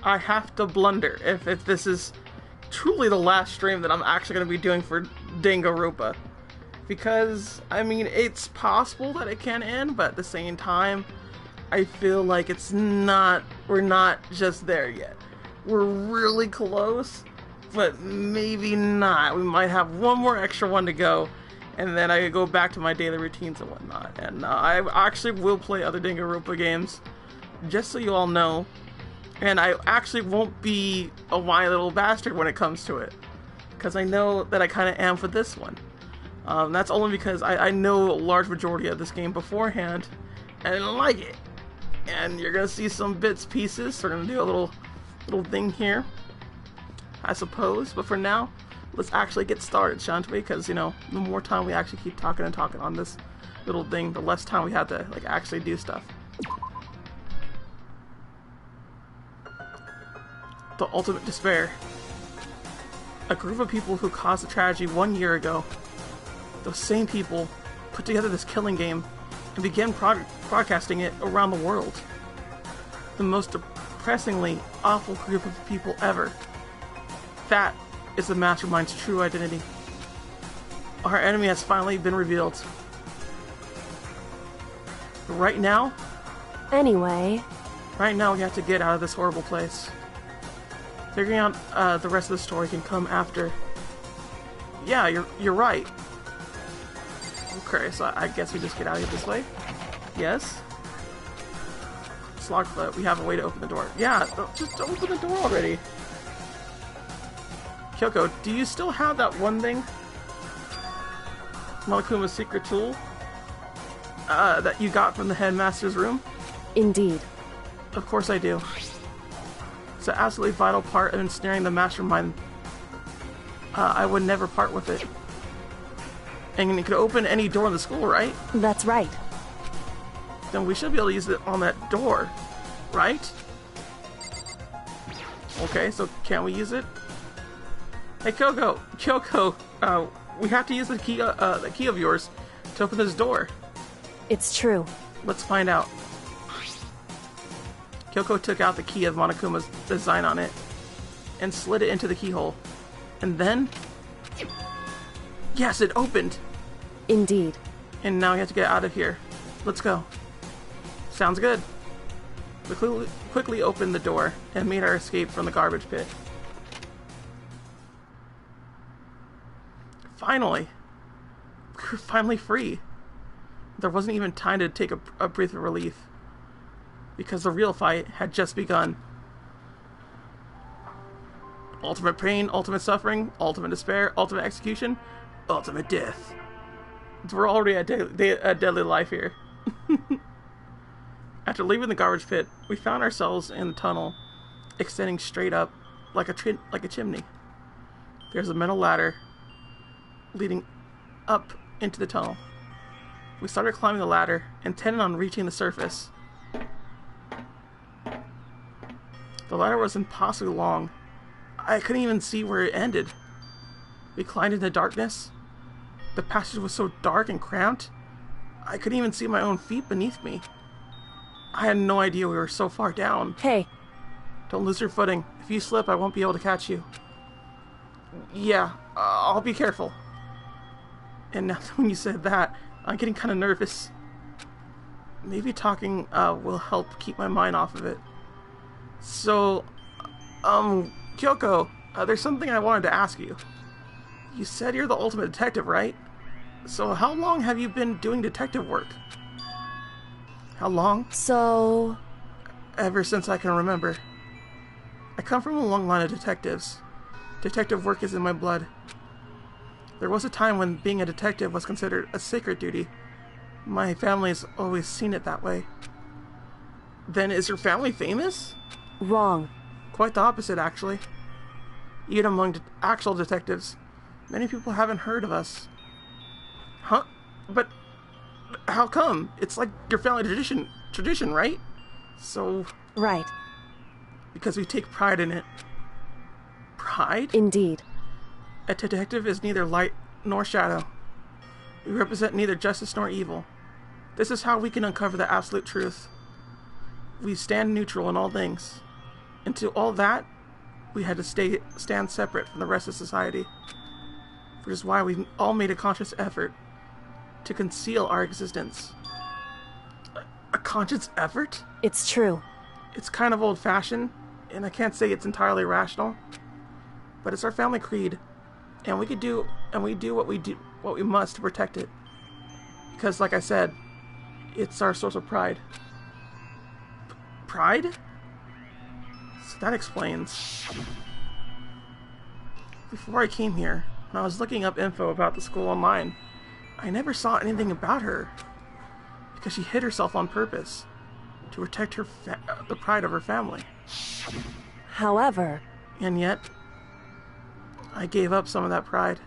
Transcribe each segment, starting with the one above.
I have to blunder if this is truly the last stream that I'm actually going to be doing for Danganronpa. Because, I mean, it's possible that it can end, but at the same time, I feel like we're not just there yet. We're really close, but maybe not. We might have one more extra one to go, and then I could go back to my daily routines and whatnot. And I actually will play other Danganronpa games, just so you all know. And I actually won't be a whiny little bastard when it comes to it, because I know that I kind of am for this one. That's only because I know a large majority of this game beforehand, and I didn't like it. And you're gonna see some bits, pieces. So we're gonna do a little thing here, I suppose. But for now, let's actually get started, shan't we? Because, you know, the more time we actually keep talking and talking on this little thing, the less time we have to, like, actually do stuff. The ultimate despair. A group of people who caused a tragedy 1 year ago. Those same people put together this killing game and began broadcasting it around the world. The most depressingly awful group of people ever. That is the mastermind's true identity. Our enemy has finally been revealed. Right now, Anyway, we have to get out of this horrible place. Figuring out the rest of the story can come after. Yeah, you're right. Okay, so I guess we just get out of here this way. Yes. It's locked, but we have a way to open the door. Yeah, just open the door already. Kyoko, do you still have that one thing? Monokuma's secret tool? That you got from the headmaster's room? indeed. Of course I do. It's an absolutely vital part of ensnaring the mastermind. I would never part with it. And it could open any door in the school, right? That's right. Then we should be able to use it on that door, right? Okay, so can we use it? Hey, Kyoko, we have to use the key of yours to open this door. It's true. Let's find out. Kyoko took out the key of Monokuma's design on it and slid it into the keyhole. And then... yes, it opened! Indeed. And now we have to get out of here. Let's go. Sounds good. We quickly opened the door and made our escape from the garbage pit. Finally! We're finally free. There wasn't even time to take a breath of relief, because the real fight had just begun. Ultimate pain, ultimate suffering, ultimate despair, ultimate execution, ultimate death. We're already at a deadly life here. After leaving the garbage pit, we found ourselves in a tunnel extending straight up like a chimney. There's a metal ladder leading up into the tunnel. We started climbing the ladder, intending on reaching the surface. The ladder was impossibly long. I couldn't even see where it ended. We climbed into darkness. The passage was so dark and cramped, I couldn't even see my own feet beneath me. I had no idea we were so far down. Hey. Don't lose your footing. If you slip, I won't be able to catch you. Yeah, I'll be careful. And now that when you said that, I'm getting kind of nervous. Maybe talking will help keep my mind off of it. So, Kyoko, there's something I wanted to ask you. You said you're the ultimate detective, right? So how long have you been doing detective work? How long? So... Ever since I can remember. I come from a long line of detectives. Detective work is in my blood. There was a time when being a detective was considered a sacred duty. My family's always seen it that way. Then is your family famous? wrong. Quite the opposite, actually. Even among actual detectives, many people haven't heard of us. Huh? But how come? It's like your family tradition, right? So... Right. Because we take pride in it. Pride? Indeed. A detective is neither light nor shadow. We represent neither justice nor evil. This is how we can uncover the absolute truth. we stand neutral in all things. And to all that, we had to stand separate from the rest of society. Which is why we all made a conscious effort to conceal our existence. A conscious effort? It's true. It's kind of old-fashioned, and I can't say it's entirely rational. But it's our family creed, and we do what we must to protect it. Because, like I said, it's our source of pride. Pride? So that explains. Before I came here, when I was looking up info about the school online, I never saw anything about her. Because she hid herself on purpose to protect the pride of her family. However... And yet, I gave up some of that pride.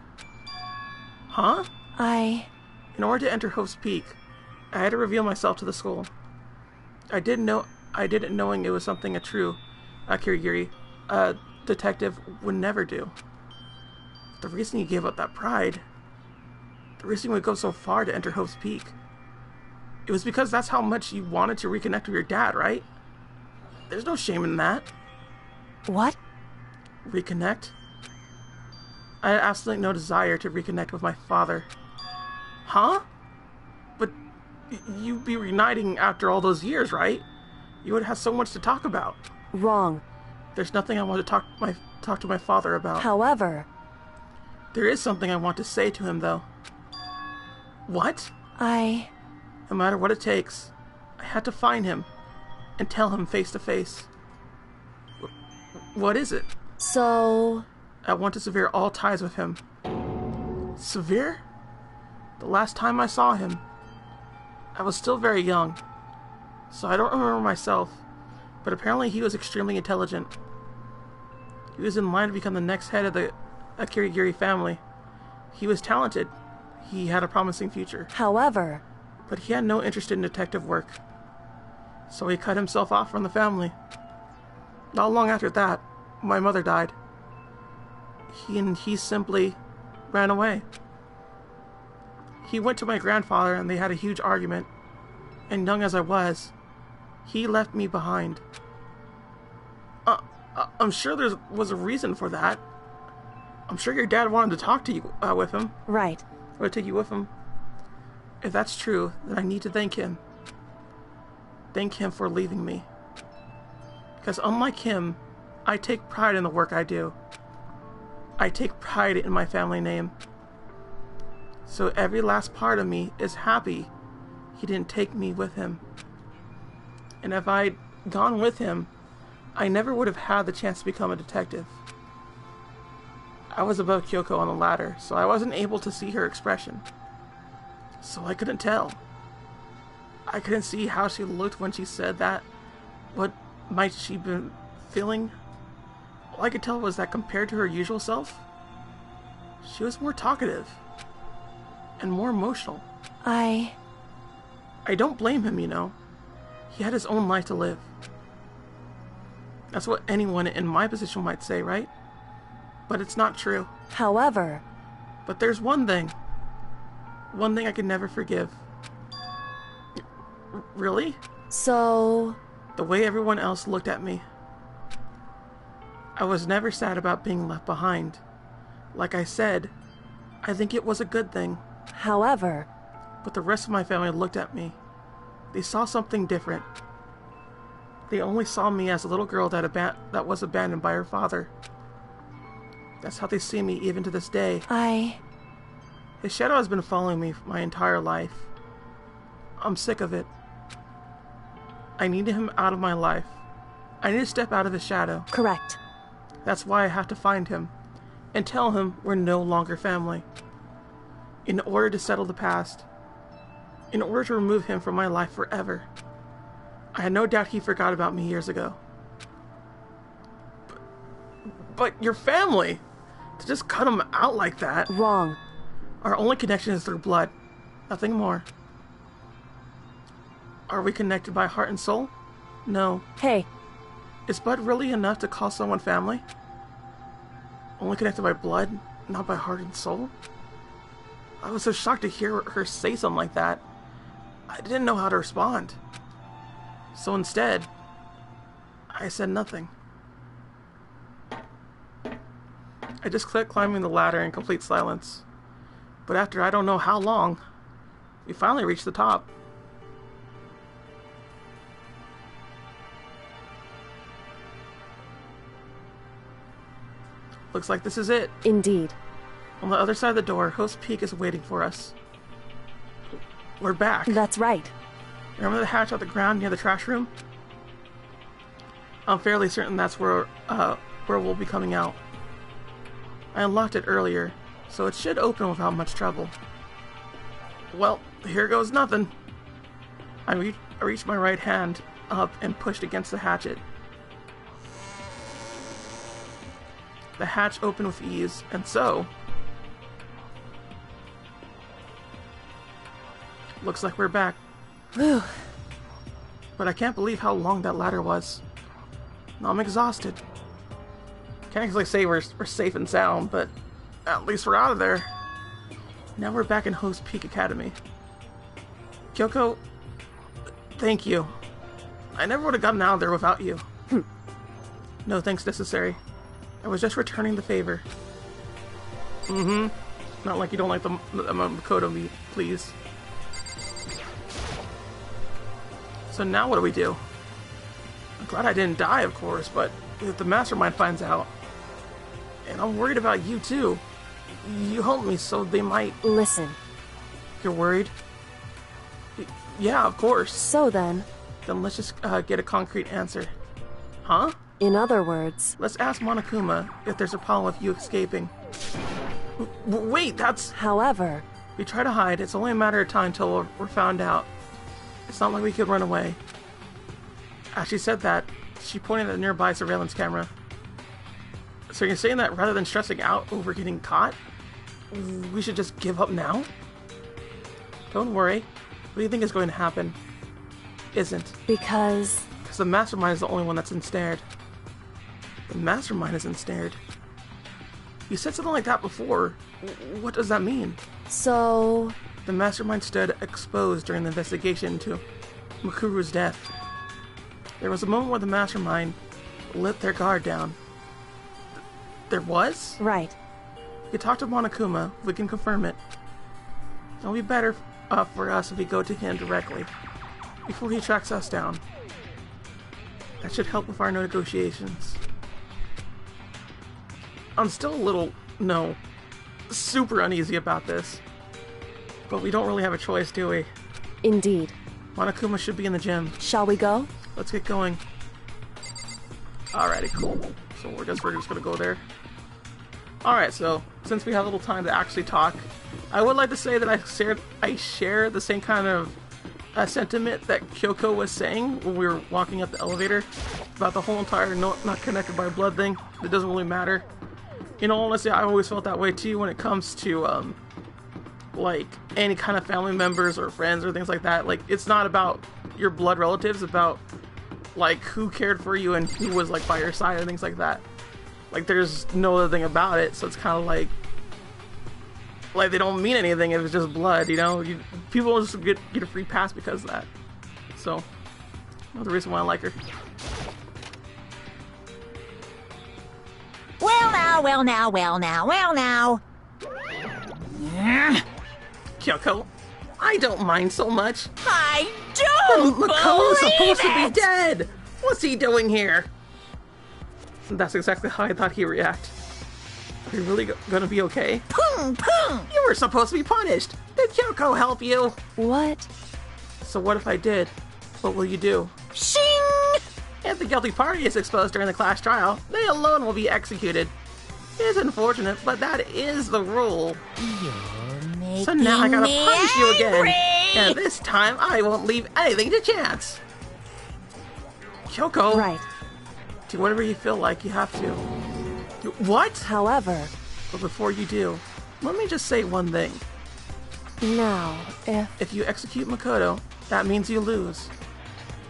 Huh? In order to enter Hope's Peak, I had to reveal myself to the school. I did it knowing it was something a true Kirigiri detective would never do. The reason you gave up that pride, the reason you would go so far to enter Hope's Peak, it was because that's how much you wanted to reconnect with your dad, right? There's no shame in that. What? Reconnect? I had absolutely no desire to reconnect with my father. Huh? But you'd be reuniting after all those years, right? You would have so much to talk about. Wrong. There's nothing I want to talk to my father about. However... There is something I want to say to him, though. What? No matter what it takes, I had to find him and tell him face to face. What is it? So... I want to sever all ties with him. Sever? The last time I saw him, I was still very young, so I don't remember myself, but apparently he was extremely intelligent. He was in line to become the next head of the Kirigiri family. He was talented. He had a promising future. However... But he had no interest in detective work, so he cut himself off from the family. Not long after that, my mother died. He simply ran away. He went to my grandfather and they had a huge argument, and young as I was, he left me behind. I'm sure there was a reason for that. I'm sure your dad wanted to talk to you with him. Right. Or take you with him. If that's true, then I need to thank him. Thank him for leaving me. Because unlike him, I take pride in the work I do. I take pride in my family name. So every last part of me is happy he didn't take me with him. And if I'd gone with him, I never would have had the chance to become a detective. I was above Kyoko on the ladder, so I wasn't able to see her expression. So I couldn't tell. I couldn't see how she looked when she said that. What might she been feeling? All I could tell was that compared to her usual self, she was more talkative and more emotional. I don't blame him, you know. He had his own life to live. That's what anyone in my position might say, right? But it's not true. However... But there's one thing. One thing I could never forgive. Really? So... The way everyone else looked at me. I was never sad about being left behind. Like I said, I think it was a good thing. However... But the rest of my family looked at me. They saw something different. They only saw me as a little girl that was abandoned by her father. That's how they see me even to this day. His shadow has been following me my entire life. I'm sick of it. I need him out of my life. I need to step out of his shadow. Correct. That's why I have to find him and tell him we're no longer family. In order to settle the past. In order to remove him from my life forever. I had no doubt he forgot about me years ago. But your family! To just cut him out like that. Wrong. Our only connection is through blood. Nothing more. Are we connected by heart and soul? No. Hey. Is blood really enough to call someone family? Only connected by blood, not by heart and soul? I was so shocked to hear her say something like that. I didn't know how to respond. So instead, I said nothing. I just kept climbing the ladder in complete silence. But after I don't know how long, we finally reached the top. Looks like this is it. Indeed. On the other side of the door, Host Peak is waiting for us. We're back. That's right. Remember the hatch on the ground near the trash room? I'm fairly certain that's where we'll be coming out. I unlocked it earlier, so it should open without much trouble. Well, here goes nothing. I reached my right hand up and pushed against the hatchet. The hatch opened with ease, and so... looks like we're back. Whew. But I can't believe how long that ladder was. Now I'm exhausted. Can't exactly say we're safe and sound, but at least we're out of there. Now we're back in Host Peak Academy. Kyoko, thank you. I never would have gotten out of there without you. No thanks necessary. I was just returning the favor. Not like you don't like the Makoto meat, please. So now what do we do? I'm glad I didn't die, of course, but if the mastermind finds out... And I'm worried about you, too. You helped me, so they might... Listen. You're worried? Yeah, of course. So then... Then let's just get a concrete answer. Huh? In other words... Let's ask Monokuma if there's a problem with you escaping. Wait, that's... However... We try to hide, it's only a matter of time till we're found out. It's not like we could run away. As she said that, she pointed at the nearby surveillance camera. So you're saying that rather than stressing out over getting caught, we should just give up now? Don't worry. What do you think is going to happen? Isn't. Because the mastermind is the only one that's ensnared. The mastermind is ensnared. You said something like that before. What does that mean? So... The mastermind stood exposed during the investigation into Makuru's death. There was a moment where the mastermind let their guard down. There was? Right. We could talk to Monokuma, we can confirm it. It'll be better for us if we go to him directly, before he tracks us down. That should help with our negotiations. I'm still a little, super uneasy about this. But we don't really have a choice, do we? Indeed. Monokuma should be in the gym. Shall we go? Let's get going. Alrighty, cool. So we're just gonna go there. Alright, so since we have a little time to actually talk, I would like to say that I share the same kind of sentiment that Kyoko was saying when we were walking up the elevator about the whole entire not connected by blood thing. It doesn't really matter. Honestly, I always felt that way too when it comes to like any kind of family members or friends or things like that. Like, it's not about your blood relatives, it's about like who cared for you and who was like by your side and things like that. Like, there's no other thing about it, so it's kind of like they don't mean anything if it's just blood, people just get a free pass because of that. So another reason why I like her. Well now. Kyoko, I don't mind so much. I don't Makoto's believe supposed to be it! dead! What's he doing here? That's exactly how I thought he'd react. Are you really gonna be okay? Pum! You were supposed to be punished! Did Kyoko help you? What? So what if I did? What will you do? Shing! If the guilty party is exposed during the class trial, they alone will be executed. It's unfortunate, but that is the rule. So now I gotta punish you again. And this time, I won't leave anything to chance. Kyoko. Right. Do whatever you feel like you have to. What? However... But before you do, let me just say one thing. Now, If you execute Makoto, that means you lose.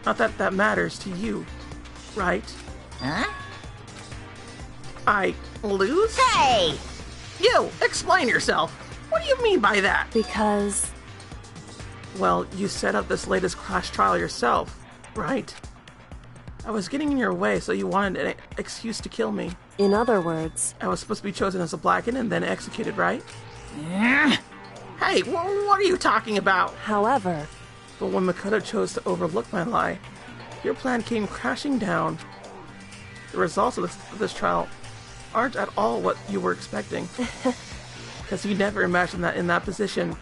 Not that that matters to you, right? Huh? I lose? Hey! You, explain yourself. What do you mean by that? Because... Well, you set up this latest class trial yourself, right? I was getting in your way, so you wanted an excuse to kill me. In other words, I was supposed to be chosen as a Blackened and then executed, right? Hey, what are you talking about? however, But when Makoto chose to overlook my lie, your plan came crashing down. The results of this trial aren't at all what you were expecting. Because you never imagined that in that position,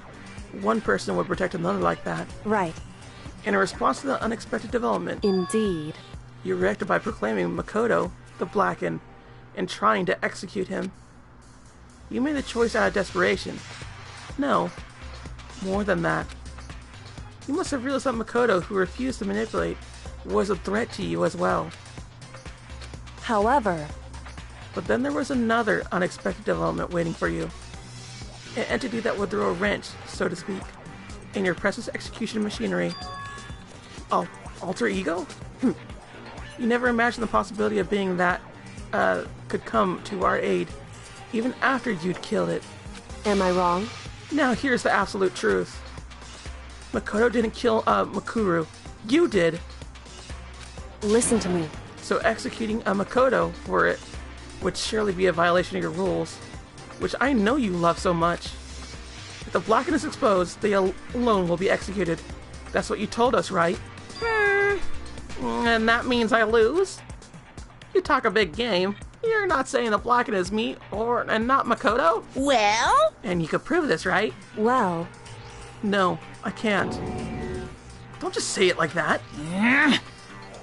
one person would protect another like that. right, In response to the unexpected development, indeed. you reacted by proclaiming Makoto the Blackened and trying to execute him. You made the choice out of desperation. No, more than that. You must have realized that Makoto, who refused to manipulate, was a threat to you as well. However, But then there was another unexpected development waiting for you. An entity that would throw a wrench, so to speak, in your precious execution machinery. Oh, alter ego? You never imagined the possibility of being that could come to our aid, even after you'd killed it. am I wrong? Now here's the absolute truth. Makoto didn't kill Makuru. You did. Listen to me. So executing a Makoto for it would surely be a violation of your rules, which I know you love so much. If the Blackened is exposed, they alone will be executed. That's what you told us, right? And that means I lose? You talk a big game. You're not saying the Blackened is me and not Makoto? Well? And you could prove this, right? Well, No, I can't. Don't just say it like that.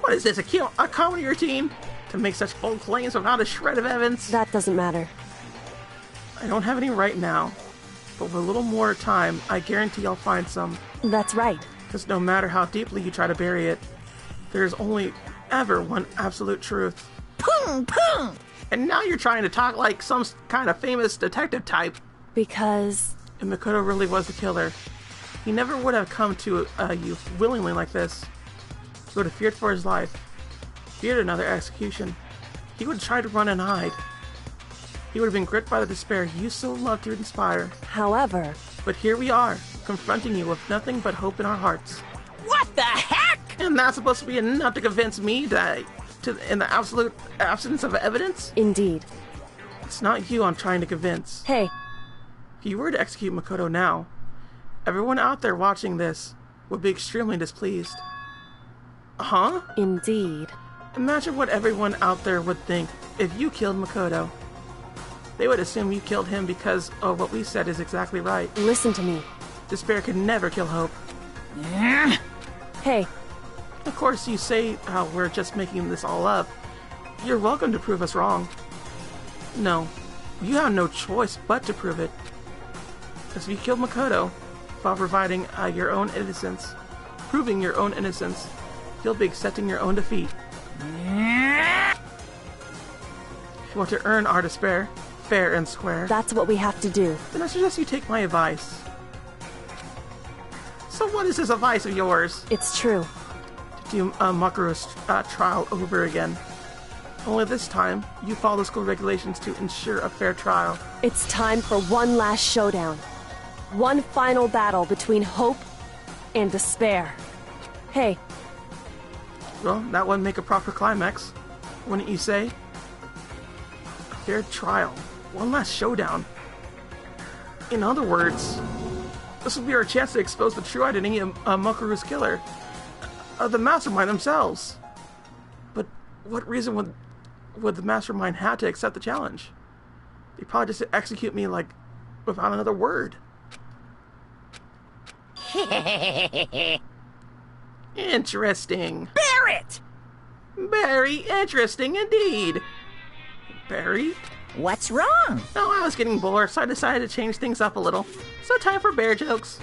What is this, a comedy routine? To make such bold claims without a shred of evidence? that doesn't matter. I don't have any right now, but with a little more time, I guarantee I'll find some. That's right. Because no matter how deeply you try to bury it, there's only ever one absolute truth. Boom, boom. And now you're trying to talk like some kind of famous detective type. Because, If Makoto really was the killer, he never would have come to you willingly like this. He would have feared for his life, feared another execution. He would have tried to run and hide. He would have been gripped by the despair you so loved to inspire. however, But here we are, confronting you with nothing but hope in our hearts. What the heck? And that's supposed to be enough to convince me that, in the absolute absence of evidence, indeed. it's not you I'm trying to convince. Hey, If you were to execute Makoto now, everyone out there watching this would be extremely displeased. Huh? indeed. Imagine what everyone out there would think if you killed Makoto. They would assume you killed him because what we said is exactly right. Listen to me. Despair could never kill hope. Hey, Of course, you say we're just making this all up. You're welcome to prove us wrong. No, you have no choice but to prove it. Because if you killed Makoto while providing your own innocence, proving your own innocence, you'll be accepting your own defeat. If you want to earn our despair, fair and square, that's what we have to do. then I suggest you take my advice. So what is this advice of yours? It's true. Do Makuru's trial over again. Only this time, you follow the school regulations to ensure a fair trial. It's time for one last showdown. One final battle between hope and despair. Hey, Well, that would make a proper climax, wouldn't you say? A fair trial. One last showdown. In other words, this will be our chance to expose the true identity of Makuru's killer. The mastermind themselves. But what reason would the mastermind have to accept the challenge? They probably just execute me like without another word. Interesting. Barrett! Very interesting indeed. Barry? What's wrong? Oh, I was getting bored, so I decided to change things up a little. So time for bear jokes.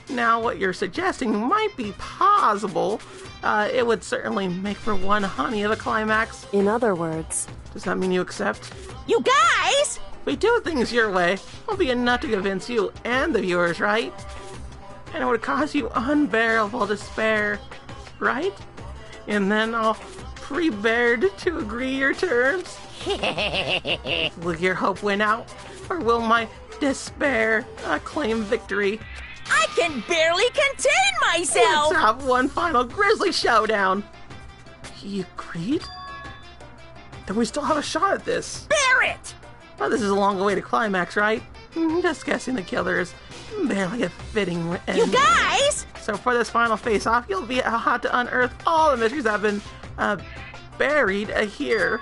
Now, what you're suggesting might be possible. It would certainly make for one honey of a climax. in other words, Does that mean you accept? You guys! If we do things your way, it'll be enough to convince you and the viewers, right? And it would cause you unbearable despair, right? And then I'll prepared to agree your terms. Will your hope win out, or will my despair claim victory? I can barely contain myself! Let's have one final grisly showdown. He agreed? Then we still have a shot at this. Bear it! Well, this is a long way to climax, right? Just guessing the killer is barely a fitting end. You guys! So for this final face-off, you'll have to unearth all the mysteries that have been buried here.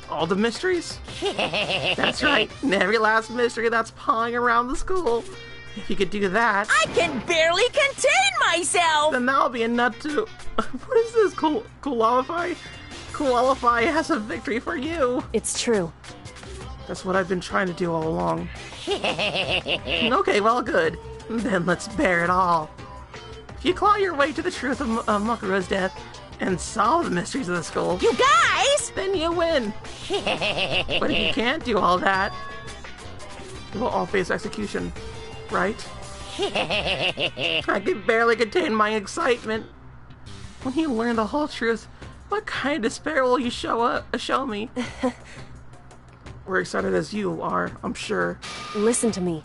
All the mysteries? That's right. Every last mystery that's pawing around the school. If you could do that... I can barely contain myself! Then that'll be enough to... What is this? Qualify? Qualify as a victory for you. It's true. That's what I've been trying to do all along. Okay, well, good. Then let's bear it all. If you claw your way to the truth of Mokuro's death and solve the mysteries of the school... You guys! Then you win. But if you can't do all that, we'll all face execution, right? I could barely contain my excitement. When you learn the whole truth, what kind of despair will you show me? We're excited as you are, I'm sure. Listen to me.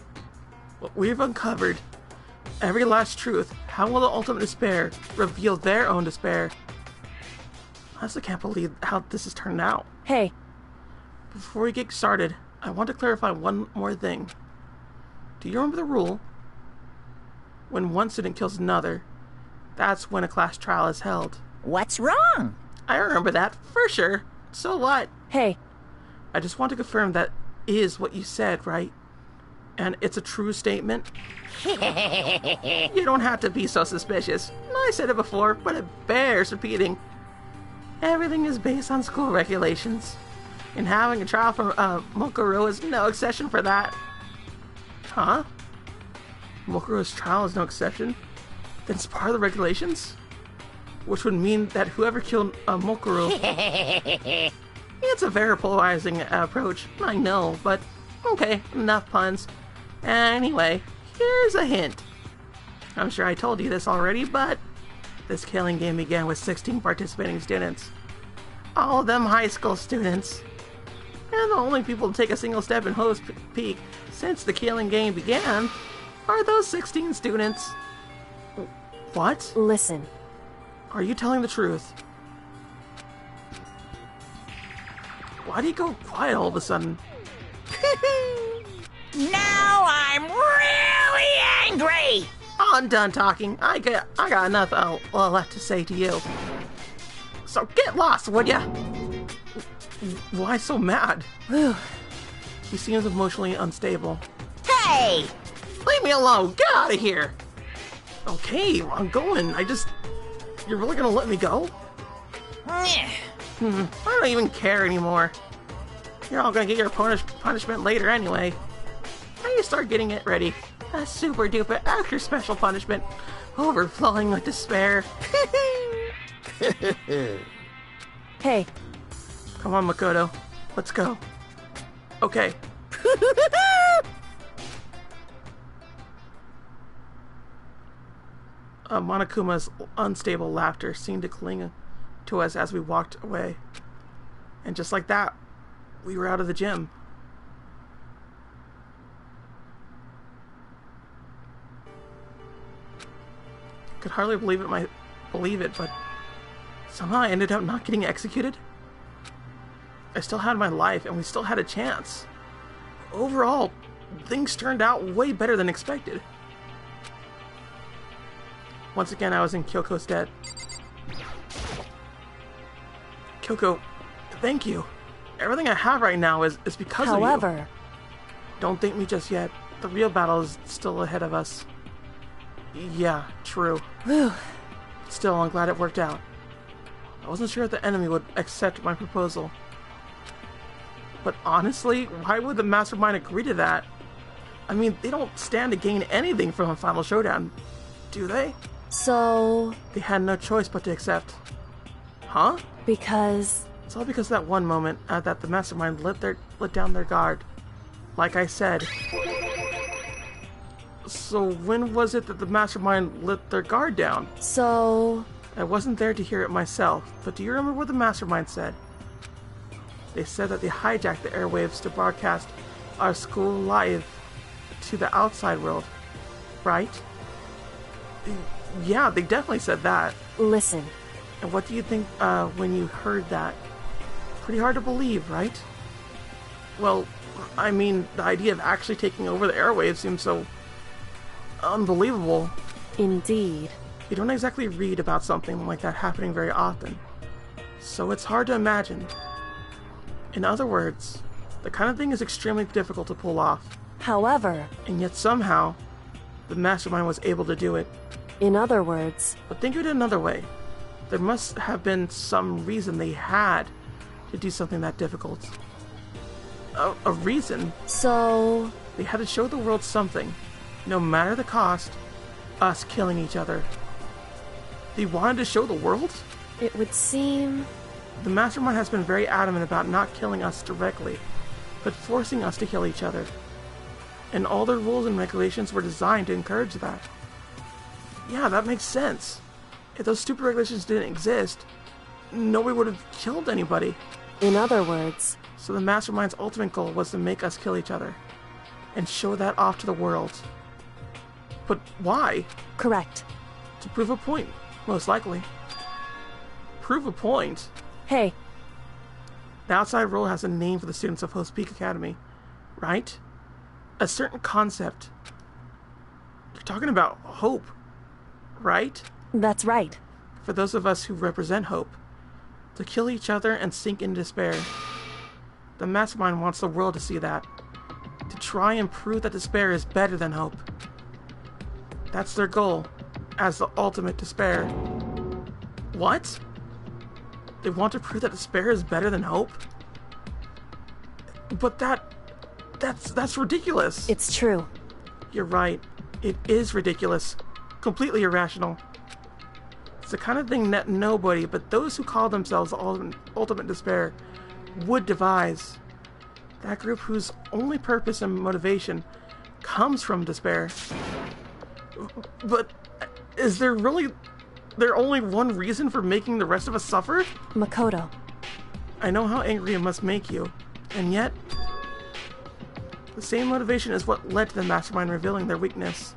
What we've uncovered, every last truth, how will the ultimate despair reveal their own despair? I just can't believe how this has turned out. Hey. Before we get started, I want to clarify one more thing. Do you remember the rule? When one student kills another, that's when a class trial is held. What's wrong? I remember that, for sure. So what? Hey. I just want to confirm that is what you said, right? And it's a true statement? You don't have to be so suspicious. I said it before, but it bears repeating. Everything is based on school regulations. And having a trial for Mokuro is no exception for that. Huh? Mokuro's trial is no exception? Then it's part of the regulations? Which would mean that whoever killed Mokuro... It's a very polarizing approach, I know, but okay, enough puns. Anyway, here's a hint. I'm sure I told you this already, but this killing game began with 16 participating students. All of them high school students. And the only people to take a single step in Hope's Peak since the killing game began are those 16 students. What? Listen. Are you telling the truth? Why do you go quiet all of a sudden? Now I'm really angry! I'm done talking. I got enough left to say to you. So get lost, would ya? Why so mad? He seems emotionally unstable. Hey! Leave me alone! Get out of here! Okay, I'm going. You're really gonna let me go? I don't even care anymore. You're all gonna get your punishment later anyway. Now you start getting it ready. A super duper extra special punishment. Overflowing with despair. Hey. Come on, Makoto. Let's go. Okay. Monokuma's unstable laughter seemed to cling to us as we walked away. And just like that, we were out of the gym. Could hardly believe it, but somehow I ended up not getting executed. I still had my life, and we still had a chance. Overall, things turned out way better than expected. Once again, I was in Kyoko's debt. Kyoko, thank you. Everything I have right now is because of you. However... Don't thank me just yet. The real battle is still ahead of us. Yeah, true. Whew. Still, I'm glad it worked out. I wasn't sure if the enemy would accept my proposal. But honestly, why would the mastermind agree to that? I mean, they don't stand to gain anything from a final showdown, do they? So... They had no choice but to accept. Huh? Because... It's all because of that one moment that the mastermind let down their guard. Like I said. So when was it that the mastermind let their guard down? So... I wasn't there to hear it myself, but do you remember what the mastermind said? They said that they hijacked the airwaves to broadcast our school live to the outside world, right? Yeah, they definitely said that. Listen. And what do you think when you heard that? Pretty hard to believe, right? Well, I mean, the idea of actually taking over the airwaves seems so unbelievable. Indeed. You don't exactly read about something like that happening very often, so it's hard to imagine. In other words, the kind of thing is extremely difficult to pull off, However, and yet somehow, the mastermind was able to do it. in other words, But think of it another way. There must have been some reason they had to do something that difficult. A reason. so... They had to show the world something, no matter the cost, us killing each other. They wanted to show the world? It would seem... The mastermind has been very adamant about not killing us directly, but forcing us to kill each other. And all their rules and regulations were designed to encourage that. Yeah, that makes sense. If those stupid regulations didn't exist, nobody would have killed anybody. In other words, So the mastermind's ultimate goal was to make us kill each other, and show that off to the world. But why? correct. To prove a point, most likely. Prove a point? Hey, The outside world has a name for the students of Host Peak Academy, right? A certain concept. You're talking about hope, right? that's right. For those of us who represent hope, to kill each other and sink in despair. The mastermind wants the world to see that, to try and prove that despair is better than hope. That's their goal, as the ultimate despair. What? They want to prove that despair is better than hope? But that's ridiculous. It's true. You're right. It is ridiculous. Completely irrational. It's the kind of thing that nobody but those who call themselves ultimate despair would devise. That group whose only purpose and motivation comes from despair. But is there only one reason for making the rest of us suffer? Makoto. I know how angry it must make you, and yet the same motivation is what led to the mastermind revealing their weakness.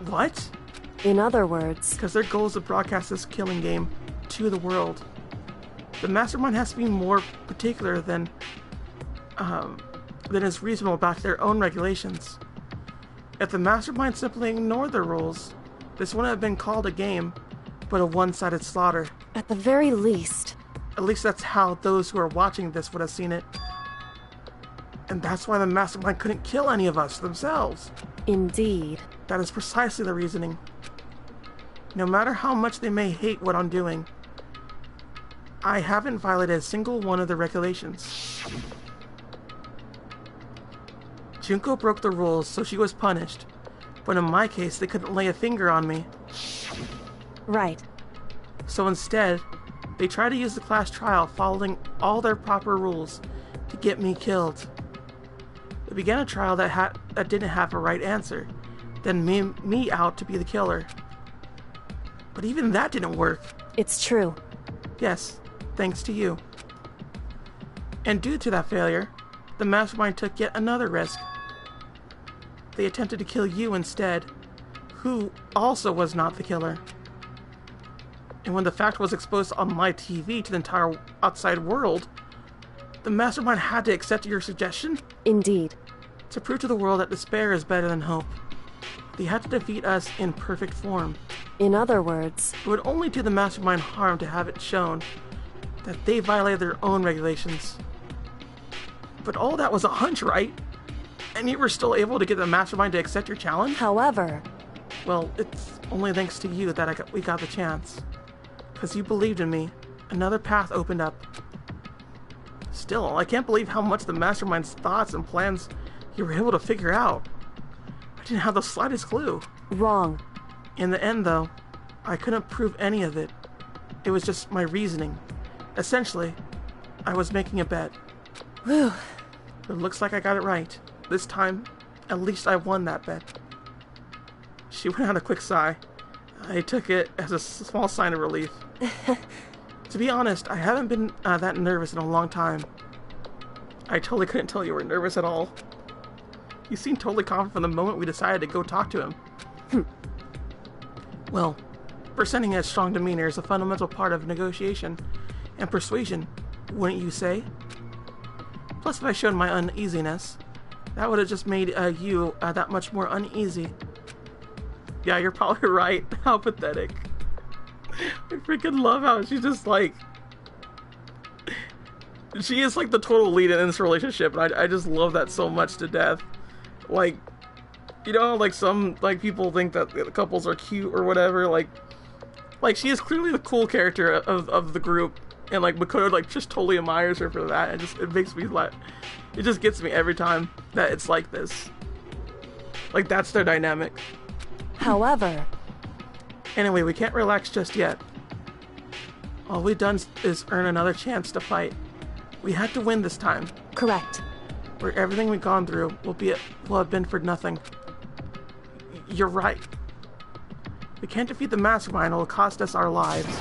What? In other words, Because their goal is to broadcast this killing game to the world. The mastermind has to be more particular than is reasonable about their own regulations. If the mastermind simply ignored their rules, this wouldn't have been called a game, but a one-sided slaughter. at the very least, At least that's how those who are watching this would have seen it. And that's why the mastermind couldn't kill any of us themselves. indeed. That is precisely the reasoning. No matter how much they may hate what I'm doing, I haven't violated a single one of the regulations. Junko broke the rules, so she was punished. But in my case, they couldn't lay a finger on me. Right. So instead, they tried to use the class trial following all their proper rules to get me killed. They began a trial that didn't have a right answer, then made me out to be the killer. But even that didn't work. It's true. Yes, thanks to you. And due to that failure, the mastermind took yet another risk. They attempted to kill you instead, who also was not the killer. And when the fact was exposed on live TV to the entire outside world, the mastermind had to accept your suggestion Indeed. to prove to the world that despair is better than hope. They had to defeat us in perfect form. In other words, It would only do the mastermind harm to have it shown that they violated their own regulations. But all that was a hunch, right? And you were still able to get the mastermind to accept your challenge? however, Well, it's only thanks to you that we got the chance. Because you believed in me, another path opened up. Still, I can't believe how much the mastermind's thoughts and plans you were able to figure out. I didn't have the slightest clue. wrong. In the end, though, I couldn't prove any of it. It was just my reasoning. Essentially, I was making a bet. Whew. It looks like I got it right. This time, at least I won that bet. She went on a quick sigh. I took it as a small sign of relief. To be honest, I haven't been that nervous in a long time. I totally couldn't tell you were nervous at all. You seemed totally confident from the moment we decided to go talk to him. Well, Presenting a strong demeanor is a fundamental part of negotiation and persuasion, wouldn't you say? Plus, if I showed my uneasiness, that would have just made you that much more uneasy. Yeah, you're probably right. How pathetic. I freaking love how she's just like... She is like the total lead in this relationship, and I just love that so much to death. Like, you know, like some like people think that the couples are cute or whatever. Like she is clearly the cool character of the group, and like Makoto like just totally admires her for that. And it makes me like, it just gets me every time that it's like this. Like that's their dynamic. However... Anyway, we can't relax just yet. All we've done is earn another chance to fight. We had to win this time. Correct. Where everything we've gone through will have been for nothing. You're right. We can't defeat the mastermind. It'll cost us our lives.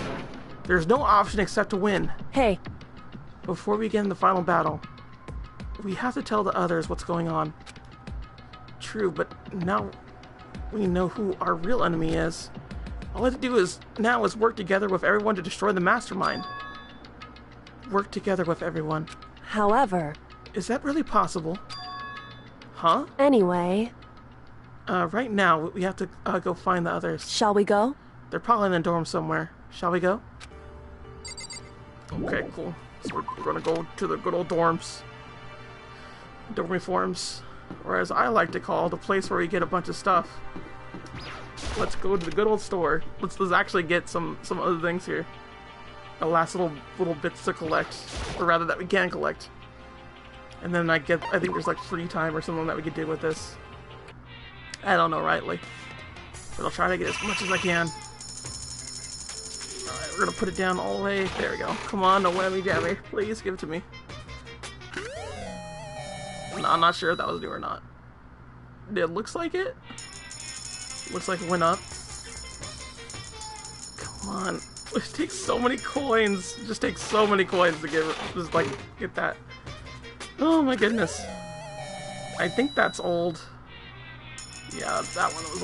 There's no option except to win. Hey. Before we begin the final battle, we have to tell the others what's going on. True, but now we know who our real enemy is. All we have to do now is work together with everyone to destroy the mastermind. Work together with everyone. However... Is that really possible? Huh? Anyway... right now, we have to go find the others. Shall we go? They're probably in a dorm somewhere. Shall we go? Okay, cool. So we're gonna go to the good old dorms. Dormiforms. Or as I like to call, the place where we get a bunch of stuff. Let's go to the good old store. Let's actually get some other things here. The last little bits to collect, or rather that we can collect. And then I think there's like free time or something that we could do with this. I don't know rightly, but I'll try to get as much as I can. Alright, we're gonna put it down all the way. There we go. Come on, no whammy jammy. Please give it to me. No, I'm not sure if that was new or not. It looks like it. Looks like it went up. Come on. It takes so many coins. It just takes so many coins to get that. Oh my goodness. I think that's old. Yeah, that one was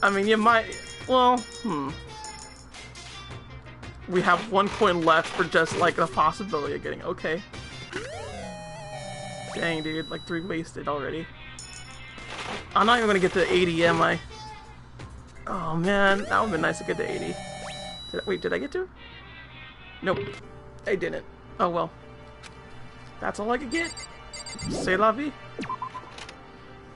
old. I mean, you might... Well, We have 1 coin left for just, like, the possibility of getting... Okay. Dang, dude. Like, 3 wasted already. I'm not even gonna get to 80, am I? Oh, man. That would've been nice to get to 80. Wait, did I get to? Nope. I didn't. Oh, well. That's all I could get. C'est la vie.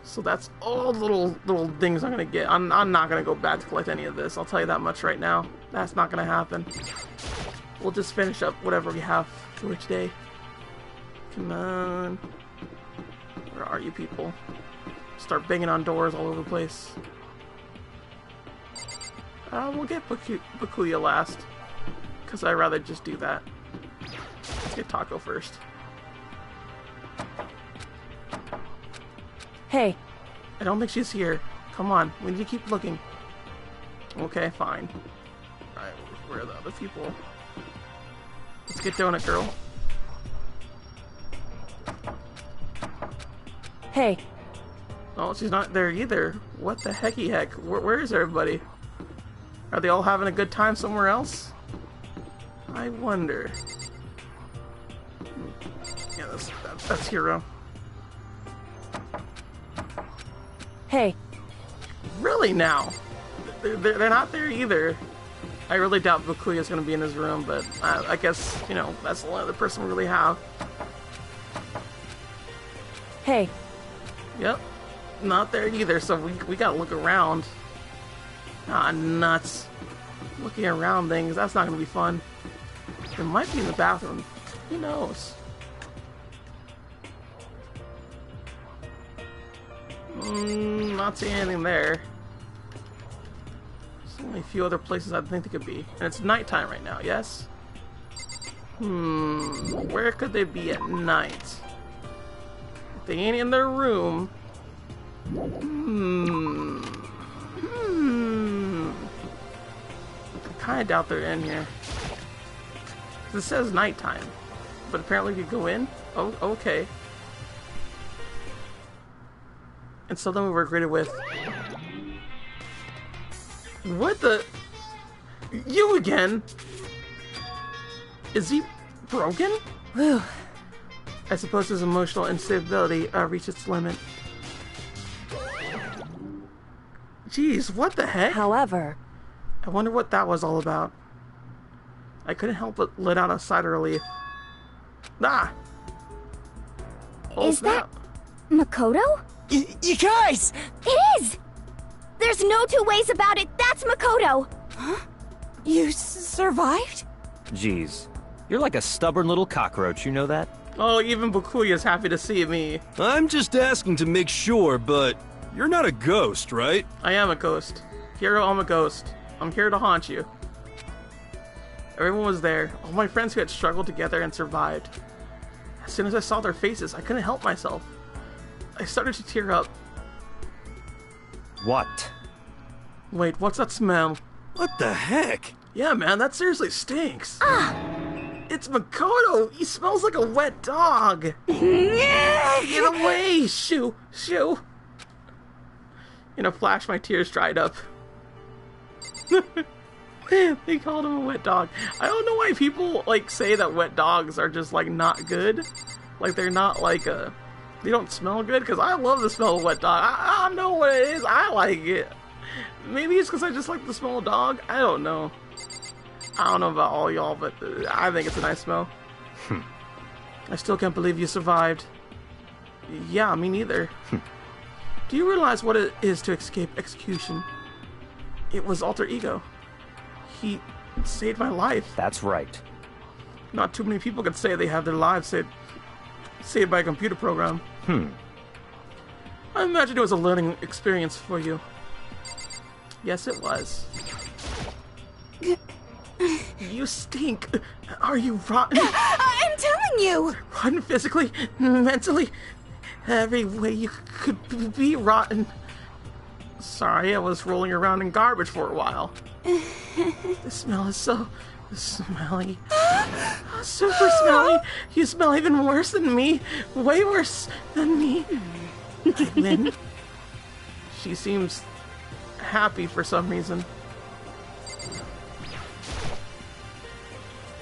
So that's all the little things I'm gonna get. I'm not gonna go back to collect any of this. I'll tell you that much right now. That's not gonna happen. We'll just finish up whatever we have for each day. Come on. Where are you people? Start banging on doors all over the place. We'll get Bakuya last. Because I'd rather just do that. Let's get Taco first. Hey. I don't think she's here. Come on, we need to keep looking. Okay, fine. Alright, where are the other people? Let's get Donut Girl. Hey. Oh, she's not there either. What the hecky heck? Where is everybody? Are they all having a good time somewhere else? I wonder. Yeah, that's Hero. Hey. Really now? They're not there either. I really doubt Bakuya's gonna be in his room, but I guess, you know, that's the only other person we really have. Hey. Yep. Not there either, so we gotta look around. Ah, nuts. Looking around things, that's not gonna be fun. It might be in the bathroom. Who knows? Not seeing anything there. There's only a few other places I think they could be. And it's nighttime right now, yes? Where could they be at night? If they ain't in their room... I kinda doubt they're in here. It says nighttime. But apparently you go in? Oh, okay. And so then we were greeted with... What the? You again? Is he broken? Whew. I suppose his emotional instability reached its limit. Jeez, what the heck? However, I wonder what that was all about. I couldn't help but let out a sigh of relief. Ah! Oh, Is that snap. Makoto? You guys! It is! There's no two ways about it. That's Makoto. You survived? Jeez. You're like a stubborn little cockroach, you know that? Oh, even Bakuya's happy to see me. I'm just asking to make sure, but you're not a ghost, right? I am a ghost. Hero, I'm a ghost. I'm here to haunt you. Everyone was there. All my friends who had struggled together and survived. As soon as I saw their faces, I couldn't help myself. I started to tear up. What? Wait, what's that smell? What the heck? Yeah, man, that seriously stinks. It's Makoto! He smells like a wet dog! Get away! Shoo! Shoo! In a flash, my tears dried up. They called him a wet dog. I don't know why people, like, say that wet dogs are just, like, not good. Like, they're not, like, they don't smell good, because I love the smell of wet dog. I don't know what it is. I like it. Maybe it's because I just like the smell of dog. I don't know. I don't know about all y'all, but I think it's a nice smell. I still can't believe you survived. Yeah, me neither. Do you realize what it is to escape execution? It was alter ego. He saved my life. That's right. Not too many people could say they have their lives saved by a computer program. I imagine it was a learning experience for you. Yes, it was. You stink. Are you rotten? I'm telling you! Rotten physically, mentally, every way you could be rotten. Sorry, I was rolling around in garbage for a while. The smell is so smelly. Super smelly. You smell even worse than me. Way worse than me. I win. She seems happy for some reason.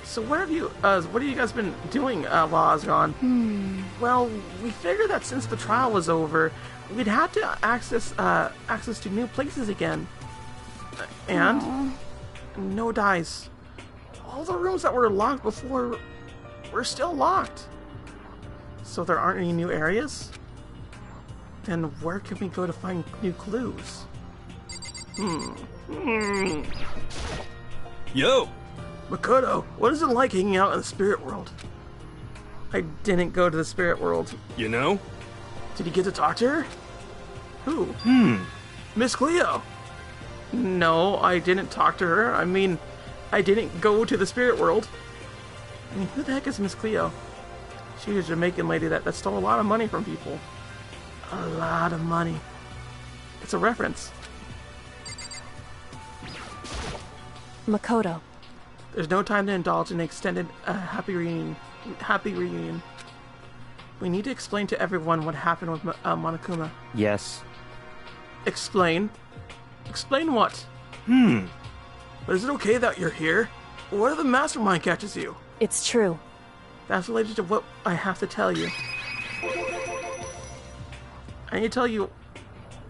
So what have you guys been doing while I was gone? Well, we figured that since the trial was over, we'd have to access to new places again. And no dice. All the rooms that were locked before were still locked. So there aren't any new areas? Then where can we go to find new clues? Yo! Makoto, what is it like hanging out in the spirit world? I didn't go to the spirit world. You know? Did you get to talk to her? Who? Miss Cleo. No, I didn't talk to her. I mean, I didn't go to the spirit world. I mean, who the heck is Miss Cleo? She was a Jamaican lady that stole a lot of money from people. A lot of money. It's a reference. Makoto. There's no time to indulge in an extended happy reunion. We need to explain to everyone what happened with Monokuma. Yes. Explain? Explain what? But is it okay that you're here? What if the mastermind catches you? It's true. That's related to what I have to tell you. I need to tell you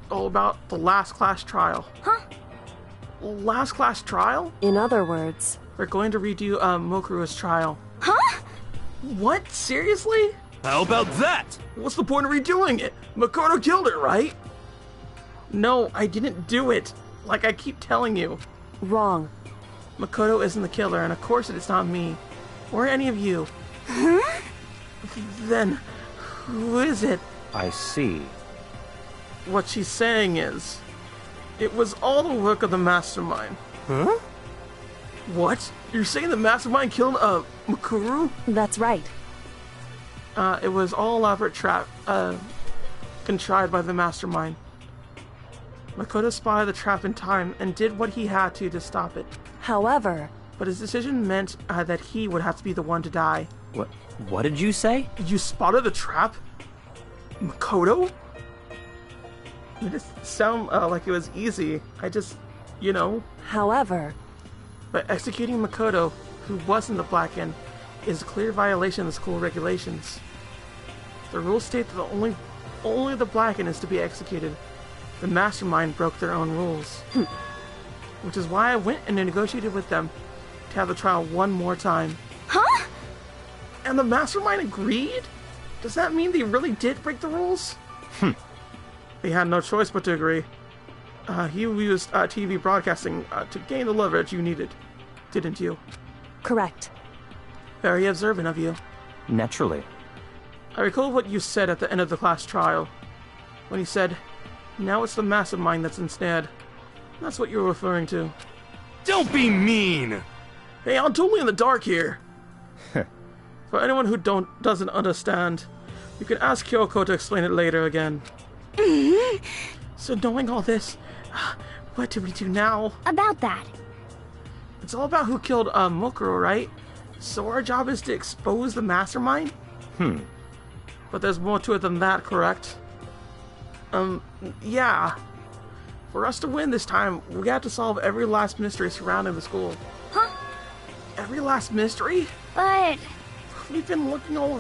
all about the last class trial. Huh? Last class trial? In other words, They're going to redo Mokuru's trial. Huh? What? Seriously? How about that? What's the point of redoing it? Makoto killed her, right? No, I didn't do it. Like I keep telling you. wrong. Makoto isn't the killer, and of course it's not me. Or any of you. Huh? Then, who is it? I see. What she's saying is, it was all the work of the mastermind. Huh? What? You're saying the mastermind killed, Makuru? That's right. It was all elaborate trap, contrived by the mastermind. Makoto spotted the trap in time and did what he had to stop it. However, But his decision meant that he would have to be the one to die. What did you say? You spotted the trap? Makoto? It didn't sound like it was easy. I just you know. However, But executing Makoto, who wasn't the Blacken, is a clear violation of the school regulations. The rules state that only the Blacken is to be executed. The Mastermind broke their own rules. Which is why I went and negotiated with them to have the trial one more time. Huh? And the Mastermind agreed? Does that mean they really did break the rules? They had no choice but to agree. You used TV broadcasting to gain the leverage you needed, didn't you? correct. Very observant of you. Naturally. I recall what you said at the end of the class trial. When you said, now it's the Mastermind that's ensnared. That's what you were referring to. Don't be mean! Hey, I'm totally in the dark here. For anyone who doesn't understand, you can ask Kyoko to explain it later again. So knowing all this, what do we do now? About that. It's all about who killed Mokuro, right? So our job is to expose the Mastermind? But there's more to it than that, correct? Yeah. For us to win this time, we have to solve every last mystery surrounding the school. Huh? Every last mystery? But... We've been looking all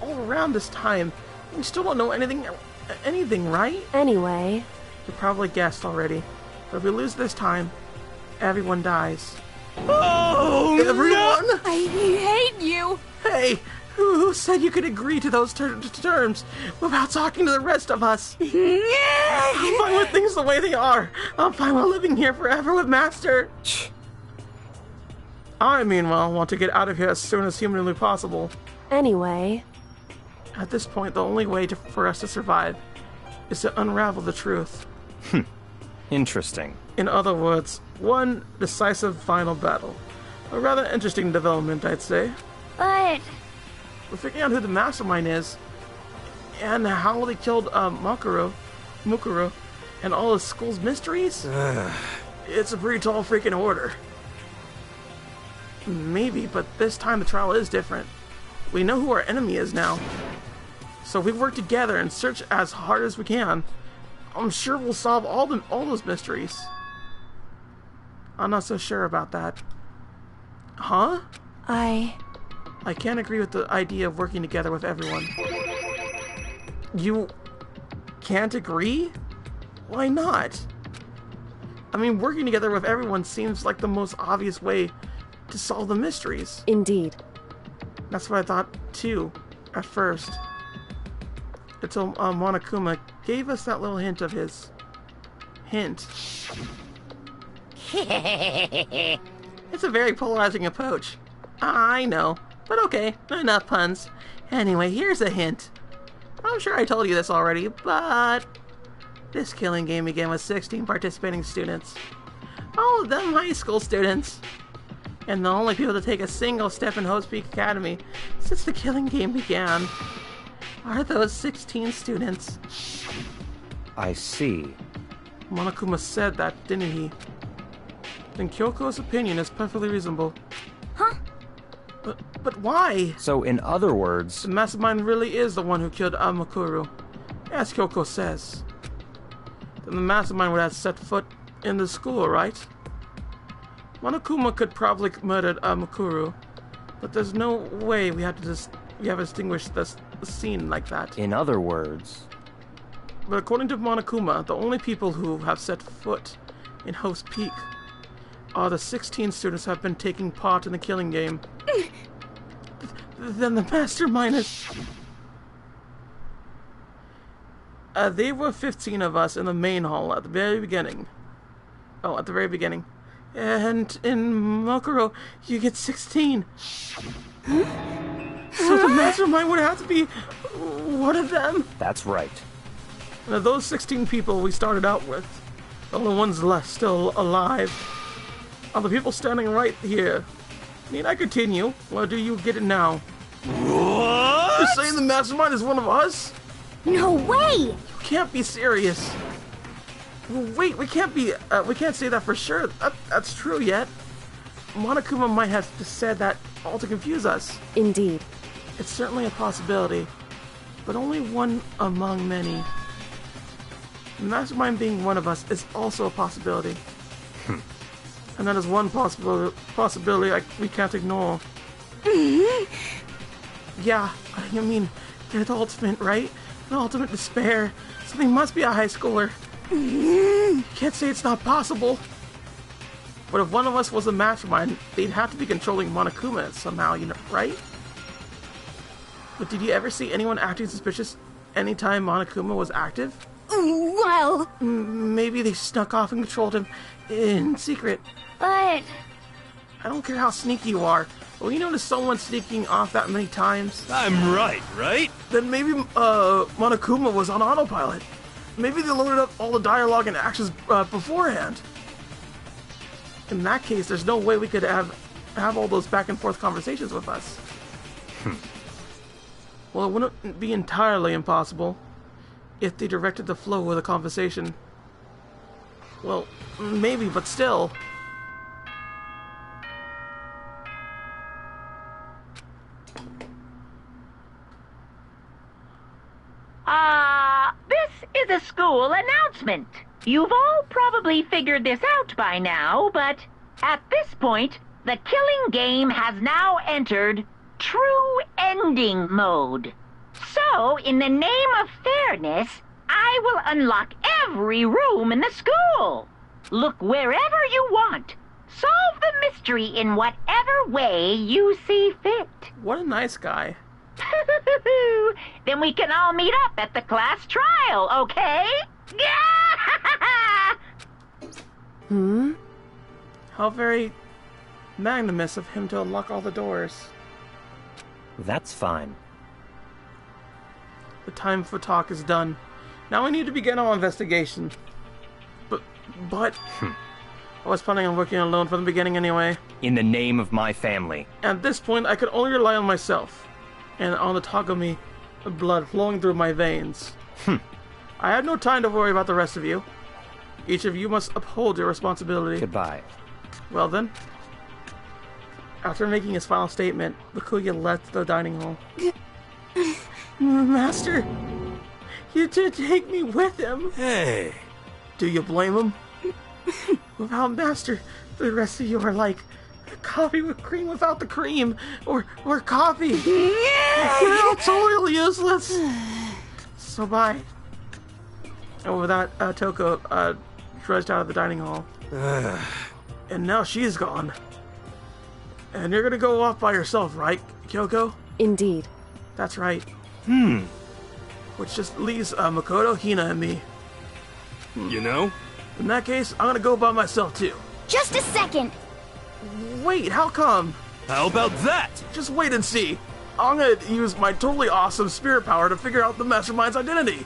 around this time. We still don't know anything, right? Anyway, You probably guessed already. But if we lose this time, everyone dies. Oh, Everyone? I hate you. Hey, who said you could agree to those terms without talking to the rest of us? I'm fine with things the way they are. I'm fine with living here forever with Master. I, meanwhile, want to get out of here as soon as humanly possible. anyway, At this point, the only way for us to survive is to unravel the truth. Interesting. In other words, one decisive final battle. A rather interesting development, I'd say. But... We're figuring out who the Mastermind is, and how they killed Mukuro, and all the school's mysteries. It's a pretty tall freaking order. Maybe, but this time the trial is different. We know who our enemy is now. So if we work together and search as hard as we can, I'm sure we'll solve all those mysteries. I'm not so sure about that. Huh? I can't agree with the idea of working together with everyone. You can't agree? Why not? I mean, working together with everyone seems like the most obvious way to solve the mysteries. indeed. That's what I thought, too, at first. Until Monokuma gave us that little hint of his. Hint. It's a very polarizing approach. I know, but okay, enough puns. Anyway, here's a hint. I'm sure I told you this already, but this killing game began with 16 participating students. All of them high school students. And the only people to take a single step in Hope's Peak Academy since the killing game began are those 16 students. I see. Monokuma said that, didn't he? Then Kyoko's opinion is perfectly reasonable. Huh? But why? So, in other words, The Mastermind really is the one who killed Amakuru, as Kyoko says. Then the Mastermind would have set foot in the school, right? Monokuma could probably murder Amakuru, but there's no way we have to distinguish the scene like that. in other words, But according to Monokuma, the only people who have set foot in Hope's Peak are the 16 students who have been taking part in the killing game. Then the Mastermind is... There were 15 of us in the main hall at the very beginning. Oh, at the very beginning. And in Mokuro, you get 16. So the Mastermind would have to be one of them? that's right. And of those 16 people we started out with, the only ones left still alive are the people standing right here. Need I continue, or do you get it now? What? You're saying the Mastermind is one of us? No way! You can't be serious. Wait, we can't say that for sure. That's true yet. Monokuma might have just said that all to confuse us. Indeed. It's certainly a possibility, but only one among many. The Mastermind being one of us is also a possibility. And that is one possibility we can't ignore. Yeah, I mean, they're the ultimate, right? The ultimate despair. So they must be a high schooler. You can't say it's not possible. But if one of us was a mastermind, they'd have to be controlling Monokuma somehow, you know, right? But did you ever see anyone acting suspicious anytime Monokuma was active? Well, Maybe they snuck off and controlled him in secret. but... I don't care how sneaky you are. But when you notice someone sneaking off that many times, I'm right? then maybe Monokuma was on autopilot. Maybe they loaded up all the dialogue and actions beforehand. In that case, there's no way we could have all those back and forth conversations with us. Well, it wouldn't be entirely impossible if they directed the flow of the conversation. Well, maybe, but still. This is a school announcement. You've all probably figured this out by now, but at this point, the killing game has now entered true ending mode. So, in the name of fairness, I will unlock every room in the school. Look wherever you want. Solve the mystery in whatever way you see fit. What a nice guy. Then we can all meet up at the class trial, okay? How very magnanimous of him to unlock all the doors. That's fine. The time for talk is done. Now we need to begin our investigation. But... I was planning on working alone from the beginning anyway. In the name of my family. At this point, I could only rely on myself. And on the Takumi, the blood flowing through my veins. I have no time to worry about the rest of you. Each of you must uphold your responsibility. Goodbye. Well then. After making his final statement, Bakuya left the dining hall. Master, you did take me with him. Hey. Do you blame him? Without Master, the rest of you are like coffee with cream without the cream, or coffee. You're all totally useless. So bye. And with that, Toko trudged out of the dining hall. And now she's gone. And you're gonna go off by yourself, right, Kyoko? Indeed. That's right. Which just leaves Makoto, Hina, and me. You know? In that case, I'm gonna go by myself too. Just a second. Wait, how come? How about that? Just wait and see. I'm gonna use my totally awesome spirit power to figure out the mastermind's identity.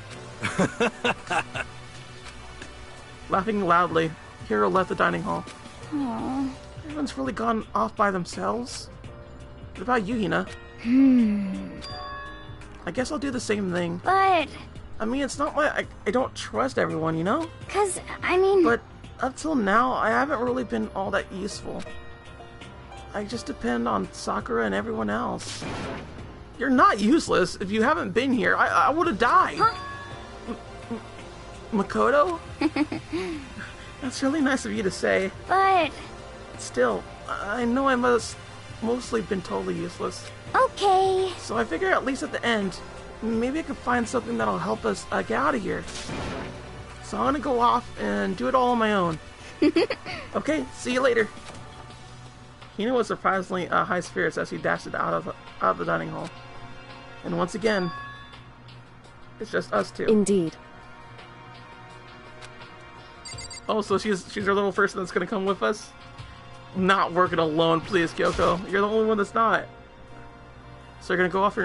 Laughing loudly, Hiro left the dining hall. Aww. Everyone's really gone off by themselves. What about you, Hina? I guess I'll do the same thing. But... I mean, it's not like I don't trust everyone, you know? 'cause, I mean... But up till now, I haven't really been all that useful. I just depend on Sakura and everyone else. You're not useless. If you haven't been here, I would have died. Huh? Makoto? That's really nice of you to say. But... Still, I know I mostly been totally useless. okay. So I figure at least at the end, maybe I could find something that'll help us get out of here. So I'm gonna go off and do it all on my own. Okay, see you later. Hina was surprisingly high spirits as he dashed out of the dining hall. And once again, it's just us two. Indeed. Oh, so she's our little person that's gonna come with us? Not working alone, please, Kyoko. You're the only one that's not. So you're gonna go off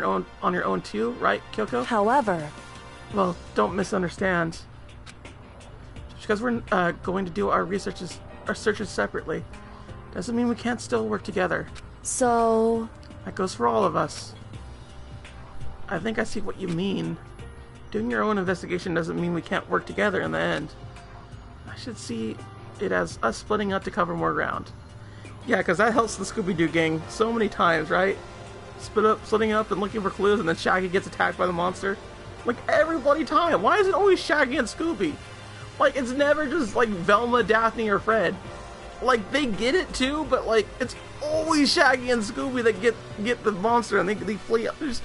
on your own too, right, Kyoko? However, Well, don't misunderstand. Just because we're going to do our searches separately, doesn't mean we can't still work together. so... That goes for all of us. I think I see what you mean. Doing your own investigation doesn't mean we can't work together in the end. I should see it as us splitting up to cover more ground. Yeah, because that helps the Scooby-Doo gang so many times, right? Splitting up and looking for clues, and then Shaggy gets attacked by the monster. Like, every bloody time. Why is it always Shaggy and Scooby? Like, it's never just, like, Velma, Daphne, or Fred. like, they get it too, but, like, it's always Shaggy and Scooby that get the monster, and they flee up. There's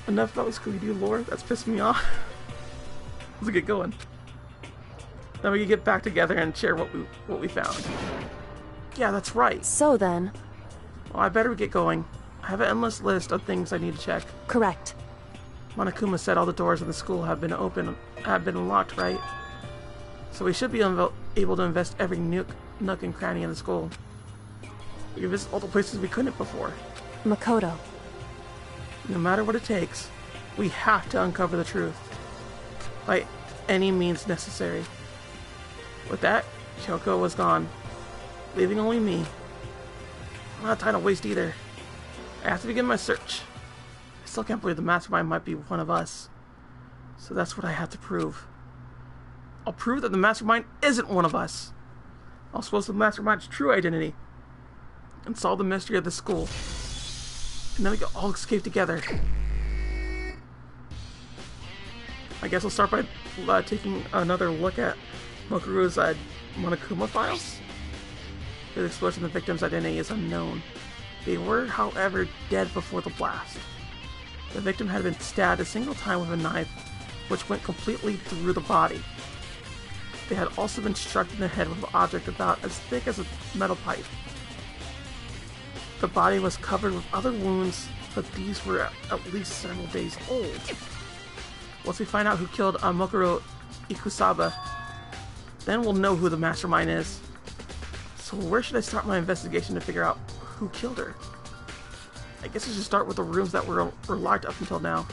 enough about Scooby-Doo lore. That's pissing me off. Let's get going. Then we can get back together and share what we found. Yeah, that's right. So then... Well, I better get going. I have an endless list of things I need to check. Correct. Monokuma said all the doors in the school have been unlocked, right? So we should be able to invest every nook and cranny in the school. We can visit all the places we couldn't before. Makoto. No matter what it takes, we have to uncover the truth. By any means necessary. With that, Kyoko was gone, leaving only me. I'm not time to waste either. I have to begin my search. I still can't believe the mastermind might be one of us. So that's what I have to prove. I'll prove that the mastermind isn't one of us. I'll expose the mastermind's true identity. And solve the mystery of the school. And then we can all escape together. I guess I'll start by taking another look at Mokuru's Monokuma files. The explosion of the victim's identity is unknown. They were, however, dead before the blast. The victim had been stabbed a single time with a knife, which went completely through the body. They had also been struck in the head with an object about as thick as a metal pipe. The body was covered with other wounds, but these were at least several days old. Once we find out who killed Mokuro Ikusaba, then we'll know who the mastermind is. So where should I start my investigation to figure out who killed her? I guess I should start with the rooms that were locked up until now.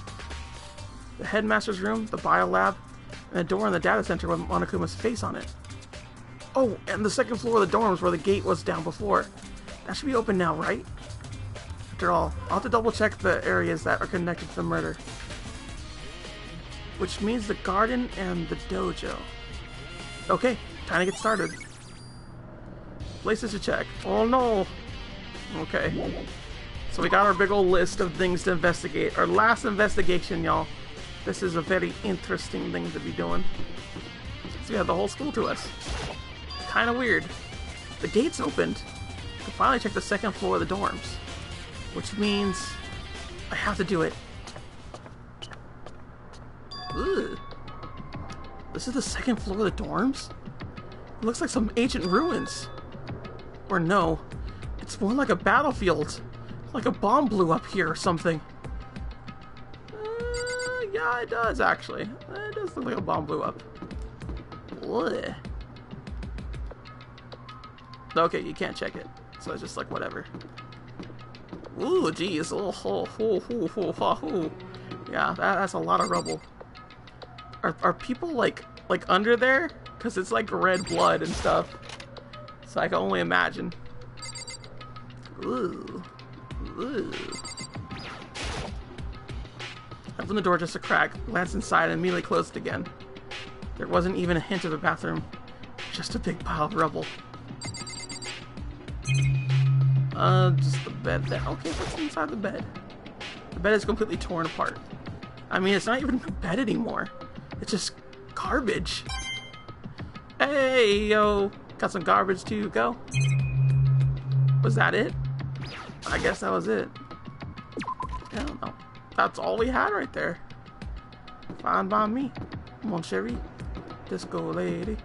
The headmaster's room, the biolab, and a door in the data center with Monokuma's face on it. Oh, and the second floor of the dorms where the gate was down before. That should be open now, right? After all, I'll have to double check the areas that are connected to the murder. Which means the garden and the dojo. Okay, time to get started. Places to check. Oh no! Okay. So we got our big old list of things to investigate. Our last investigation, y'all. This is a very interesting thing to be doing. So we have the whole school to us. Kinda weird. The gate's opened. I can finally check the second floor of the dorms. Which means I have to do it. Ugh. This is the second floor of the dorms? It looks like some ancient ruins. Or no, it's more like a battlefield. Like a bomb blew up here or something. Yeah, it does actually. It does look like a bomb blew up. Ugh. Okay, you can't check it. So it's just like whatever. Ooh, geez. Yeah, that's a lot of rubble. Are people like under there? Because it's like red blood and stuff. So I can only imagine. Ooh. Ooh. I opened the door just a crack, glanced inside, and immediately closed it again. There wasn't even a hint of a bathroom. Just a big pile of rubble. Just the bed there. Okay, what's inside the bed? The bed is completely torn apart. I mean, it's not even a bed anymore. It's just garbage. Hey, yo. Got some garbage to go. Was that it? I guess that was it. I don't know. That's all we had right there. Fine by me. Mon chéri. Disco lady.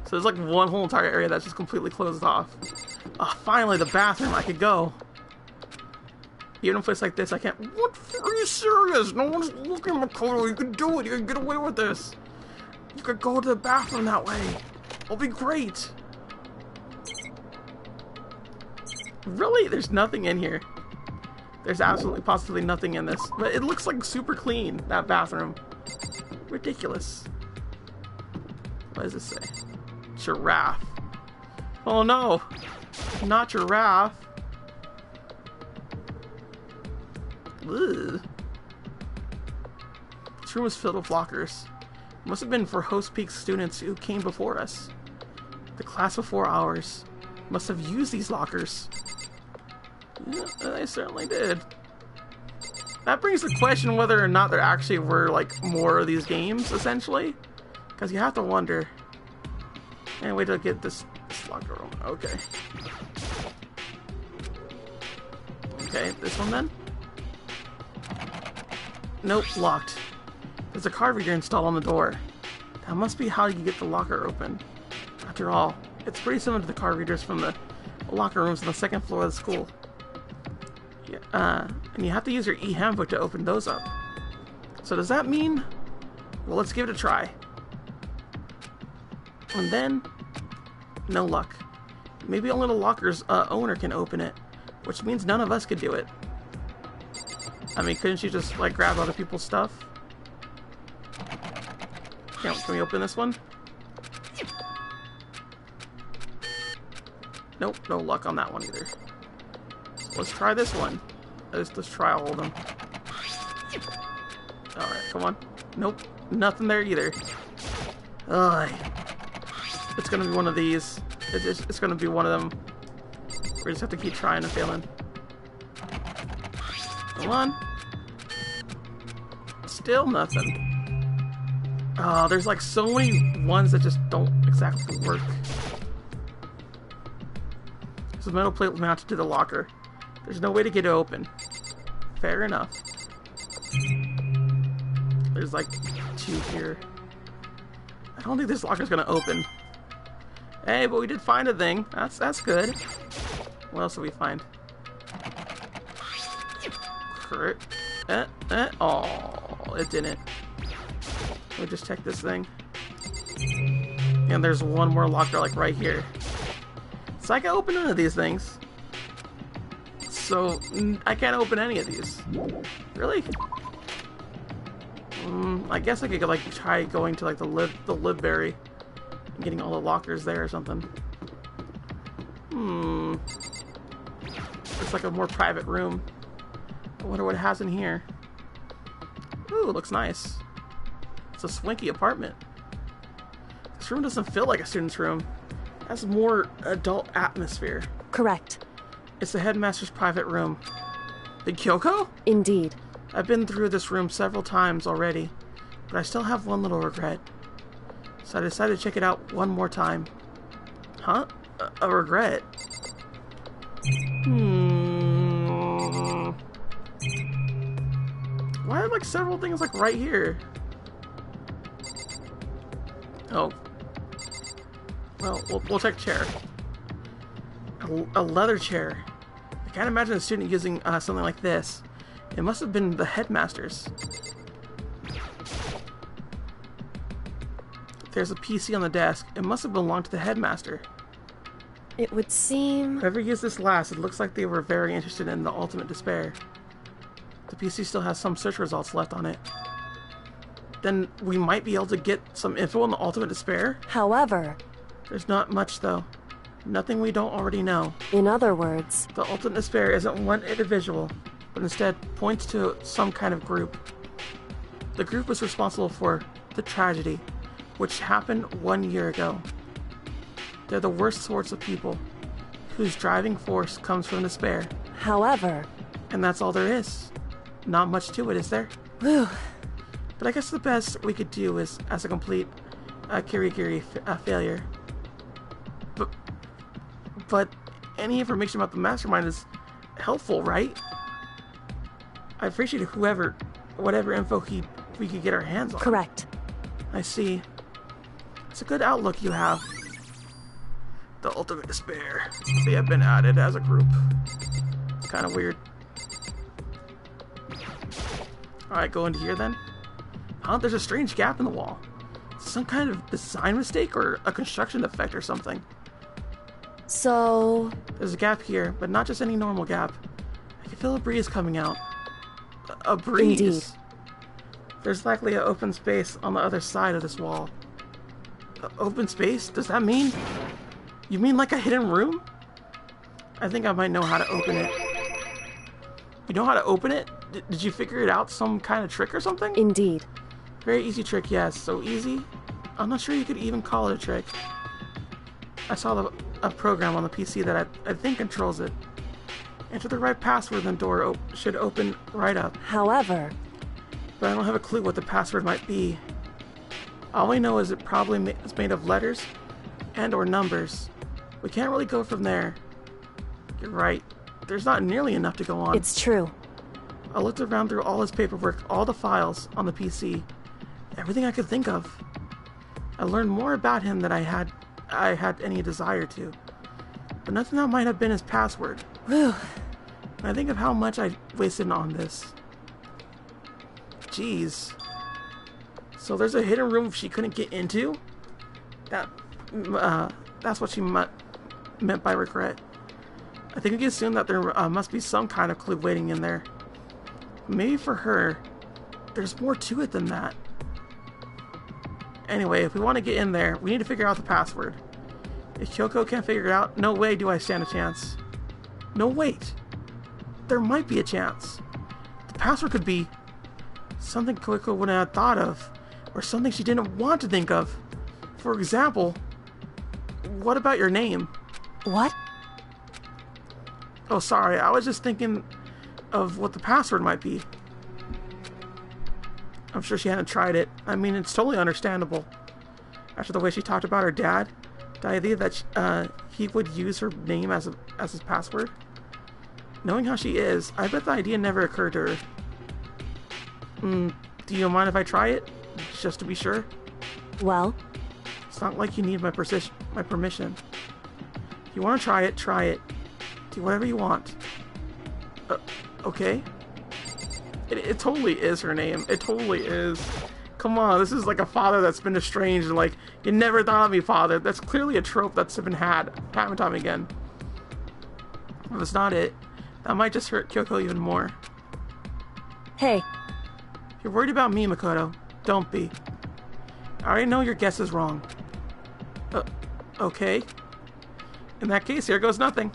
So there's like one whole entire area that's just completely closed off. Oh, finally the bathroom. I could go. Even in a place like this, I can't. What? Are you serious? No one's looking at Makoto. You can do it. You can get away with this. You could go to the bathroom that way. It'll be great. Really? There's nothing in here. There's absolutely positively nothing in this. But it looks like super clean, that bathroom. Ridiculous. What does it say? Giraffe. Oh no! Not giraffe. Ugh. This room was filled with lockers. It must have been for Host Peak students who came before us. The class before ours must have used these lockers. Yeah, they certainly did. That brings the question whether or not there actually were like more of these games, essentially. Because you have to wonder. And wait till I get this locker room. Okay. Okay, this one then? Nope, locked. There's a card reader installed on the door. That must be how you get the locker open. After all, it's pretty similar to the card readers from the locker rooms on the second floor of the school. Yeah, and you have to use your e-handbook to open those up. So does that mean... Well, let's give it a try. And then... No luck. Maybe only the locker's owner can open it, which means none of us could do it. I mean, couldn't you just, like, grab other people's stuff? Can we open this one? Nope, no luck on that one either. So let's try this one. Let's try all of them. Alright, come on. Nope, nothing there either. Ugh. It's gonna be one of these. It's gonna be one of them. We just have to keep trying and failing. Come on. Still nothing. Oh, there's like so many ones that just don't exactly work. There's a metal plate mounted to the locker. There's no way to get it open. Fair enough. There's like 2 here. I don't think this locker's gonna open. Hey, but we did find a thing. That's good. What else did we find? Oh, it didn't. Let me just check this thing. And there's one more locker like right here. So I can open none of these things. So I can't open any of these. Really? I guess I could like try going to like the library and getting all the lockers there or something. It's like a more private room. I wonder what it has in here. Ooh, it looks nice. It's a swanky apartment. This room doesn't feel like a student's room. It has more adult atmosphere. Correct. It's the headmaster's private room. The Kyoko? Indeed. I've been through this room several times already, but I still have one little regret. So I decided to check it out one more time. Huh? A regret? Why are like several things like right here? Oh. Well, we'll check chair. A leather chair. I can't imagine a student using something like this. It must have been the headmaster's. There's a PC on the desk. It must have belonged to the headmaster. It would seem... Whoever used this last, it looks like they were very interested in the ultimate despair. The PC still has some search results left on it. Then we might be able to get some info on the ultimate despair? However... There's not much, though. Nothing we don't already know. In other words... The ultimate despair isn't one individual, but instead points to some kind of group. The group was responsible for the tragedy, which happened 1 year ago. They're the worst sorts of people, whose driving force comes from despair. However... And that's all there is. Not much to it, is there? Whew. But I guess the best we could do is as a complete kirigiri failure. But any information about the mastermind is helpful, right? I appreciate whatever info we could get our hands on. Correct. I see. It's a good outlook you have. The ultimate despair. They have been added as a group. It's kind of weird. Alright, go into here then. Huh? There's a strange gap in the wall. Some kind of design mistake or a construction defect or something. So... There's a gap here, but not just any normal gap. I can feel a breeze coming out. A breeze? Indeed. There's likely an open space on the other side of this wall. Open space? Does that mean... You mean like a hidden room? I think I might know how to open it. You know how to open it? Did you figure it out some kind of trick or something? Indeed. Very easy trick, yes. So easy? I'm not sure you could even call it a trick. I saw a program on the PC that I think controls it. Enter the right password and the door should open right up. However... But I don't have a clue what the password might be. All I know is it probably is made of letters and or numbers. We can't really go from there. You're right. There's not nearly enough to go on. It's true. I looked around through all his paperwork, all the files on the PC. Everything I could think of. I learned more about him than I had any desire to. But nothing that might have been his password. Whew. And I think of how much I wasted on this. Jeez. So there's a hidden room she couldn't get into? That's what she meant by regret. I think we can assume that there must be some kind of clue waiting in there. Maybe for her, there's more to it than that. Anyway, if we want to get in there, we need to figure out the password. If Kyoko can't figure it out, no way do I stand a chance. No, wait. There might be a chance. The password could be something Kyoko wouldn't have thought of, or something she didn't want to think of. For example, what about your name? What? Oh, sorry, I was just thinking of what the password might be. I'm sure she hadn't tried it. I mean, it's totally understandable. After the way she talked about her dad, the idea that he would use her name as his password. Knowing how she is, I bet the idea never occurred to her. Do you mind if I try it? Just to be sure? Well? It's not like you need my permission. If you want to try it, try it. Do whatever you want. Okay? It totally is her name. It totally is. Come on, this is like a father that's been estranged and like, you never thought of me, father. That's clearly a trope that's been had time and time again. If it's not it, that might just hurt Kyoko even more. Hey. If you're worried about me, Makoto, don't be. I already know your guess is wrong. Okay. In that case, here goes nothing.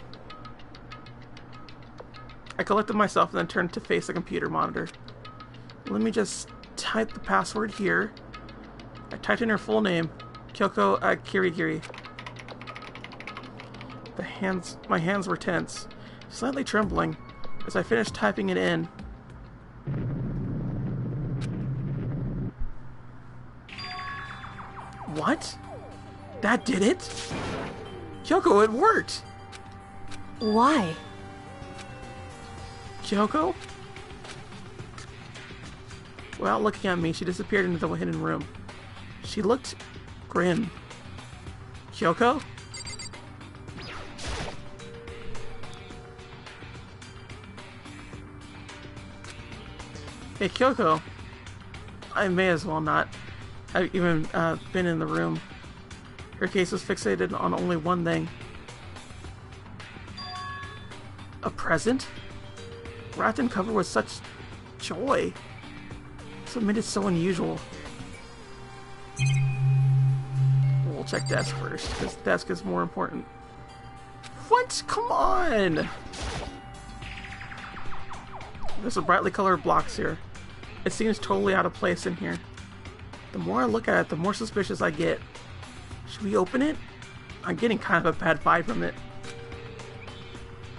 I collected myself and then turned to face the computer monitor. Let me just type the password here. I typed in her full name, Kyoko Kirigiri. My hands were tense, slightly trembling, as I finished typing it in. What? That did it? Kyoko, it worked! Why? Kyoko? Without looking at me, she disappeared into the hidden room. She looked grim. Kyoko? Hey, Kyoko. I may as well not have even been in the room. Her gaze was fixated on only one thing. A present? Wrapped and covered with such joy. So it made it so unusual. We'll check desk first, because desk is more important. What? Come on! There's some brightly colored blocks here. It seems totally out of place in here. The more I look at it, the more suspicious I get. Should we open it? I'm getting kind of a bad vibe from it.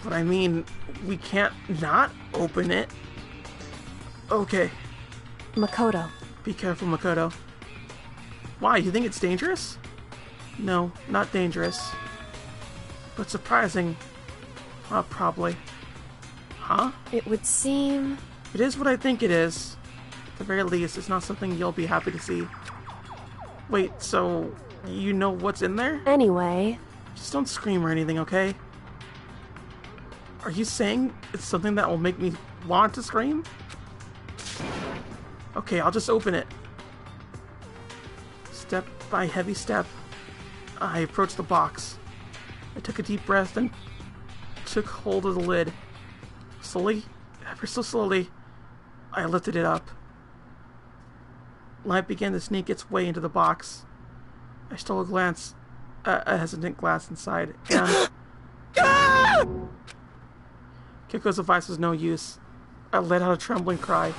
But I mean, we can't not open it. Okay. Makoto. Be careful, Makoto. Why? You think it's dangerous? No, not dangerous. But surprising. Probably. Huh? It would seem... It is what I think it is. At the very least, it's not something you'll be happy to see. Wait, so you know what's in there? Anyway... Just don't scream or anything, okay? Are you saying it's something that will make me want to scream? Okay, I'll just open it. Step by heavy step, I approached the box. I took a deep breath and took hold of the lid. Slowly, ever so slowly, I lifted it up. Light began to sneak its way into the box. I stole a hesitant glance inside, and... Kiko's device was no use. I let out a trembling cry.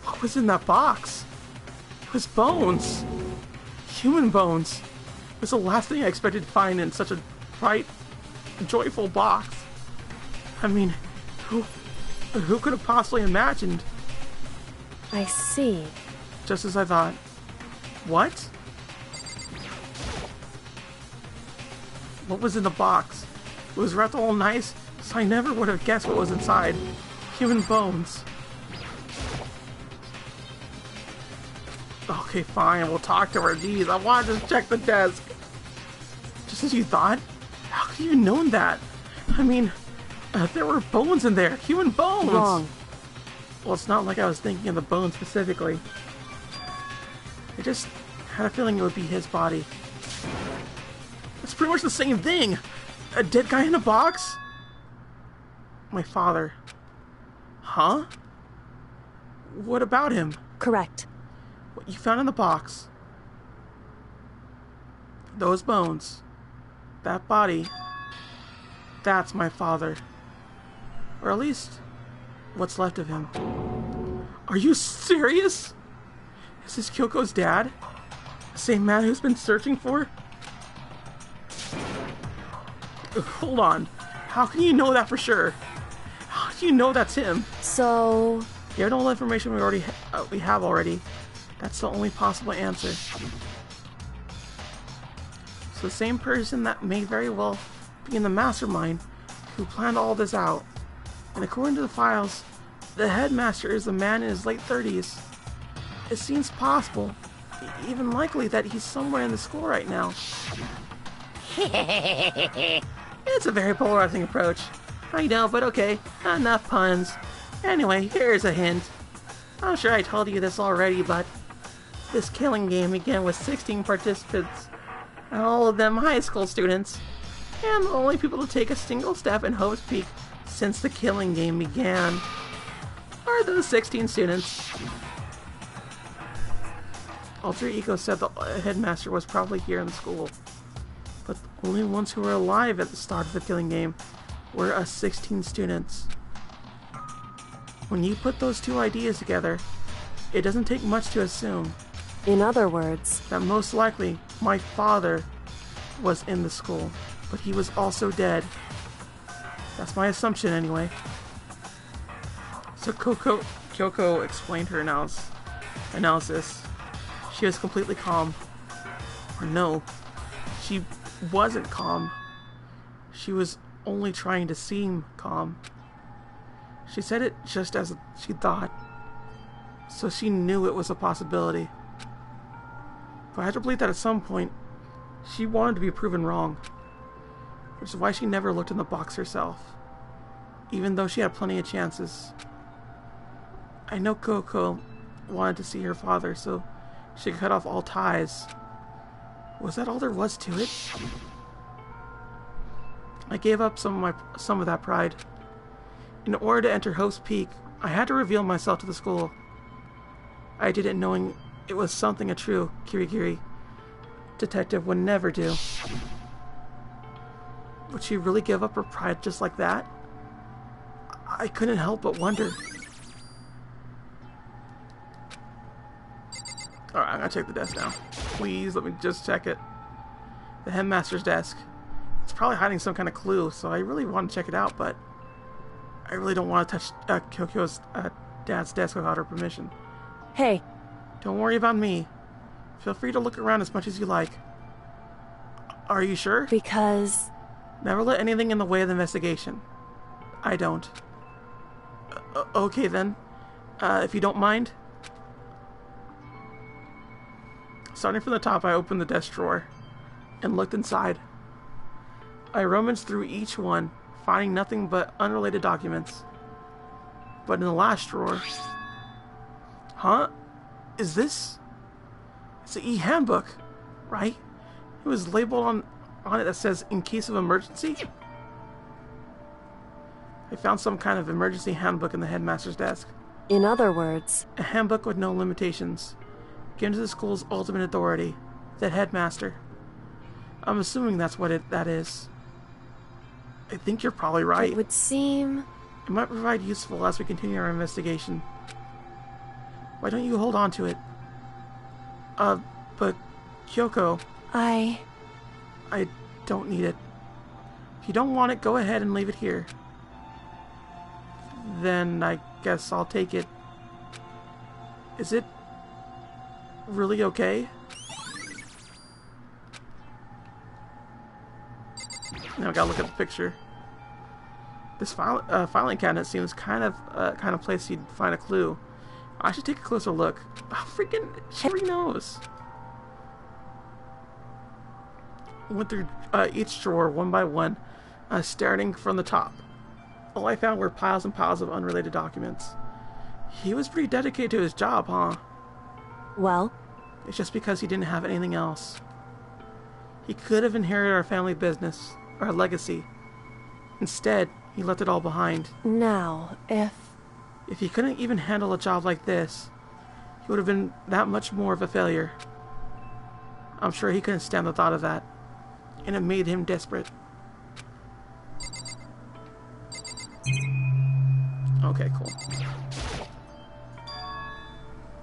What was in that box? It was bones. Human bones. It was the last thing I expected to find in such a bright, joyful box. I mean, who could have possibly imagined? I see. Just as I thought. What? What was in the box? It was wrapped all nice, so I never would have guessed what was inside. Human bones. Okay, fine, we'll talk to her. Geez, I want to just check the desk. Just as you thought? How could you have known that? I mean, there were bones in there. Human bones! Wrong. Well, it's not like I was thinking of the bones specifically. I just had a feeling it would be his body. It's pretty much the same thing! A dead guy in a box? My father. Huh? What about him? Correct. What you found in the box. Those bones. That body. That's my father. Or at least, what's left of him. Are you serious? Is this Kyoko's dad? The same man who's been searching for? Hold on. How can you know that for sure? How do you know that's him? So... Given all the information we have already, that's the only possible answer. So the same person that may very well be in the mastermind who planned all this out. And according to the files, the headmaster is a man in his late 30s. It seems possible, even likely, that he's somewhere in the school right now. It's a very polarizing approach. I know, but okay, enough puns. Anyway, here's a hint. I'm sure I told you this already, but this killing game began with 16 participants, and all of them high school students, and the only people to take a single step in Hope's Peak since the killing game began are those 16 students. Alter Ego said the headmaster was probably here in the school, but the only ones who were alive at the start of the killing game were us 16 students. When you put those two ideas together, it doesn't take much to assume in other words, that most likely my father was in the school, but he was also dead. That's my assumption anyway. So Kyoko explained her analysis. She was completely calm. Or no, she wasn't calm. She was only trying to seem calm. She said it just as she thought, so she knew it was a possibility. But I had to believe that at some point, she wanted to be proven wrong, which is why she never looked in the box herself, even though she had plenty of chances. I know Kyoko wanted to see her father so she could cut off all ties. Was that all there was to it? I gave up some of that pride. In order to enter Hope's Peak, I had to reveal myself to the school. I did it knowing it was something a true Kirigiri detective would never do. Would she really give up her pride just like that? I couldn't help but wonder. Alright, I'm gonna check the desk now. Please, let me just check it. The headmaster's desk. It's probably hiding some kind of clue, so I really want to check it out, but I really don't want to touch Kyoko's dad's desk without her permission. Hey. Don't worry about me. Feel free to look around as much as you like. Are you sure? Because... Never let anything in the way of the investigation. I don't. Okay then. If you don't mind. Starting from the top, I opened the desk drawer and looked inside. I rummaged through each one, finding nothing but unrelated documents. But in the last drawer... Huh? Is this... It's the e-handbook, right? It was labeled on it that says, in case of emergency? I found some kind of emergency handbook in the headmaster's desk. In other words... A handbook with no limitations, given to the school's ultimate authority, the headmaster. I'm assuming that's what that is. I think you're probably right. It would seem... It might provide useful as we continue our investigation. Why don't you hold on to it? But Kyoko... I don't need it. If you don't want it, go ahead and leave it here. Then I guess I'll take it. Is it really okay? Now I gotta look at the picture. This filing cabinet seems kind of place you'd find a clue. I should take a closer look. Oh, freaking cherry nose. Went through each drawer one by one, starting from the top. All I found were piles and piles of unrelated documents. He was pretty dedicated to his job, huh? Well? It's just because he didn't have anything else. He could have inherited our family business, our legacy. Instead, he left it all behind. Now, If he couldn't even handle a job like this, he would have been that much more of a failure. I'm sure he couldn't stand the thought of that, and it made him desperate. Okay, cool.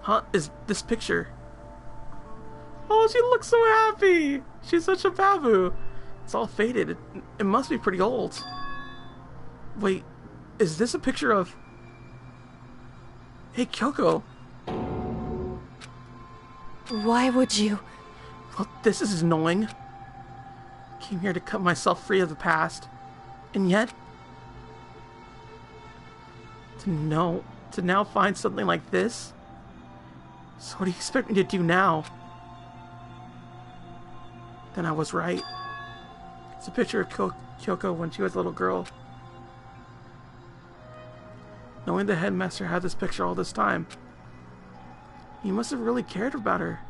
Huh? Is this picture? Oh, she looks so happy! She's such a babu. It's all faded. It must be pretty old. Wait, is this a picture of... Hey, Kyoko. why would you? Well, this is annoying. Came here to cut myself free of the past. And yet... To now find something like this? So what do you expect me to do now? Then I was right. It's a picture of Kyoko when she was a little girl. Knowing the headmaster had this picture all this time, he must have really cared about her.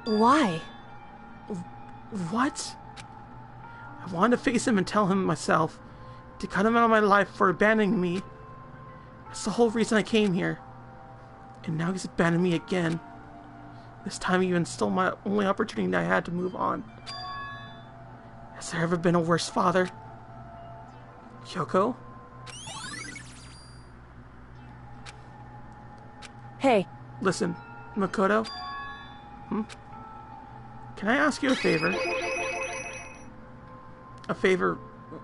Why? What? I wanted to face him and tell him myself, to cut him out of my life for abandoning me. That's the whole reason I came here. And now he's abandoned me again. This time he even stole my only opportunity I had to move on. Has there ever been a worse father? Kyoko? Hey. Listen, Makoto? Can I ask you a favor? A favor?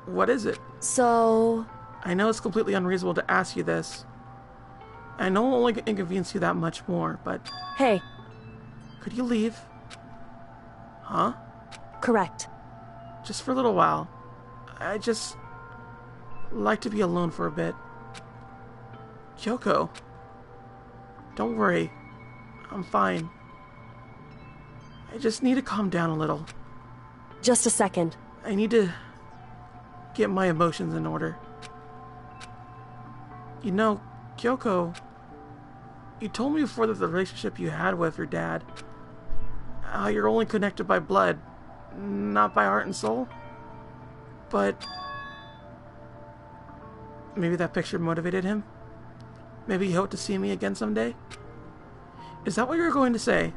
What is it? So... I know it's completely unreasonable to ask you this. I know it'll only inconvenience you that much more, but... Hey. Could you leave? Huh? Correct. Just for a little while. I just... like to be alone for a bit. Kyoko. Don't worry. I'm fine. I just need to calm down a little. Just a second. I need to... get my emotions in order. You know, Kyoko, you told me before that the relationship you had with your dad, how you're only connected by blood, not by heart and soul. But maybe that picture motivated him? Maybe he hoped to see me again someday? Is that what you were going to say?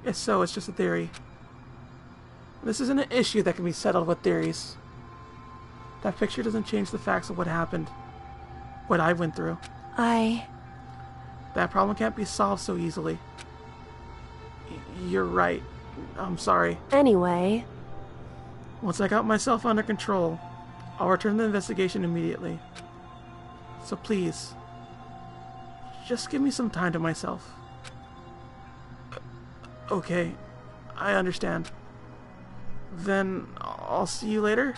If so, it's just a theory. This isn't an issue that can be settled with theories. That picture doesn't change the facts of what happened. What I went through. That problem can't be solved so easily. You're right. I'm sorry. Anyway... Once I got myself under control, I'll return the investigation immediately. So please, just give me some time to myself. Okay, I understand. Then I'll see you later.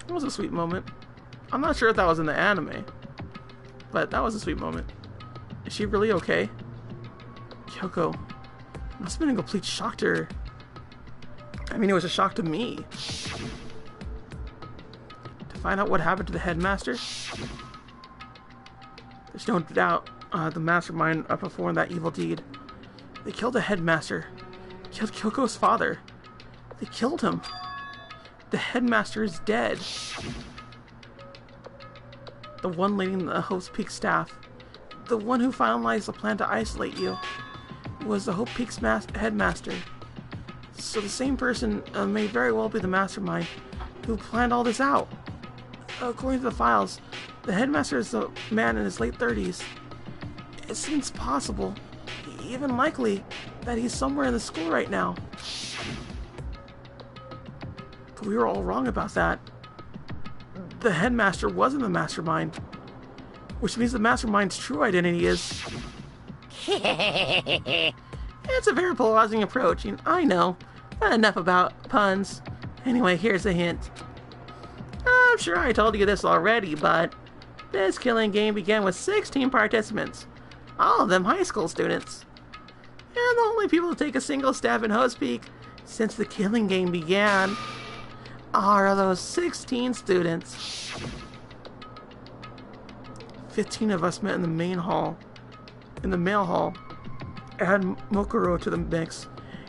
That was a sweet moment. I'm not sure if that was in the anime, but that was a sweet moment. Is she really okay? Kyoko must have been a complete shock to her. I mean, it was a shock to me. To find out what happened to the headmaster. There's no doubt the mastermind performed that evil deed. They killed the headmaster. Killed Kyoko's father. They killed him. The headmaster is dead. The one leading the Hope's Peak staff, the one who finalized the plan to isolate you, was the Hope Peak's headmaster. So the same person may very well be the mastermind who planned all this out. According to the files, the headmaster is a man in his late 30s. It seems possible, even likely, that he's somewhere in the school right now. But we were all wrong about that. The headmaster wasn't the mastermind, which means the mastermind's true identity is... It's a very polarizing approach, and I know, but enough about puns. Anyway, here's a hint. I'm sure I told you this already, but this killing game began with 16 participants, all of them high school students. And the only people to take a single stab in Hose Peak since the killing game began are those 16 students. 15 of us met in the main hall, in the male hall. Add Mokuro to the mix,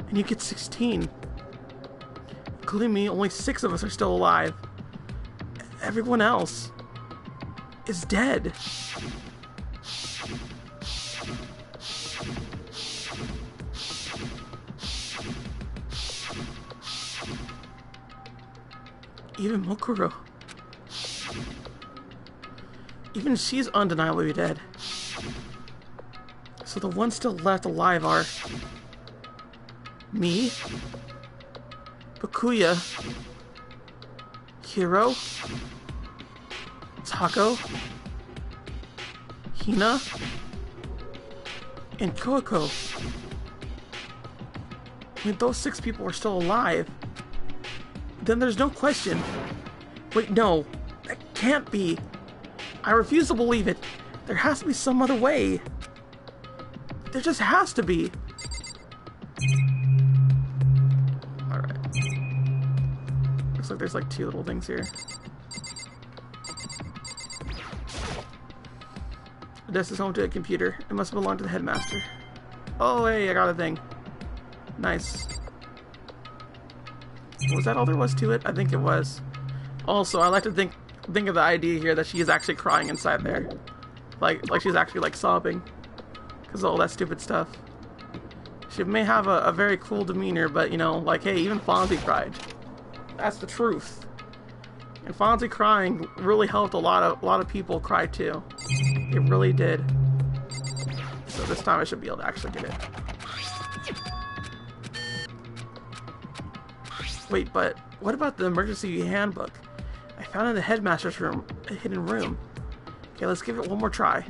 and you get 16. Including me, only 6 of us are still alive. Everyone else is dead. Even Mokuro. Even she's undeniably dead. So the ones still left alive are me, Bakuya, Hiro, Tako, Hina, and Koiko. When those 6 people are still alive, then there's no question. Wait, no, that can't be. I refuse to believe it. There has to be some other way. There just has to be. Alright. Looks like there's like 2 little things here. This is home to a computer. It must belong to the headmaster. Oh, hey, I got a thing. Nice. Was that all there was to it? I think it was. Also, I like to think of the idea here that she is actually crying inside there. Like she's actually like sobbing. Because of all that stupid stuff. She may have a very cool demeanor, but you know, like, hey, even Fonzie cried. That's the truth. And Fonzie crying really helped a lot of people cry too. It really did. So this time I should be able to actually get it. Wait, but what about the emergency handbook? I found it in the headmaster's room, a hidden room. Okay, let's give it one more try.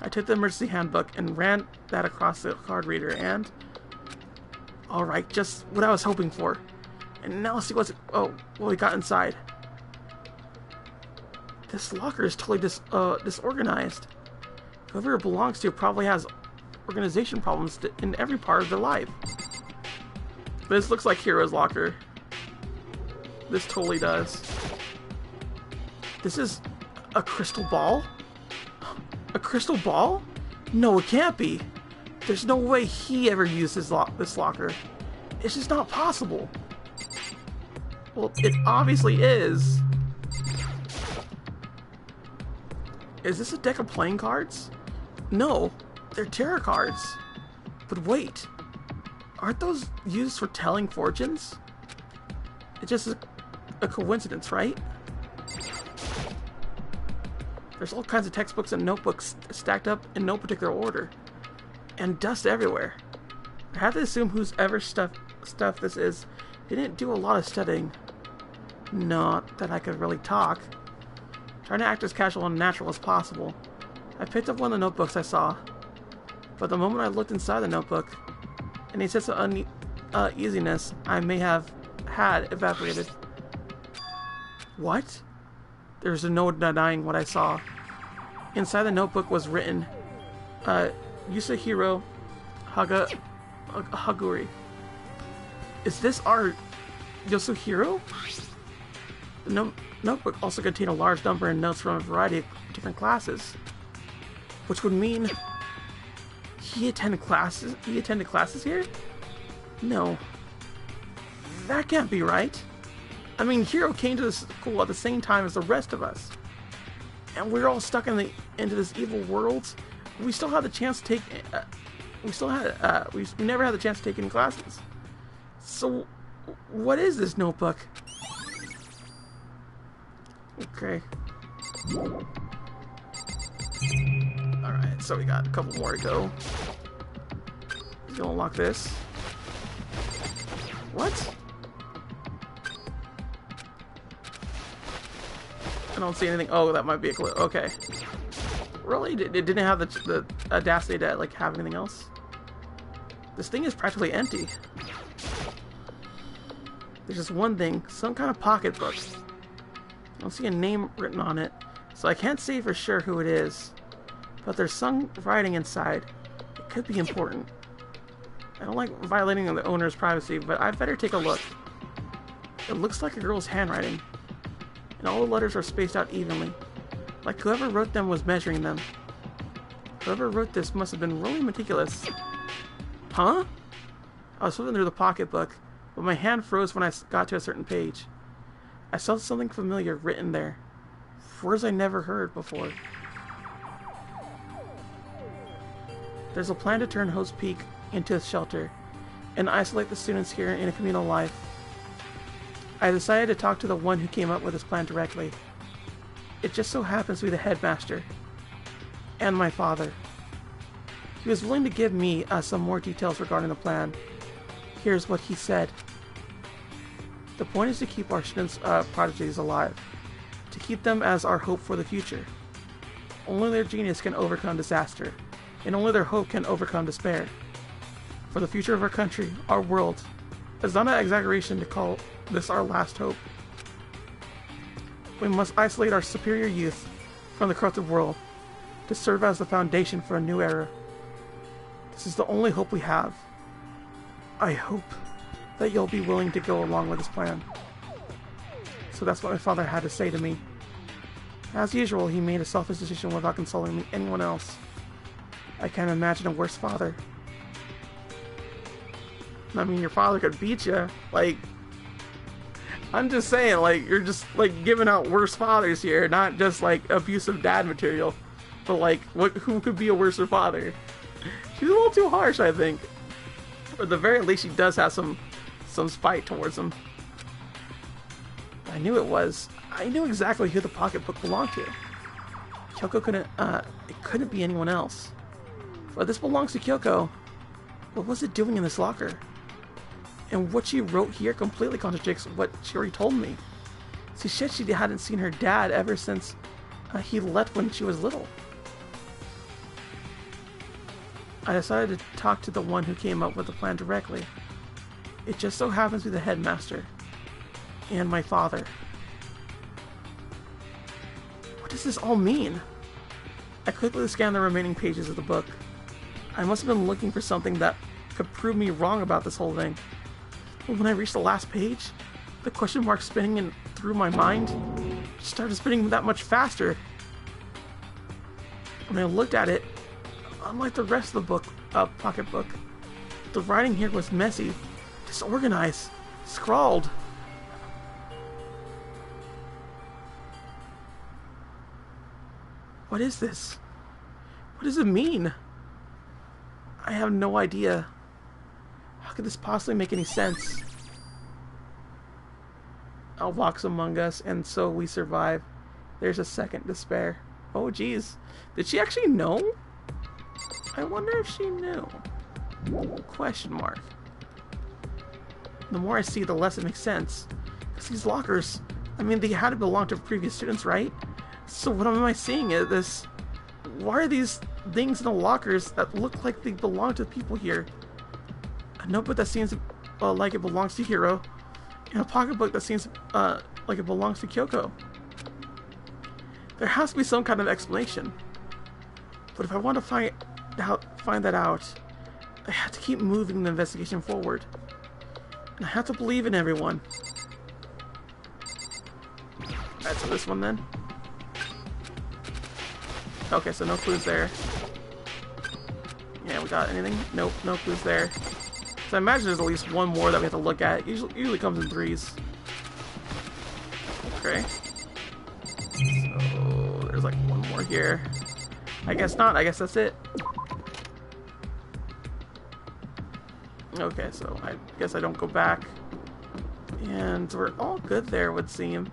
I took the emergency handbook and ran that across the card reader and... Alright, just what I was hoping for. And now let's see what we got inside. This locker is totally disorganized. Whoever it belongs to probably has organization problems in every part of their life. This looks like Hiro's locker. This totally does. This is a crystal ball? A crystal ball? No, it can't be. There's no way he ever used this locker. It's just not possible. Well, it obviously is. Is this a deck of playing cards? No, they're tarot cards. But wait, aren't those used for telling fortunes? It's just a coincidence, right? There's all kinds of textbooks and notebooks stacked up in no particular order. And dust everywhere. I have to assume whoever stuff this is didn't do a lot of studying. Not that I could really talk. Trying to act as casual and natural as possible. I picked up one of the notebooks I saw. But the moment I looked inside the notebook, any sense of uneasiness I may have had evaporated. What? There's no denying what I saw. Inside the notebook was written, Yasuhiro Haguri. Is this our Yasuhiro? The notebook also contained a large number of notes from a variety of different classes, which would mean he attended classes. He attended classes here? No, that can't be right. I mean, Hiro came to this school at the same time as the rest of us, and we're all stuck into this evil world. We still had the chance to take. We never had the chance to take any classes. So, what is this notebook? Okay. Alright, so we got a couple more to go. Gonna unlock this. What? I don't see anything. Oh, that might be a clue. Okay. Really? It didn't have the audacity to like have anything else. This thing is practically empty. There's just one thing, some kind of pocketbook. I don't see a name written on it, so I can't say for sure who it is. But there's some writing inside. It could be important. I don't like violating the owner's privacy, but I better take a look. It looks like a girl's handwriting, and all the letters are spaced out evenly. Like whoever wrote them was measuring them. Whoever wrote this must have been really meticulous. Huh? I was flipping through the pocketbook, but my hand froze when I got to a certain page. I saw something familiar written there. Words I never heard before. There's a plan to turn Host Peak into a shelter and isolate the students here in a communal life. I decided to talk to the one who came up with this plan directly. It just so happens to be the headmaster and my father. He was willing to give me some more details regarding the plan. Here's what he said. The point is to keep our students' prodigies alive, to keep them as our hope for the future. Only their genius can overcome disaster, and only their hope can overcome despair. For the future of our country, our world, it's not an exaggeration to call this our last hope. We must isolate our superior youth from the corrupted world to serve as the foundation for a new era. This is the only hope we have. I hope that you'll be willing to go along with this plan. So that's what my father had to say to me. As usual, he made a selfish decision without consulting anyone else. I can't imagine a worse father. I mean, your father could beat you. Like, I'm just saying, like, you're just, like, giving out worse fathers here, not just, like, abusive dad material. But, like, who could be a worse father? She's a little too harsh, I think. Or at the very least, she does have some spite towards him. I knew it was. I knew exactly who the pocketbook belonged to. Kyoko couldn't, it couldn't be anyone else. But this belongs to Kyoko. What was it doing in this locker? And what she wrote here completely contradicts what she already told me. She said she hadn't seen her dad ever since he left when she was little. I decided to talk to the one who came up with the plan directly. It just so happens to be the headmaster. And my father. What does this all mean? I quickly scanned the remaining pages of the book. I must have been looking for something that could prove me wrong about this whole thing. But when I reached the last page, the question mark spinning through my mind started spinning that much faster. When I looked at it, unlike the rest of the book, pocketbook, the writing here was messy, disorganized, scrawled. What is this? What does it mean? I have no idea. How could this possibly make any sense? Allah walks among us, and so we survive. There's a second despair. Oh, geez. Did she actually know? I wonder if she knew. Question mark. The more I see, the less it makes sense. Because these lockers, I mean, they had to belong to previous students, right? So what am I seeing is this? Why are these things in the lockers that look like they belong to people here? A notebook that seems like it belongs to Hiro, and a pocketbook that seems like it belongs to Kyoko. There has to be some kind of explanation. But if I want to find that out, I have to keep moving the investigation forward. And I have to believe in everyone. Alright, so this one then. Okay, so no clues there. Yeah, we got anything? Nope, no clues there. So I imagine there's at least one more that we have to look at. Usually comes in threes. Okay. So there's like one more here. I guess not. I guess that's it. Okay, so I guess I don't go back. And we're all good there, would seem.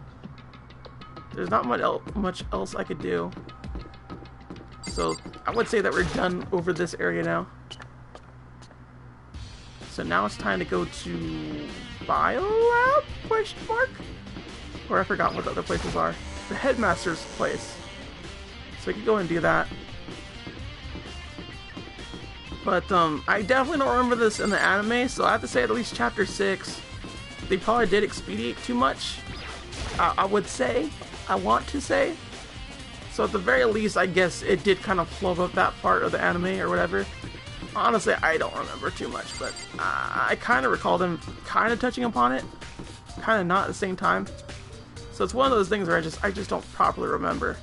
There's not much else I could do. So I would say that we're done over this area now. So now it's time to go to Biolab? Question mark? Or I forgot what the other places are. The headmaster's place. So we can go and do that. But I definitely don't remember this in the anime, so I have to say at least chapter 6, they probably did expedite too much. I would say, I want to say. So at the very least, I guess it did kind of flub up that part of the anime or whatever. Honestly, I don't remember too much, but I kind of recall them kind of touching upon it, kind of not at the same time. So it's one of those things where I just don't properly remember.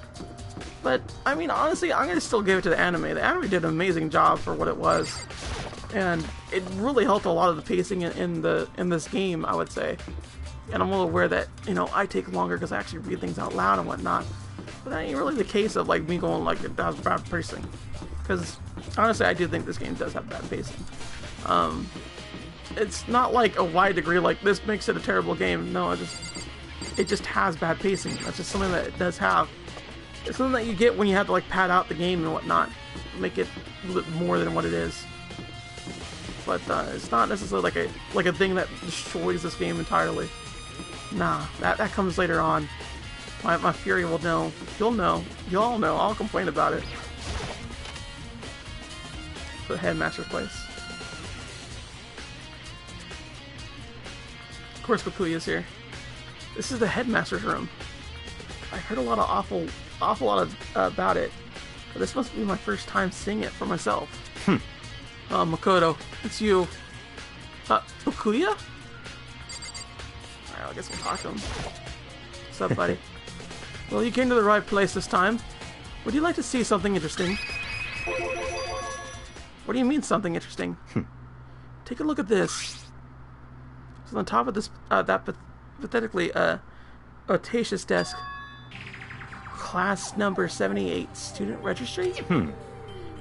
But, I mean, honestly, I'm going to still give it to the anime. The anime did an amazing job for what it was. And it really helped a lot of the pacing in this game, I would say. And I'm well aware that, you know, I take longer because I actually read things out loud and whatnot. But that ain't really the case of, like, me going, like, it has bad pacing. Because, honestly, I do think this game does have bad pacing. It's not, like, a wide degree, like, this makes it a terrible game. No, it just has bad pacing. That's just something that it does have. It's something that you get when you have to like pad out the game and whatnot, make it a little bit more than what it is. But it's not necessarily like a thing that destroys this game entirely. Nah, that comes later on. My fury will know. You'll know. Y'all know. I'll complain about it. The headmaster's place. Of course, Bakuya's here. This is the headmaster's room. I heard a lot of awful lot about it, but this must be my first time seeing it for myself. Makoto, it's you. Bakuya? Alright, I guess we'll talk to him. What's up, buddy? Well, you came to the right place this time. Would you like to see something interesting? What do you mean, something interesting? Take a look at this. So on top of this, that pathetically, audacious desk. Class number 78, student registry?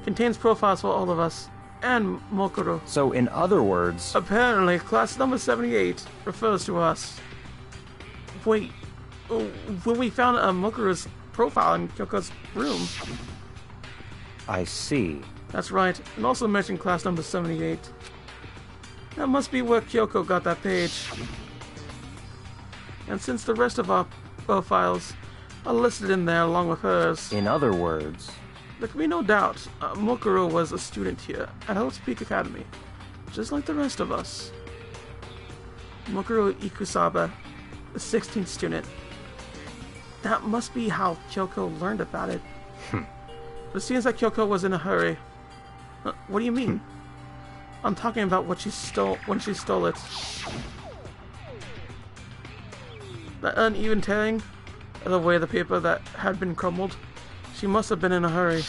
Contains profiles for all of us, and Mokuro. So, in other words... Apparently, class number 78 refers to us. Wait, when we found Mokuro's profile in Kyoko's room... I see. That's right, and also mentioned class number 78. That must be where Kyoko got that page. And since the rest of our profiles are listed in there along with hers. In other words... There can be no doubt, Mokuro was a student here at Hope's Peak Academy, just like the rest of us. Mokuro Ikusaba, the 16th student. That must be how Kyoko learned about it. But it seems like Kyoko was in a hurry. What do you mean? I'm talking about what she stole when she stole it. That uneven tearing of the way the paper that had been crumbled. She must have been in a hurry.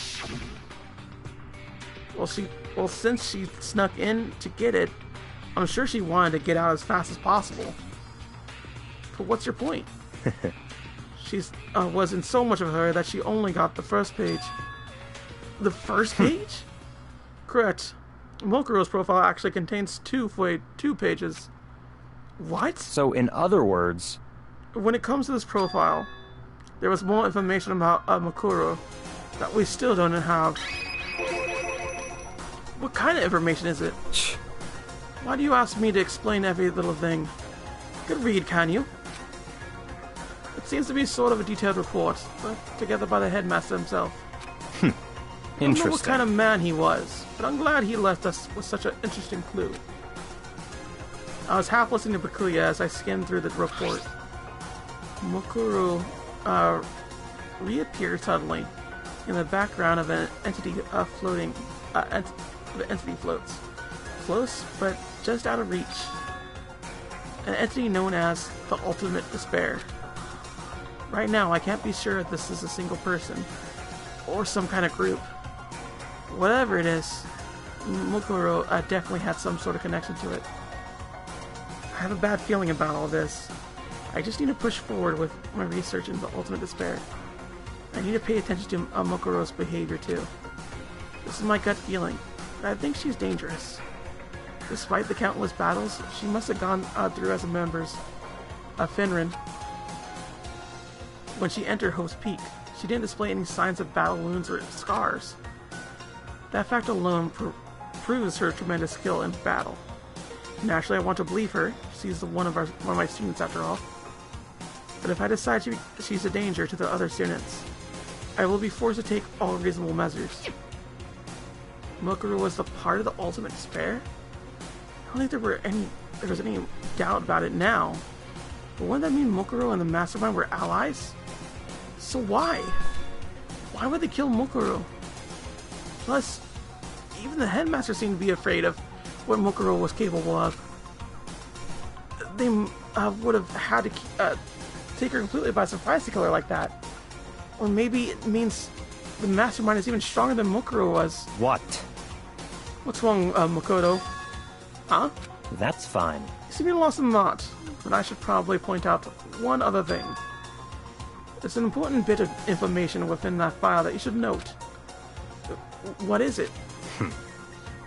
Well, since she snuck in to get it, I'm sure she wanted to get out as fast as possible. But what's your point? She was in so much of a hurry that she only got the first page. The first page? Correct. Mokuro's profile actually contains two pages. What? So, in other words... When it comes to this profile, there was more information about Mokuro that we still don't have. What kind of information is it? Why do you ask me to explain every little thing? You could read, can you? It seems to be sort of a detailed report, put together by the headmaster himself. Interesting. I don't know what kind of man he was, but I'm glad he left us with such an interesting clue. I was half listening to Bakuya as I skimmed through the report. Mokuro reappeared suddenly in the background of an entity floating. The entity floats. Close, but just out of reach. An entity known as the Ultimate Despair. Right now, I can't be sure if this is a single person or some kind of group. Whatever it is, Mokuro definitely had some sort of connection to it. I have a bad feeling about all this. I just need to push forward with my research into Ultimate Despair. I need to pay attention to Mokuro's behavior too. This is my gut feeling, but I think she's dangerous. Despite the countless battles she must have gone through as a member of Finrin, when she entered Hope's Peak, she didn't display any signs of battle wounds or scars. That fact alone proves her tremendous skill in battle. Naturally, I want to believe her. She's one of my students after all. But if I decide she's a danger to the other students, I will be forced to take all reasonable measures. Mokuro was the part of the ultimate despair? I don't think there was any doubt about it now. But wouldn't that mean Mokuro and the Mastermind were allies? So why? Why would they kill Mokuro? Plus, even the headmaster seemed to be afraid of what Mokuro was capable of. They would have had to take her completely by surprise to kill her like that. Or maybe it means the Mastermind is even stronger than Mokuro was. What? What's wrong, Makoto? Huh? That's fine. You seem to be lost in thought, but I should probably point out one other thing. There's an important bit of information within that file that you should note. What is it?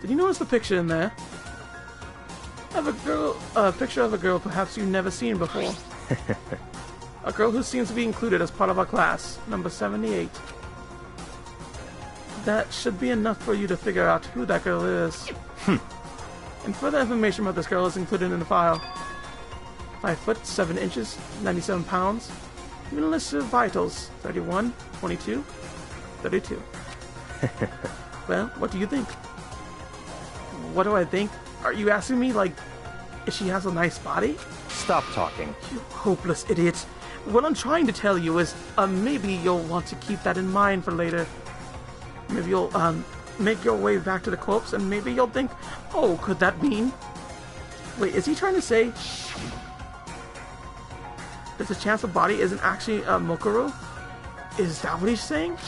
Did you notice the picture in there? Of a picture of a girl perhaps you've never seen before. A girl who seems to be included as part of our class, number 78. That should be enough for you to figure out who that girl is. And further information about this girl is included in the file. 5 foot 7 inches, 97 pounds. Even a list of vitals: 31, 22, 32. Well, what do you think? What do I think? Are you asking me, like, if she has a nice body? Stop talking. You hopeless idiot. What I'm trying to tell you is, maybe you'll want to keep that in mind for later. Maybe you'll, make your way back to the corpse, and maybe you'll think, oh, could that mean? Wait, is he trying to say there's a chance the body isn't actually Mokuro? Is that what he's saying?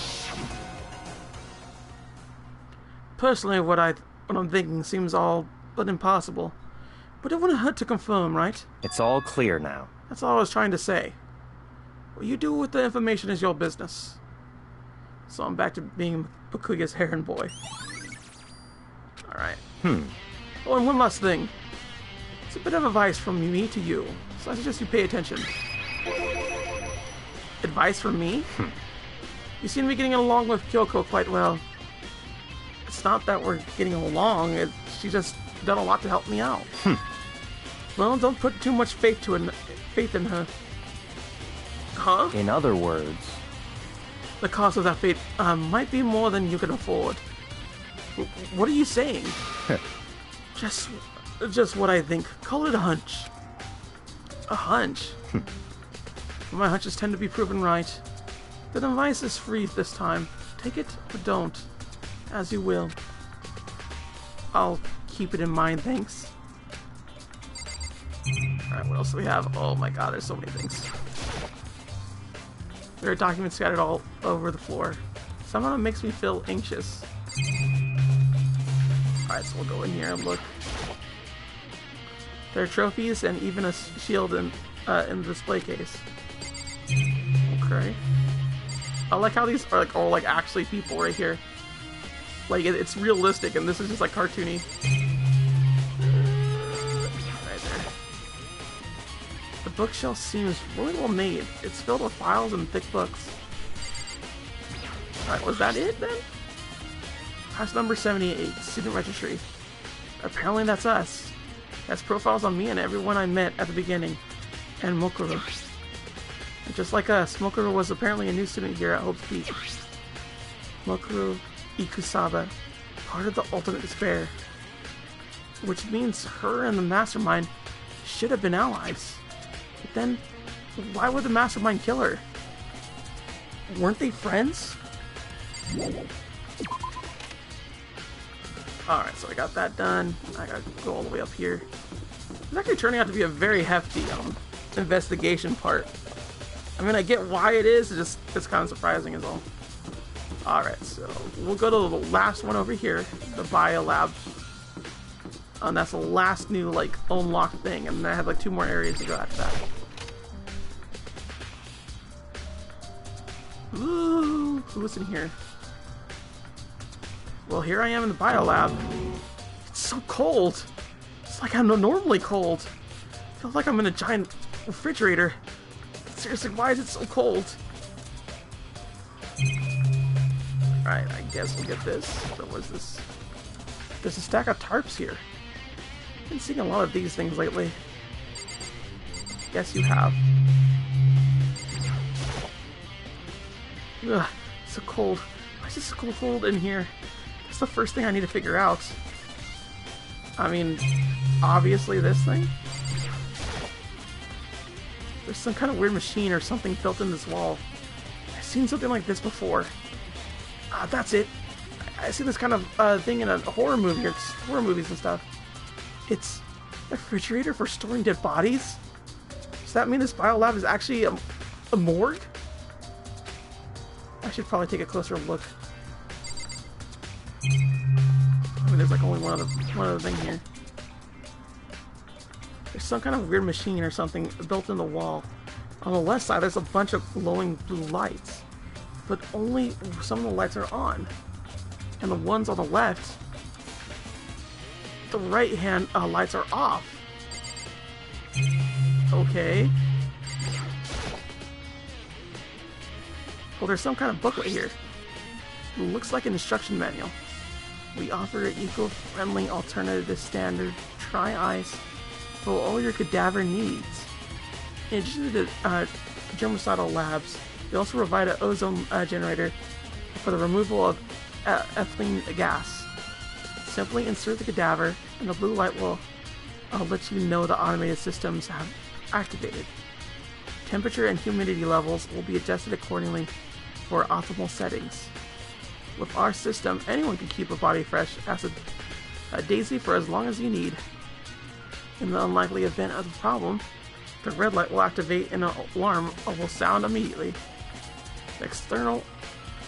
Personally, what I'm thinking seems all but impossible. But it wouldn't hurt to confirm, right? It's all clear now. That's all I was trying to say. What you do with the information is your business. So I'm back to being Bakuya's errand boy. Alright. Oh, and one last thing. It's a bit of advice from me to you, so I suggest you pay attention. Advice from me? You seem to be getting along with Kyoko quite well. It's not that we're getting along, she just done a lot to help me out. Well, don't put too much faith in her. Huh? In other words... The cost of that faith might be more than you can afford. What are you saying? Just what I think. Call it a hunch. A hunch? My hunches tend to be proven right. The device is free this time. Take it or don't. As you will. I'll keep it in mind, thanks. Alright, what else do we have? Oh my god, there's so many things. There are documents scattered all over the floor. Somehow it makes me feel anxious. Alright, so we'll go in here and look. There are trophies and even a shield in the display case. Okay. I like how these are like all like actually people right here. Like it's realistic, and this is just like cartoony. Right there. The bookshelf seems really well made. It's filled with files and thick books. Alright, was that it then? Class number 78, student registry. Apparently that's us. That's profiles on me and everyone I met at the beginning. And Mokuro. And just like us, Mokuro was apparently a new student here at Hope's Peak. Mokuro Ikusaba, part of the ultimate despair. Which means her and the Mastermind should have been allies. But then, why would the Mastermind kill her? Weren't they friends? Alright, so I got that done. I gotta go all the way up here. It's actually turning out to be a very hefty investigation part. I mean, I get why it is, it's kind of surprising as well. Alright, so we'll go to the last one over here, the bio lab. And that's the last new, like, unlocked thing, and then I have like 2 more areas to go after that. Ooh, who's in here? Well, here I am in the bio lab. It's so cold. It's like I'm normally cold. I feel like I'm in a giant refrigerator. Seriously, why is it so cold? Alright, I guess we'll get this. What was this? There's a stack of tarps here. I've been seeing a lot of these things lately. Yes, you have. Ugh, it's so cold. Why is it so cold in here? What's the first thing I need to figure out? I mean, obviously this thing? There's some kind of weird machine or something built in this wall. I've seen something like this before. That's it. I've seen this kind of thing in a horror movie or horror movies and stuff. It's a refrigerator for storing dead bodies? Does that mean this biolab is actually a morgue? I should probably take a closer look. I mean, there's like only one other thing here. There's some kind of weird machine or something built in the wall. On the left side, there's a bunch of glowing blue lights, but only some of the lights are on. And the ones on the left, the right hand lights are off. Okay. Well, there's some kind of booklet here. It looks like an instruction manual. We offer an eco-friendly alternative to standard dry ice for all your cadaver needs. In addition to germicidal labs, we also provide an ozone generator for the removal of ethylene gas. Simply insert the cadaver, and the blue light will let you know the automated systems have activated. Temperature and humidity levels will be adjusted accordingly for optimal settings. With our system, anyone can keep a body fresh as a daisy for as long as you need. In the unlikely event of a problem, the red light will activate and an alarm will sound immediately. The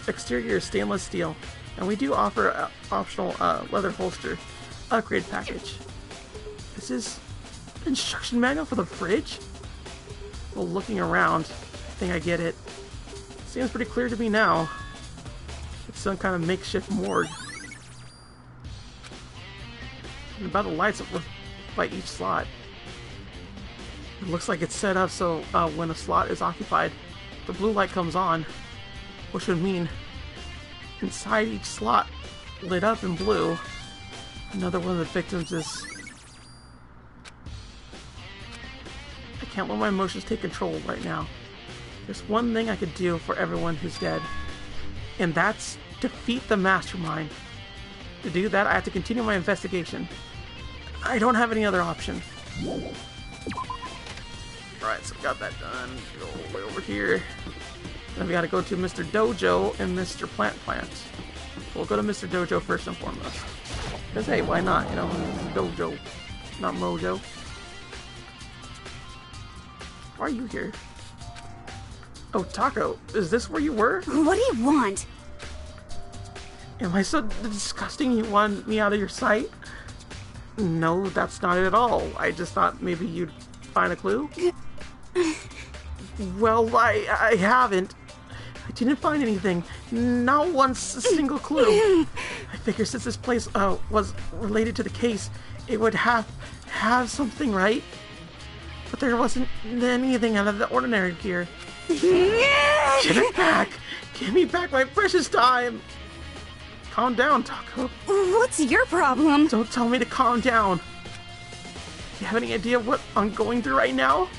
exterior is stainless steel, and we do offer an optional leather holster upgrade package. This is instruction manual for the fridge? Well, looking around, I think I get it. Seems pretty clear to me now. It's some kind of makeshift morgue. And about the lights by each slot. It looks like it's set up so when a slot is occupied, the blue light comes on, which would mean inside each slot lit up in blue, another one of the victims is... I can't let my emotions take control right now. There's one thing I could do for everyone who's dead, and that's defeat the mastermind. To do that, I have to continue my investigation. I don't have any other option. Alright, so we got that done. Go all the way over here. Then we gotta go to Mr. Dojo and Mr. Plant. We'll go to Mr. Dojo first and foremost. Because hey, why not? You know, Dojo, not Mojo. Why are you here? Oh, Taco, is this where you were? What do you want? Am I so disgusting you want me out of your sight? No, that's not it at all. I just thought maybe you'd find a clue. Well, I haven't. I didn't find anything. Not once a single clue. I figure since this place was related to the case, it would have something, right? But there wasn't anything out of the ordinary here. Give it back! Give me back my precious time! Calm down, Taco. What's your problem? Don't tell me to calm down. Do you have any idea what I'm going through right now?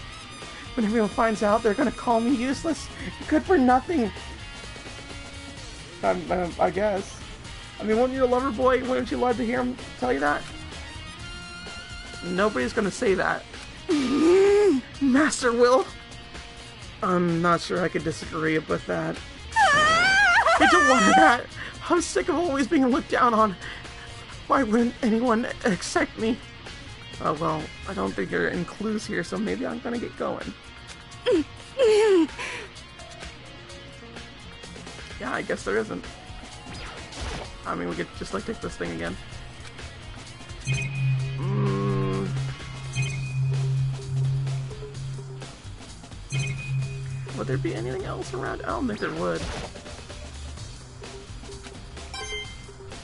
When everyone finds out, they're gonna call me useless, good for nothing. I guess. I mean, wasn't you a lover boy? Wouldn't you love to hear him tell you that? Nobody's gonna say that. Master Will? I'm not sure I could disagree with that. I don't want that. I'm sick of always being looked down on. Why wouldn't anyone accept me? Well, I don't think there are any clues here, so maybe I'm gonna get going. Yeah, I guess there isn't. I mean, we could just like take this thing again. Would there be anything else around? I don't think there would.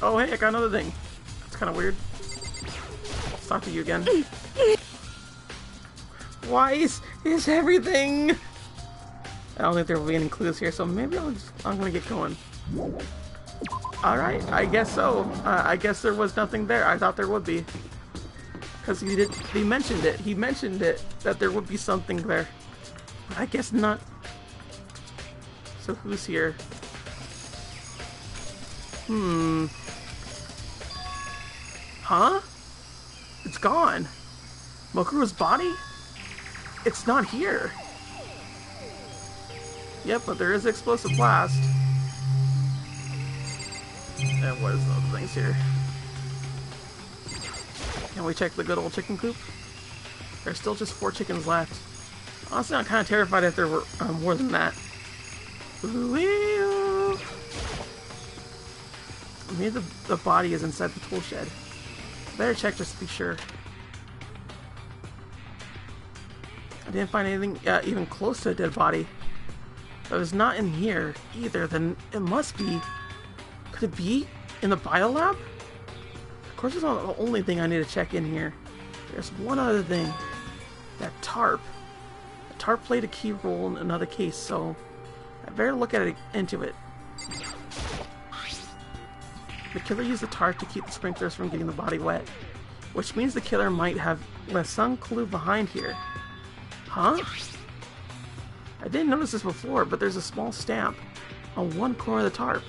Oh, hey, I got another thing. That's kind of weird. Let's talk to you again. Why is everything? I don't think there will be any clues here, so maybe I'm gonna get going. Alright, I guess so. I guess there was nothing there. I thought there would be. Because he mentioned it. He mentioned it, that there would be something there. But I guess not. So who's here? Huh? It's gone. Mokuro's body? It's not here. Yep, but there is explosive blast. And what is the other things here? Can we check the good old chicken coop? There's still just 4 chickens left. Honestly, I'm kind of terrified if there were more than that. Ooh-wee-oo. Maybe the body is inside the tool shed. Better check just to be sure. I didn't find anything even close to a dead body. If it was not in here either, then it must be... Could it be in the biolab? Of course, it's not the only thing I need to check in here. There's one other thing. That tarp. The tarp played a key role in another case, so I better look at it into it. The killer used the tarp to keep the sprinklers from getting the body wet, which means the killer might have left some clue behind here. Huh? I didn't notice this before, but there's a small stamp on one corner of the tarp.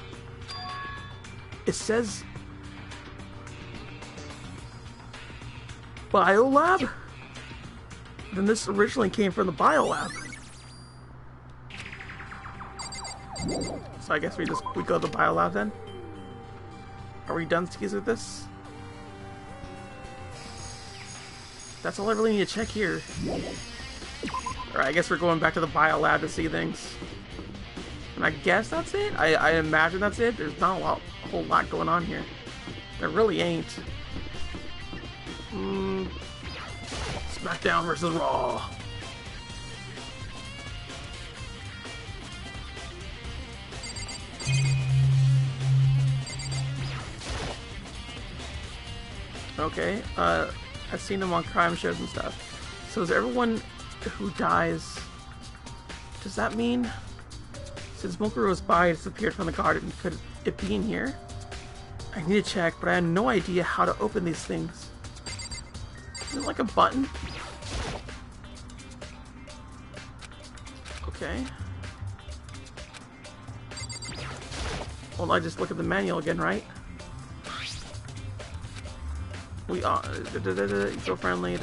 It says... Biolab? Then this originally came from the biolab. So I guess we go to the biolab then? Are we done skis with this? That's all I really need to check here. Alright, I guess we're going back to the biolab to see things. And I guess that's it? I imagine that's it. There's not a whole lot going on here. There really ain't. SmackDown versus Raw. Okay, I've seen them on crime shows and stuff. So is everyone who dies... Does that mean... Since Mokuro's body disappeared from the garden, could it be in here? I need to check, but I had no idea how to open these things. Is it like a button? Okay. Well, I just look at the manual again, right? We are eco-friendly.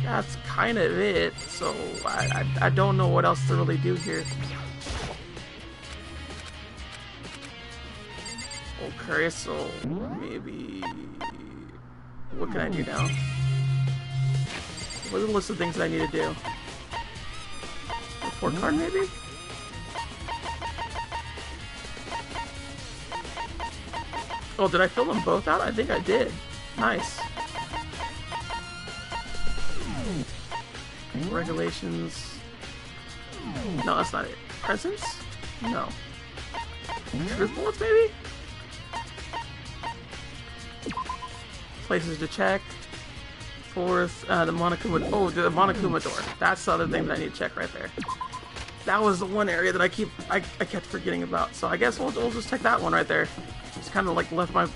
That's kind of it. So I don't know what else to really do here. Okay, so maybe what can I do now? What's the list of things that I need to do? Report card, maybe? Oh, did I fill them both out? I think I did. Nice. Regulations. No, that's not it. Presents? No. Truth bullets, maybe? Places to check. Fourth, the Monokuma. Oh, the Monokuma door. That's the other thing that I need to check right there. That was the one area that I kept forgetting about. So I guess we'll just check that one right there. Just kind of like left my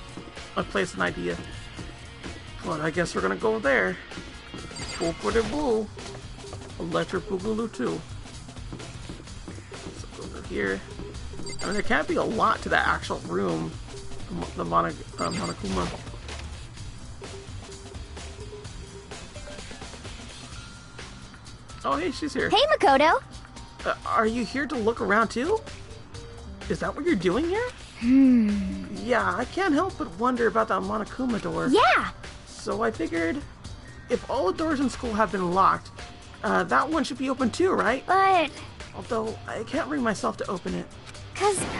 place an idea. But I guess we're gonna go there. Boo for the boo. Electric Boogaloo 2. So go over here. I mean, there can't be a lot to that actual room. The Monokuma. Oh, hey, she's here. Hey, Makoto. Are you here to look around too? Is that what you're doing here? Yeah, I can't help but wonder about that Monokuma door. Yeah. So I figured if all the doors in school have been locked, that one should be open too, right? But... Although, I can't bring myself to open it.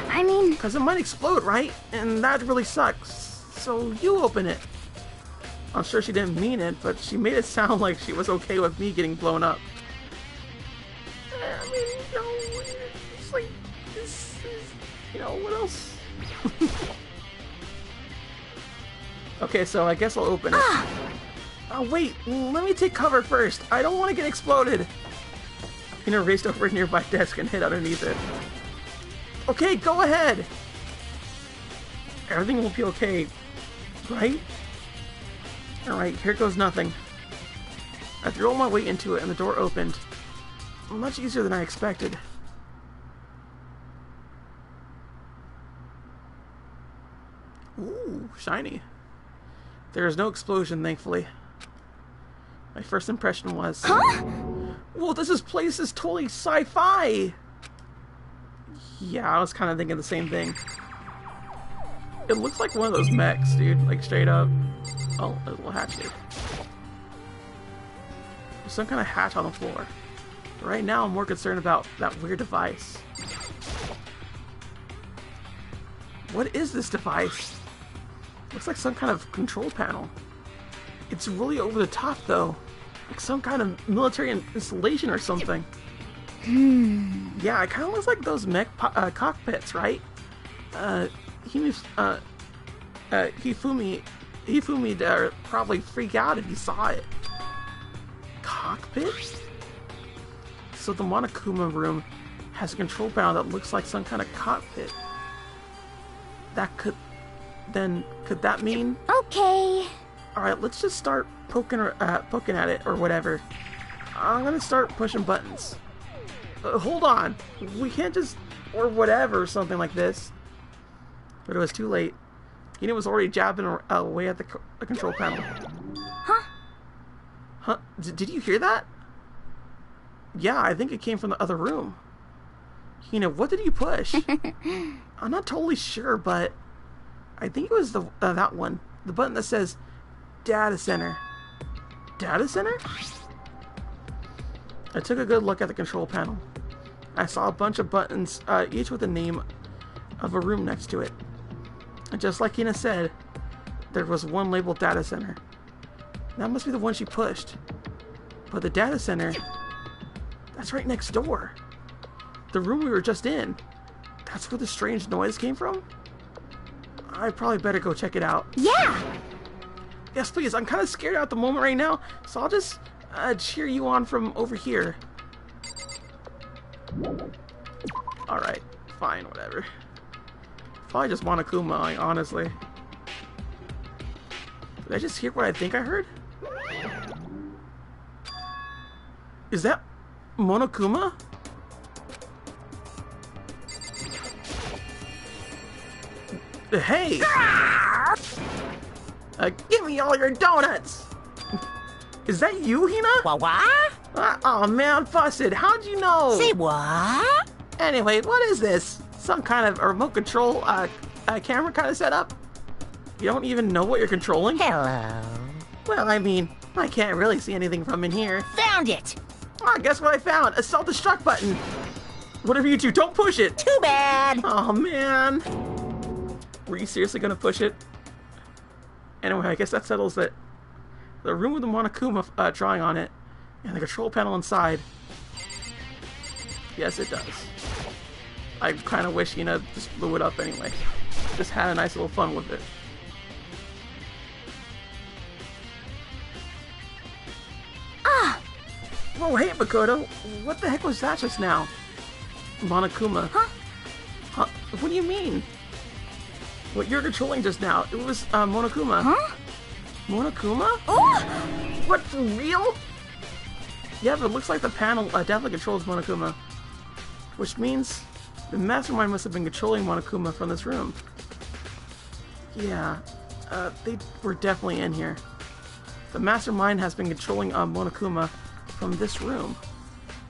I mean... Because it might explode, right? And that really sucks. So you open it. I'm sure she didn't mean it, but she made it sound like she was okay with me getting blown up. I mean, you know, it's like... you know, what else? Okay, so I guess I'll open it. Oh, wait, let me take cover first. I don't want to get exploded. Tina raced over a nearby desk and hid underneath it. Okay, go ahead. Everything will be okay, right? Alright, here goes nothing. I threw all my weight into it and the door opened. Much easier than I expected. shiny. There is no explosion, thankfully. My first impression was... Huh? Well, place is totally sci-fi! Yeah, I was kind of thinking the same thing. It looks like one of those mechs, dude. Like, straight up. Oh, there's a little hatch there. There's some kind of hatch on the floor. But right now, I'm more concerned about that weird device. What is this device? Looks like some kind of control panel. It's really over the top, though. Like some kind of military installation or something. Yeah, it kind of looks like those mech cockpits, right? Hifumi would probably freak out if he saw it. Cockpit? So the Monokuma room has a control panel that looks like some kind of cockpit. That could that mean? Okay. Alright, let's just start poking at it or whatever. I'm gonna start pushing buttons. Hold on. We can't just... or whatever, something like this. But it was too late. Hina was already jabbing away at the control panel. Huh? Huh? Did you hear that? Yeah, I think it came from the other room. Hina, what did you push? I'm not totally sure, but... I think it was the that one. The button that says... Data Center. Data Center? I took a good look at the control panel. I saw a bunch of buttons, each with the name of a room next to it. And just like Hina said, there was one labeled Data Center. That must be the one she pushed. But the Data Center, that's right next door. The room we were just in. That's where the strange noise came from? I probably better go check it out. Yeah! Yes, please. I'm kind of scared at the moment right now, so I'll just cheer you on from over here. Alright, fine, whatever. Probably just Monokuma, honestly. Did I just hear what I think I heard? Is that Monokuma? Hey! Give me all your donuts! Is that you, Hina? What? Oh man, busted. How'd you know? Say what? Anyway, what is this? Some kind of remote control camera kind of setup? You don't even know what you're controlling? Hello. Well, I mean, I can't really see anything from in here. Found it. Ah, guess what I found? A self-destruct button. Whatever you do, don't push it. Too bad. Oh man. Were you seriously gonna push it? Anyway, I guess that settles it. The room with the Monokuma drawing on it, and the control panel inside. Yes, it does. I kind of wish Hina just blew it up anyway. Just had a nice little fun with it. Ah! Oh, hey, Makoto. What the heck was that just now? Monokuma. Huh? Huh? What do you mean? What you're controlling just now, it was Monokuma. Huh? Monokuma? Oh! What, for real? Yeah, but it looks like the panel definitely controls Monokuma. Which means the mastermind must have been controlling Monokuma from this room. Yeah, they were definitely in here. The mastermind has been controlling Monokuma from this room.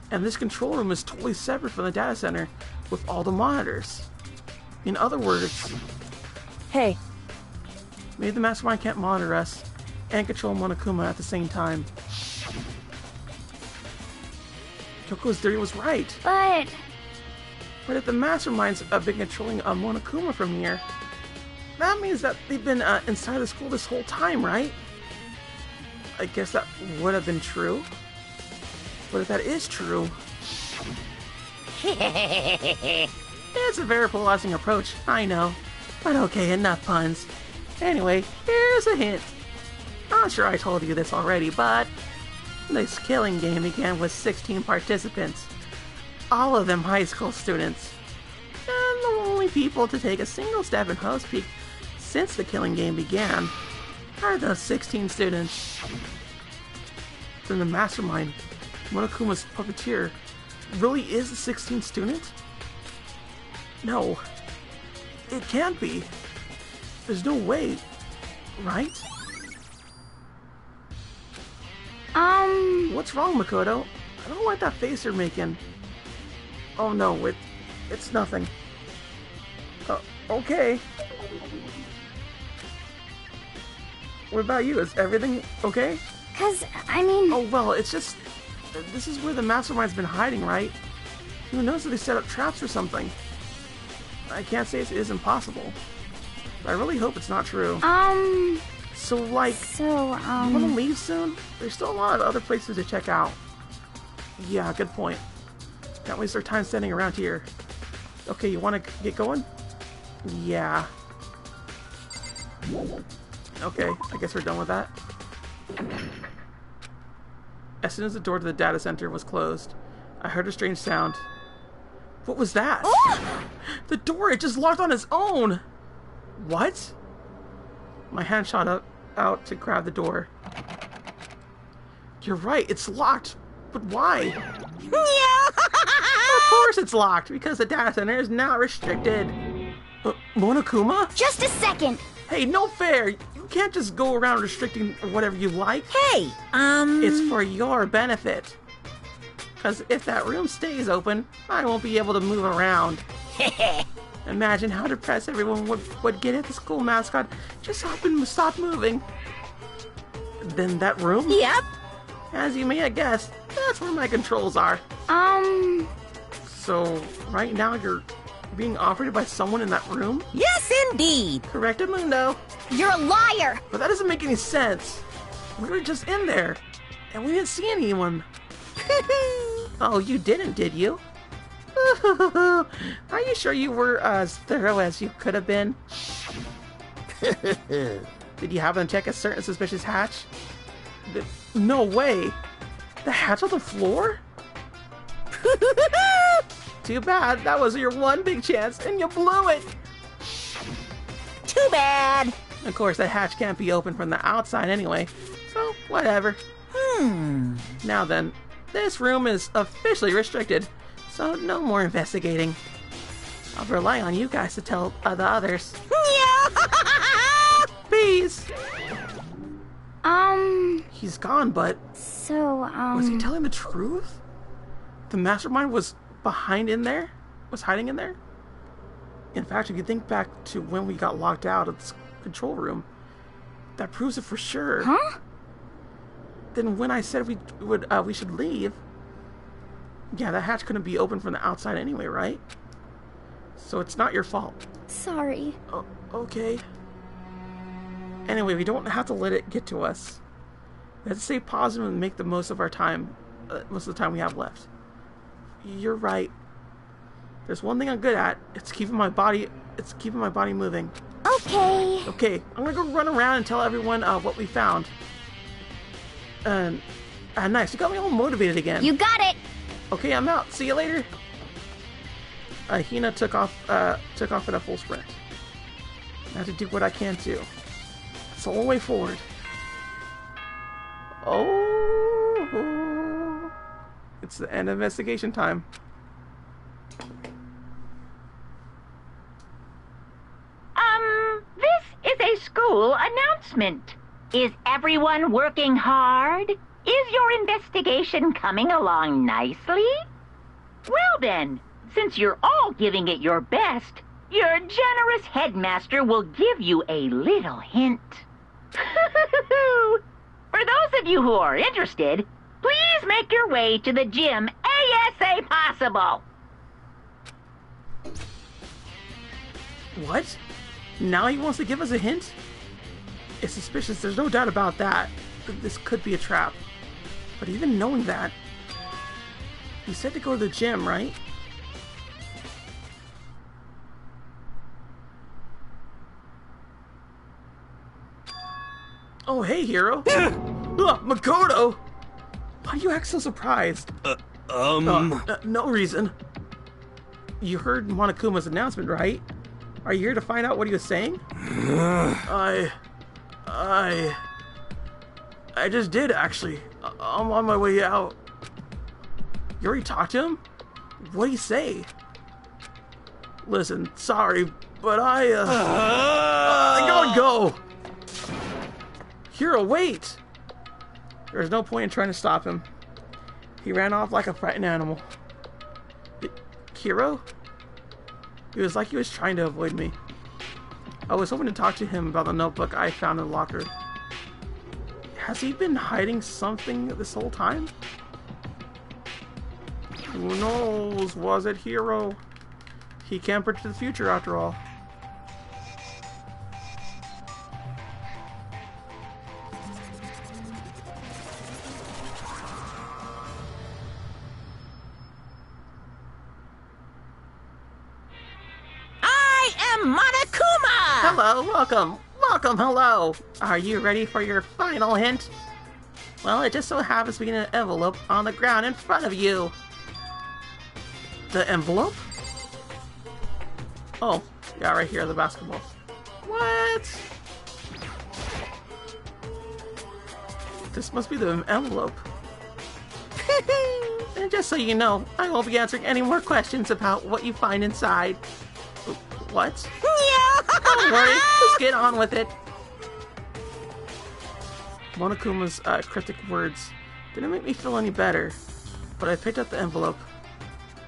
And this control room is totally separate from the data center with all the monitors. In other words... Hey, maybe the mastermind can't monitor us and control Monokuma at the same time. Kyoko's theory was right. But if the mastermind's been controlling Monokuma from here, that means that they've been inside the school this whole time, right? I guess that would have been true. But if that is true... It's a very polarizing approach, I know. But okay, enough puns. Anyway, here's a hint. I'm sure I told you this already, but this killing game began with 16 participants. All of them high school students. And the only people to take a single step in Host Peak since the killing game began are those 16 students. Then the mastermind, Monokuma's puppeteer, really is a 16th student? No. It can't be. There's no way. right? Um... What's wrong, Makoto? I don't like that face you're making. Oh no, it's nothing. Okay. What about you? Is everything okay? 'Cause, I mean... Oh well, it's just... This is where the mastermind's been hiding, right? Who knows if they set up traps or something? I can't say it is impossible. But I really hope it's not true. So, like... So, You wanna leave soon? There's still a lot of other places to check out. Yeah, good point. Can't waste our time standing around here. Okay, you wanna get going? Yeah. Okay, I guess we're done with that. As soon as the door to the data center was closed, I heard a strange sound. What was that? The door, it just locked on its own! What? My hand shot out to grab the door. You're right, it's locked. But why? Of course it's locked, because the data center is now restricted. Monokuma? Just a second. Hey, no fair! You can't just go around restricting whatever you like. Hey, It's for your benefit. Because if that room stays open, I won't be able to move around. Imagine how depressed everyone would get if the school mascot just stopped moving. Then that room? Yep. As you may have guessed, that's where my controls are. So, right now you're being operated by someone in that room? Yes, indeed. Correctamundo. You're a liar. But that doesn't make any sense. We were just in there, and we didn't see anyone. Oh, you didn't, did you? Are you sure you were as thorough as you could have been? Did you have them check a certain suspicious hatch? No way! The hatch on the floor? Too bad, that was your one big chance, and you blew it! Too bad. Of course, that hatch can't be opened from the outside anyway, so whatever. Now then, this room is officially restricted, so no more investigating. I'll rely on you guys to tell the others. Peace! He's gone, but So, was he telling the truth? The mastermind was hiding in there? In fact, if you think back to when we got locked out of the control room, that proves it for sure. Huh? Then when I said we should leave, yeah, that hatch couldn't be open from the outside anyway, right? So it's not your fault. Sorry. Oh, okay. Anyway, we don't have to let it get to us. We have to stay positive and make the most of our time, most of the time we have left. You're right. There's one thing I'm good at. It's keeping my body moving. Okay. Okay, I'm gonna go run around and tell everyone what we found. Nice. You got me all motivated again. You got it. Okay, I'm out. See you later. Hina took off at a full sprint. I have to do what I can do. It's the only way forward. Oh, it's the end of investigation time. This is a school announcement. Is everyone working hard? Is your investigation coming along nicely? Well then, since you're all giving it your best, your generous headmaster will give you a little hint. For those of you who are interested, please make your way to the gym ASAP possible. What? Now he wants to give us a hint? It's suspicious, there's no doubt about that. This could be a trap. But even knowing that, he said to go to the gym, right? Oh, hey, hero. Makoto! Why do you act so surprised? No reason. You heard Monokuma's announcement, right? Are you here to find out what he was saying? I just did, actually. I'm on my way out. You already talked to him? What'd he say? Listen, sorry, but I gotta go. Hiro, wait! There was no point in trying to stop him. He ran off like a frightened animal. Hiro? It was like he was trying to avoid me. I was hoping to talk to him about the notebook I found in the locker. Has he been hiding something this whole time? Who knows? Was it Hiro? He can't predict the future after all. I am Monokuma! Hello, welcome, hello! Are you ready for your final hint? Well, it just so happens to be in an envelope on the ground in front of you. The envelope? Oh, yeah, right here, the basketball. What? This must be the envelope. And just so you know, I won't be answering any more questions about what you find inside. What? Don't worry, just get on with it. Monokuma's cryptic words didn't make me feel any better, but I picked up the envelope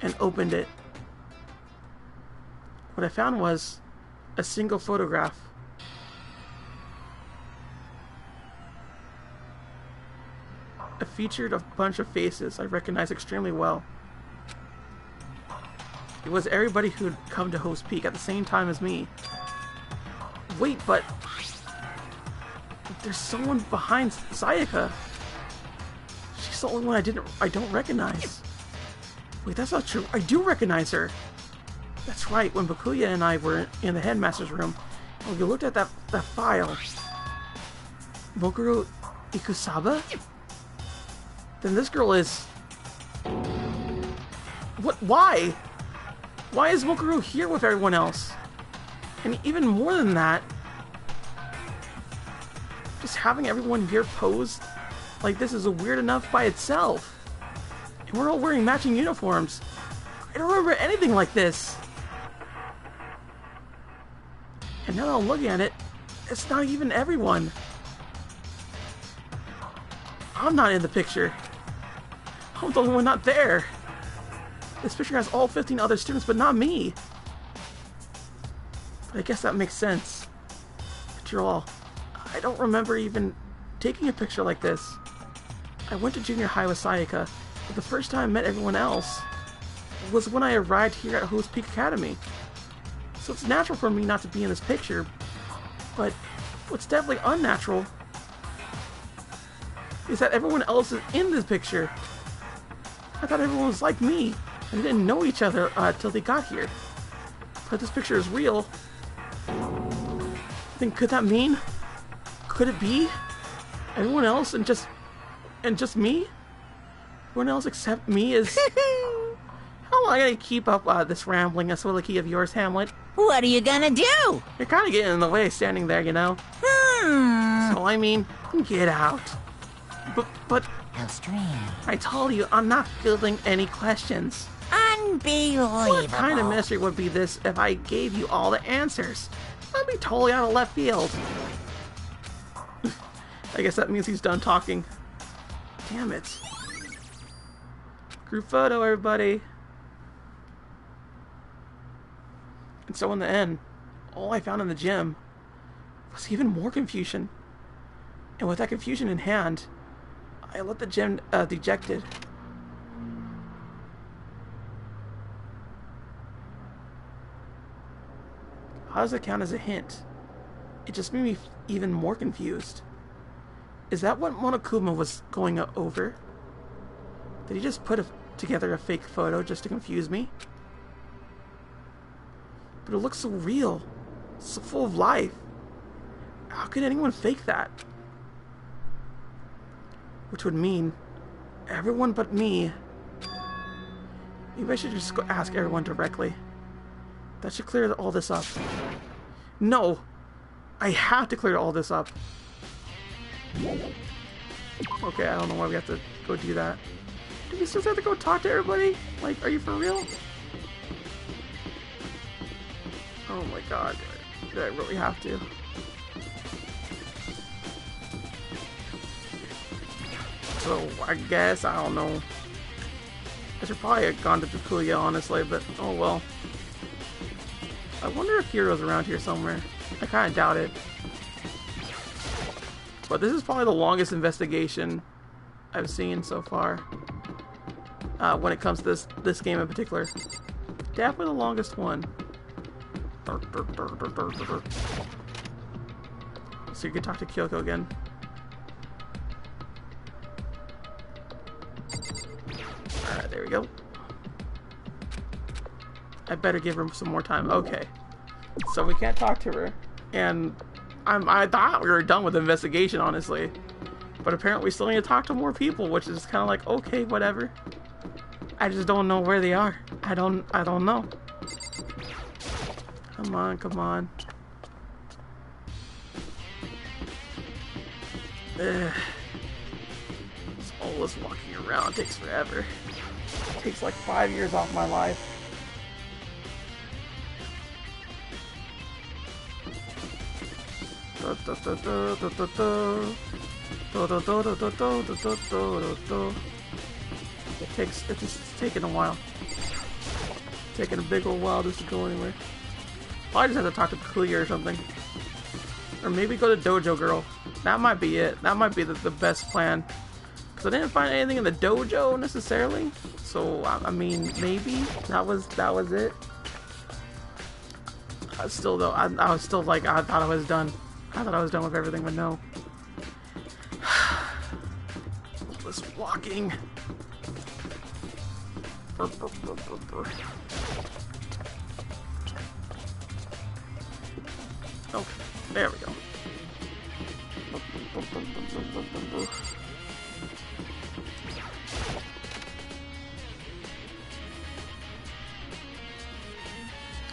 and opened it. What I found was a single photograph. It featured a bunch of faces I recognized extremely well. It was everybody who'd come to Host Peak at the same time as me. Wait, but there's someone behind Sayaka. She's the only one I don't recognize. Wait, that's not true. I do recognize her. That's right, when Bakuya and I were in the headmaster's room, and we looked at that file. Mokuro Ikusaba? Then this girl is... What? Why? Why is Mokuro here with everyone else? And even more than that, just having everyone here pose like this is weird enough by itself. And we're all wearing matching uniforms. I don't remember anything like this. And now that I'm looking at it, it's not even everyone. I'm not in the picture. I'm the only one not there. This picture has all 15 other students, but not me. But I guess that makes sense. After all, I don't remember even taking a picture like this. I went to junior high with Sayaka, but the first time I met everyone else was when I arrived here at Host Peak Academy. So it's natural for me not to be in this picture, but what's definitely unnatural is that everyone else is in this picture. I thought everyone was like me, and they didn't know each other till they got here. But this picture is real. Then could that mean? Could it be everyone else and just me? Everyone else except me is... How long am I gonna keep up this rambling soliloquy of yours, Hamlet? What are you gonna do? You're kind of getting in the way standing there, you know? So I mean, get out. But How strange. I told you, I'm not fielding any questions. Unbelievable. What kind of mystery would be this if I gave you all the answers? I'd be totally out of left field. I guess that means he's done talking. Damn it. Group photo, everybody. And so in the end, all I found in the gym was even more confusion. And with that confusion in hand, I left the gym dejected. How does it count as a hint? It just made me even more confused. Is that what Monokuma was going over? Did he just put together a fake photo just to confuse me? But it looks so real, so full of life. How could anyone fake that? Which would mean everyone but me. Maybe I should just go ask everyone directly. That should clear all this up. No! I have to clear all this up. Okay, I don't know why we have to go do that. Do we still have to go talk to everybody? Like, are you for real? Oh my god. Do I really have to? So, I guess, I don't know. I should probably have gone to Takuya, honestly, but oh well. I wonder if Hiro's around here somewhere. I kind of doubt it. But this is probably the longest investigation I've seen so far. When it comes to this game in particular. Definitely the longest one. So you can talk to Kyoko again. Alright, there we go. I better give her some more time. Okay. So we can't talk to her. And I thought we were done with the investigation, honestly. But apparently we still need to talk to more people, which is kind of like, okay, whatever. I just don't know where they are. I don't know. Come on, come on. Ugh. All this walking around takes forever. It takes like 5 years off my life. It's taking a while. Taking a big old while just to go anywhere. I just have to talk to Takuya or something. Or maybe go to Dojo Girl. That might be it. That might be the best plan. Because I didn't find anything in the dojo necessarily. So, I mean, maybe that was it. Still though, I was still like, I thought I was done. I thought I was done with everything, but no. This walking. Okay, there we go.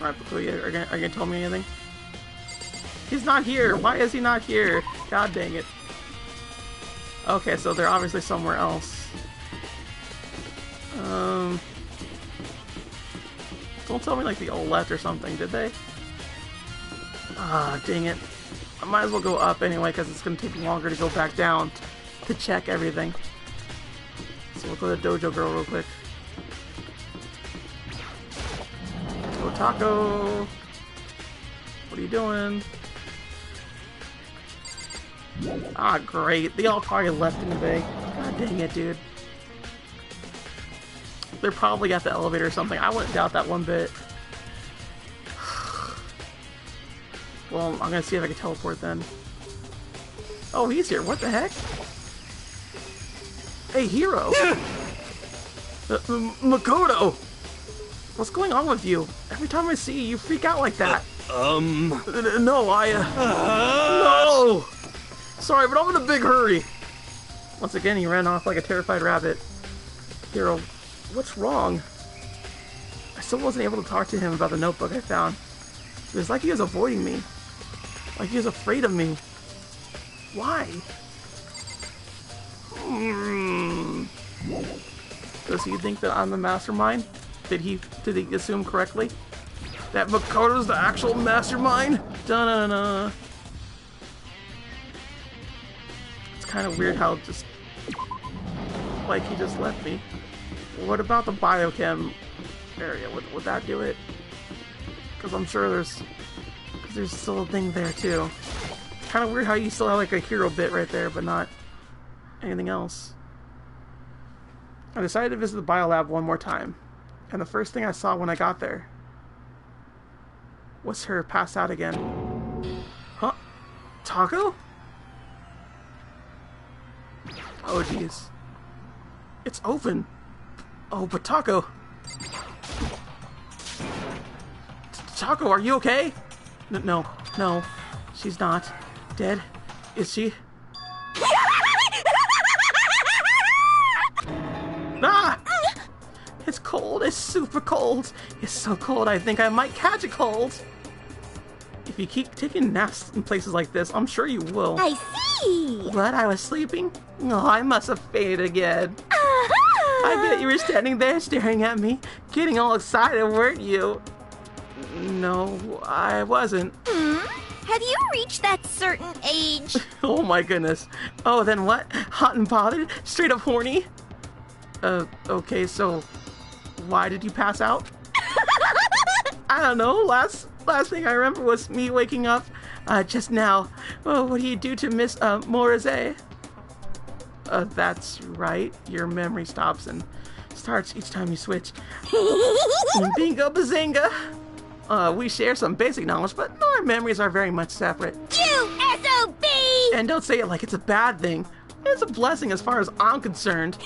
Alright, Bakuya, are you gonna tell me anything? He's not here! Why is he not here? God dang it. Okay, so they're obviously somewhere else. Don't tell me like the all left or something, did they? Ah, dang it. I might as well go up anyway, because it's gonna take longer to go back down to check everything. So we'll go to Dojo Girl real quick. Taco, what are you doing? Ah, great. They all probably left in the bay. God dang it, dude. They're probably at the elevator or something. I wouldn't doubt that one bit. Well, I'm gonna see if I can teleport then. Oh, he's here. What the heck? Hey, Hiro! Makoto! What's going on with you? Every time I see you, you freak out like that. No, no! Sorry, but I'm in a big hurry. Once again, he ran off like a terrified rabbit. Hiro, what's wrong? I still wasn't able to talk to him about the notebook I found. It was like he was avoiding me. Like he was afraid of me. Why? Does he think that I'm the mastermind? Did he assume correctly? That Makoto's the actual mastermind? Da-na-na. It's kind of weird how just... like he just left me. What about the biochem area? Would that do it? Because I'm sure there's still a thing there too. Kind of weird how you still have like a hero bit right there, but not anything else. I decided to visit the biolab one more time. And the first thing I saw when I got there was her pass out again. Huh? Taco? Oh jeez. It's open. Oh, but Taco. Taco, are you okay? No, she's not. Dead? Is she? Ah! It's cold. It's super cold. It's so cold I think I might catch a cold. If you keep taking naps in places like this, I'm sure you will. I see! What? I was sleeping? Oh, I must have fainted again. I bet you were standing there staring at me, getting all excited, weren't you? No, I wasn't. Have you reached that certain age? Oh my goodness. Oh, then what? Hot and bothered? Straight up horny? Okay, so why did you pass out? I don't know. Last thing I remember was me waking up just now. Oh, what do you do to Miss Morrissey? That's right. Your memory stops and starts each time you switch. Bingo bazinga! We share some basic knowledge, but our memories are very much separate. You SOB! And don't say it like it's a bad thing. It's a blessing as far as I'm concerned.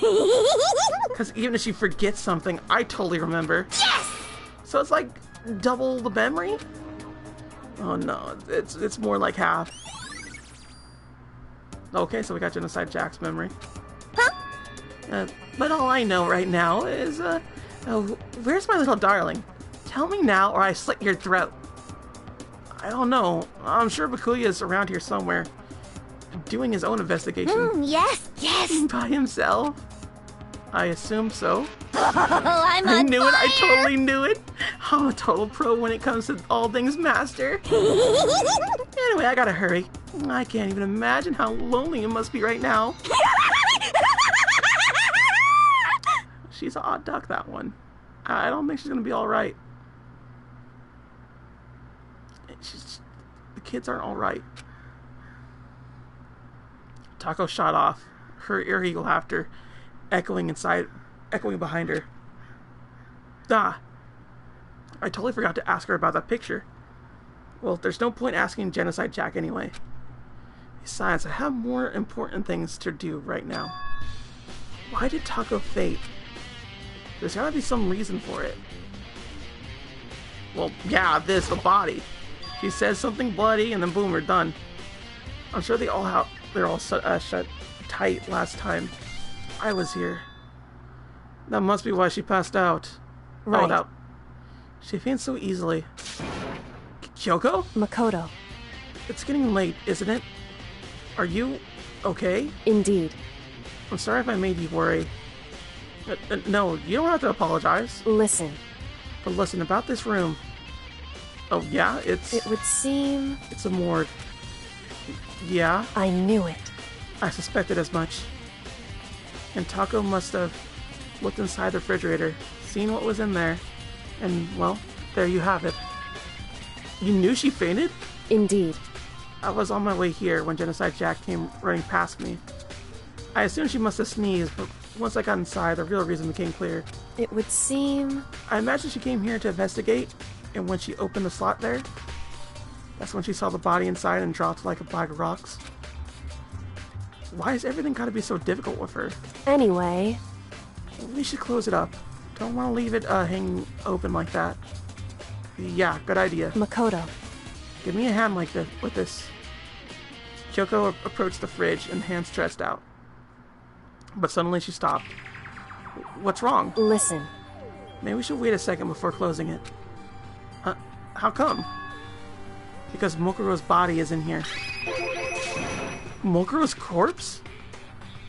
Because even if she forgets something, I totally remember. Yes! So it's like double the memory? Oh no, it's more like half. Okay, so we got Genocide Jack's memory. Huh? But all I know right now is, where's my little darling? Tell me now or I slit your throat. I don't know. I'm sure Bakuya's around here somewhere, doing his own investigation. Yes, yes! By himself? I assume so. Oh, I'm I on knew fire! it, I totally knew it. I'm a total pro when it comes to all things master. Anyway, I gotta hurry. I can't even imagine how lonely it must be right now. She's an odd duck, that one. I don't think she's gonna be alright. The kids aren't alright. Taco shot off, her ear eagle laughter echoing behind her. Ah, I totally forgot to ask her about that picture. Well, there's no point asking Genocide Jack anyway. Besides, I have more important things to do right now. Why did Taco faint? There's gotta be some reason for it. Well, yeah, the body. She says something bloody and then boom, we're done. I'm sure they're all shut tight last time I was here. That must be why she passed out. Right. Oh, she faints so easily. Kyoko? Makoto. It's getting late, isn't it? Are you okay? Indeed. I'm sorry if I made you worry. No, you don't have to apologize. Listen. But listen, about this room. Oh, yeah? It would seem... It's a morgue. Yeah? I knew it. I suspected as much. And Taco must have looked inside the refrigerator, seen what was in there, and, well, there you have it. You knew she fainted? Indeed. I was on my way here when Genocide Jack came running past me. I assumed she must have sneezed, but once I got inside, the real reason became clear. It would seem... I imagine she came here to investigate, and when she opened the slot there, that's when she saw the body inside and dropped like a bag of rocks. Why is everything gotta be so difficult with her? Anyway... We should close it up. Don't want to leave it hanging open like that. Yeah, good idea. Makoto. Give me a hand like this with this. Kyoko approached the fridge and hand stretched out. But suddenly she stopped. What's wrong? Listen. Maybe we should wait a second before closing it. How come? Because Mokuro's body is in here. Mokuro's corpse?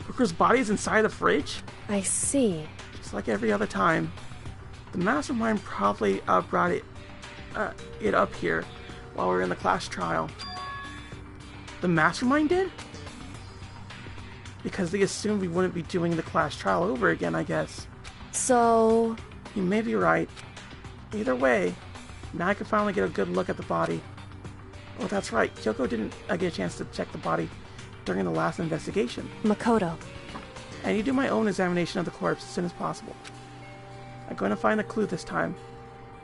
Mokuro's body is inside the fridge? I see. Just like every other time. The mastermind probably brought it up here while we were in the class trial. The mastermind did? Because they assumed we wouldn't be doing the class trial over again, I guess. So... You may be right. Either way, now I can finally get a good look at the body. Oh, that's right. Kyoko didn't get a chance to check the body during the last investigation. Makoto. I need to do my own examination of the corpse as soon as possible. I'm going to find a clue this time,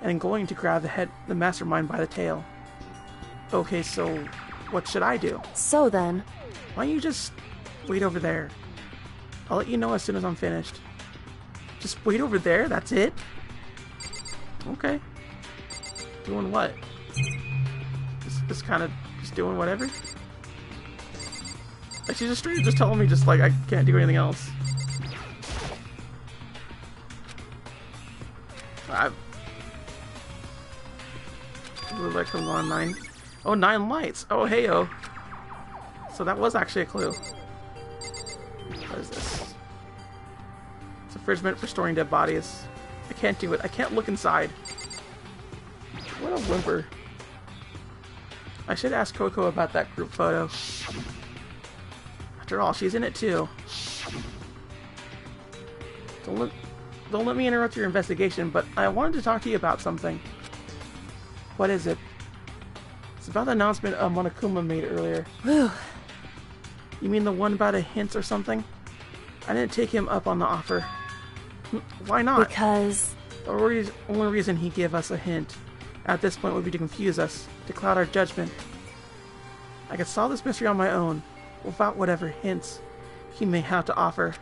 and I'm going to grab the mastermind by the tail. Okay, so what should I do? So then... Why don't you just wait over there? I'll let you know as soon as I'm finished. Just wait over there? That's it? Okay. Doing what? Just kind of just doing whatever? Like, she's just straight just telling me just like I can't do anything else. Blue light comes on 9. Oh, 9 lights. Oh, hey-oh. So that was actually a clue. What is this? It's a fridge meant for storing dead bodies. I can't do it. I can't look inside. What a whimper. I should ask Coco about that group photo. After all, she's in it too. Don't let me interrupt your investigation, but I wanted to talk to you about something. What is it? It's about the announcement Monokuma made earlier. Whew. You mean the one about a hint or something? I didn't take him up on the offer. Why not? Because... The only reason he gave us a hint at this point would be to confuse us, to cloud our judgment. I could solve this mystery on my own, without whatever hints he may have to offer.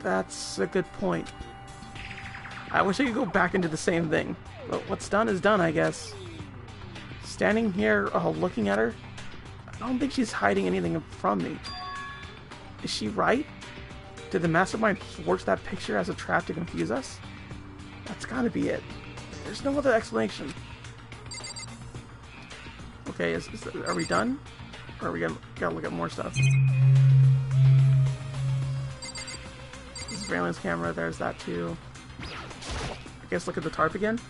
That's a good point. I wish I could go back and do the same thing, but what's done is done, I guess. Standing here, looking at her, I don't think she's hiding anything from me. Is she right? Did the mastermind forge that picture as a trap to confuse us? That's gotta be it. There's no other explanation. Okay, are we done? Or are we gotta look at more stuff? This is Braylon's camera, there's that too. I guess look at the tarp again.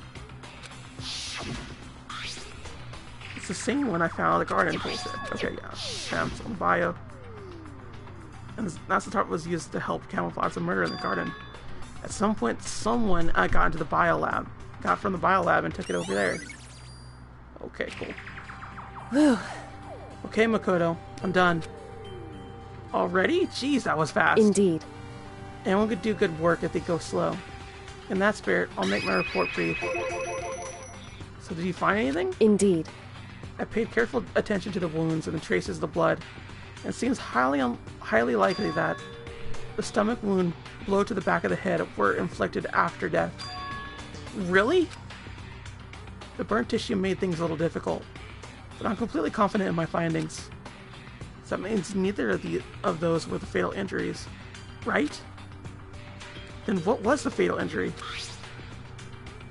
It's the same one I found at the garden. Okay, yeah. Champs on bio. And that's the tarp was used to help camouflage the murder in the garden. At some point, someone got into the biolab. Got from the biolab and took it over there. Okay, cool. Whew. Okay, Makoto, I'm done. Already? Jeez, that was fast. Indeed. Anyone could do good work if they go slow. In that spirit, I'll make my report brief. So did you find anything? Indeed. I paid careful attention to the wounds and the traces of the blood. And it seems highly likely that the stomach wound, blow to the back of the head, were inflicted after death. Really? The burnt tissue made things a little difficult, but I'm completely confident in my findings. So that means neither of those were the fatal injuries, right? Then what was the fatal injury?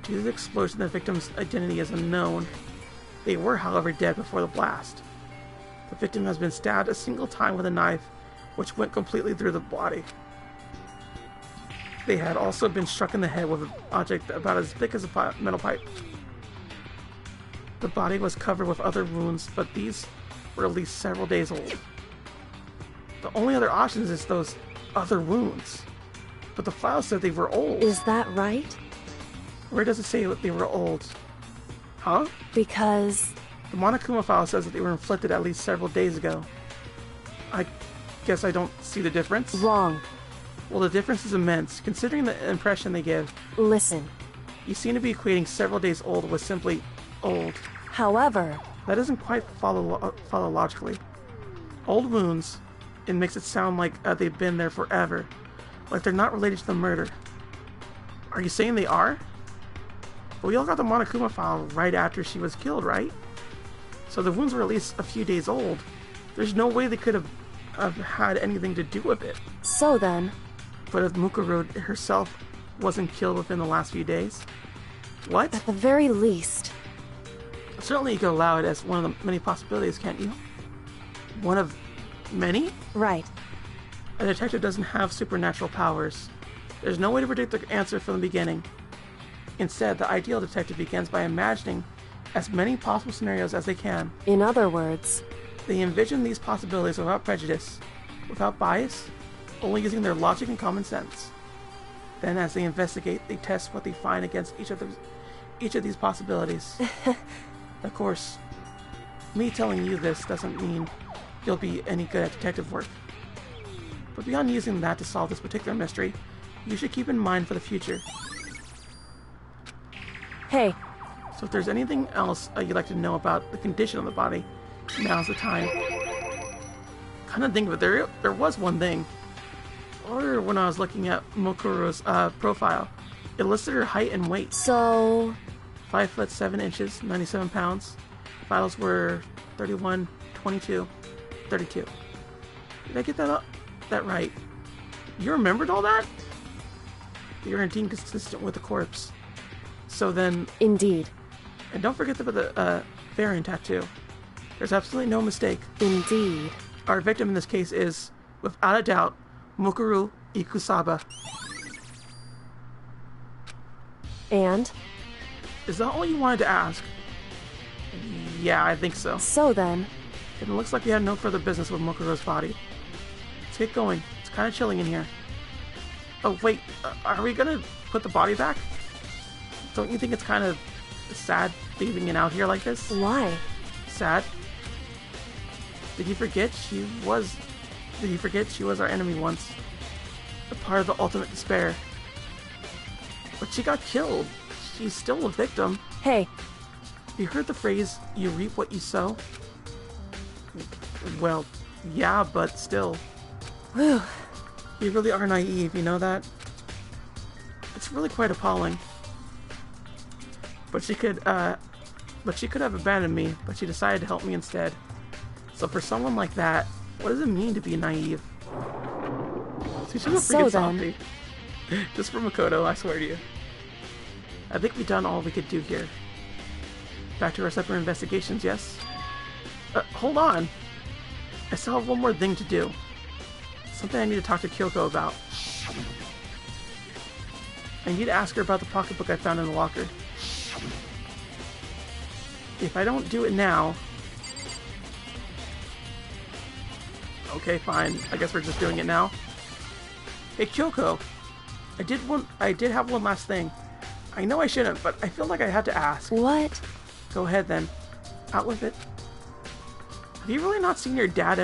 Due to the explosion, the victim's identity is unknown. They were, however, dead before the blast. The victim has been stabbed a single time with a knife, which went completely through the body. They had also been struck in the head with an object about as thick as a metal pipe. The body was covered with other wounds, but these were at least several days old. The only other options is those other wounds. But the file said they were old. Is that right? Where does it say that they were old? Huh? Because... The Monokuma file says that they were inflicted at least several days ago. I guess I don't see the difference. Wrong. Well, the difference is immense, considering the impression they give. Listen. You seem to be equating several days old with simply old. However... That doesn't quite follow logically. Old wounds, it makes it sound like they've been there forever. Like they're not related to the murder. Are you saying they are? But we all got the Monokuma file right after she was killed, right? So the wounds were at least a few days old. There's no way they could have had anything to do with it. So then... But if Mukuro herself wasn't killed within the last few days? What? At the very least... Certainly you could allow it as one of the many possibilities, can't you? One of many? Right. A detective doesn't have supernatural powers. There's no way to predict the answer from the beginning. Instead, the ideal detective begins by imagining as many possible scenarios as they can. In other words... They envision these possibilities without prejudice, without bias, only using their logic and common sense. Then, as they investigate, they test what they find against each of these possibilities. Of course, me telling you this doesn't mean you'll be any good at detective work. But beyond using that to solve this particular mystery, you should keep in mind for the future. Hey. So if there's anything else you'd like to know about the condition of the body, now's the time. Kind of think of it, there was one thing. Or when I was looking at Mokuro's profile, it listed her height and weight. So... 5 foot 7 inches, 97 pounds. Vitals were 31, 22, 32. Did I get that right? You remembered all that? You're indeed consistent with the corpse. So then... Indeed. And don't forget about the variant tattoo. There's absolutely no mistake. Indeed. Our victim in this case is, without a doubt, Mukuro Ikusaba. And? Is that all you wanted to ask? Yeah, I think so. So then... It looks like we had no further business with Mokuro's body. Let's get going. It's kind of chilling in here. Oh, wait. Are we gonna put the body back? Don't you think it's kind of sad leaving it out here like this? Why? Sad? Did you forget she was our enemy once? A part of the ultimate despair. But she got killed. She's still a victim. Hey. You heard the phrase, you reap what you sow? Well, yeah, but still. Whew. You really are naive, you know that? It's really quite appalling. But she could have abandoned me, but she decided to help me instead. So for someone like that, what does it mean to be naive? She's just a freaking softie. Just for Makoto, I swear to you. I think we've done all we could do here. Back to our separate investigations, yes? Hold on! I still have one more thing to do. Something I need to talk to Kyoko about. I need to ask her about the pocketbook I found in the locker. If I don't do it now... Okay, fine. I guess we're just doing it now. Hey, Kyoko! I did have one last thing. I know I shouldn't, but I feel like I had to ask. What? Go ahead, then. Out with it. Have you really not seen your dad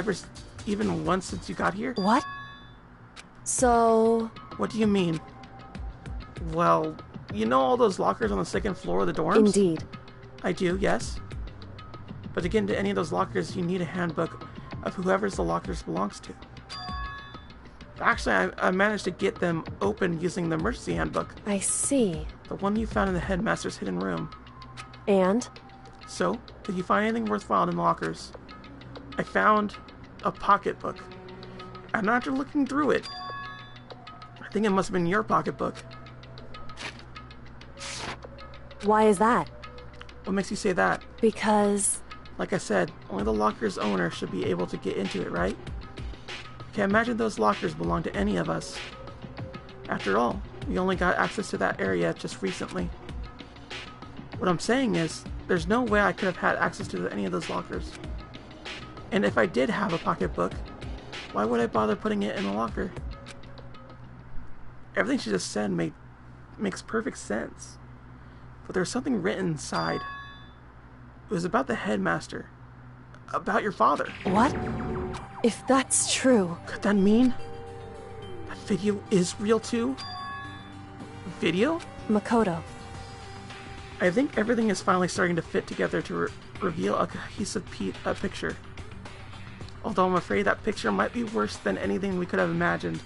even once since you got here? What? So... What do you mean? Well, you know all those lockers on the second floor of the dorms? Indeed. I do, yes. But to get into any of those lockers, you need a handbook of whoever's the lockers belongs to. Actually, I managed to get them open using the emergency handbook. I see. The one you found in the headmaster's hidden room. And? So, did you find anything worthwhile in the lockers? I found a pocketbook. And after looking through it, I think it must have been your pocketbook. Why is that? What makes you say that? Because... Like I said, only the locker's owner should be able to get into it, right? I can't imagine those lockers belong to any of us. After all, we only got access to that area just recently. What I'm saying is, there's no way I could have had access to any of those lockers. And if I did have a pocketbook, why would I bother putting it in a locker? Everything she just said makes perfect sense. But there's something written inside. It was about the headmaster. About your father. What? If that's true... Could that mean that video is real too? Video? Makoto. I think everything is finally starting to fit together to reveal a cohesive picture. Although I'm afraid that picture might be worse than anything we could have imagined.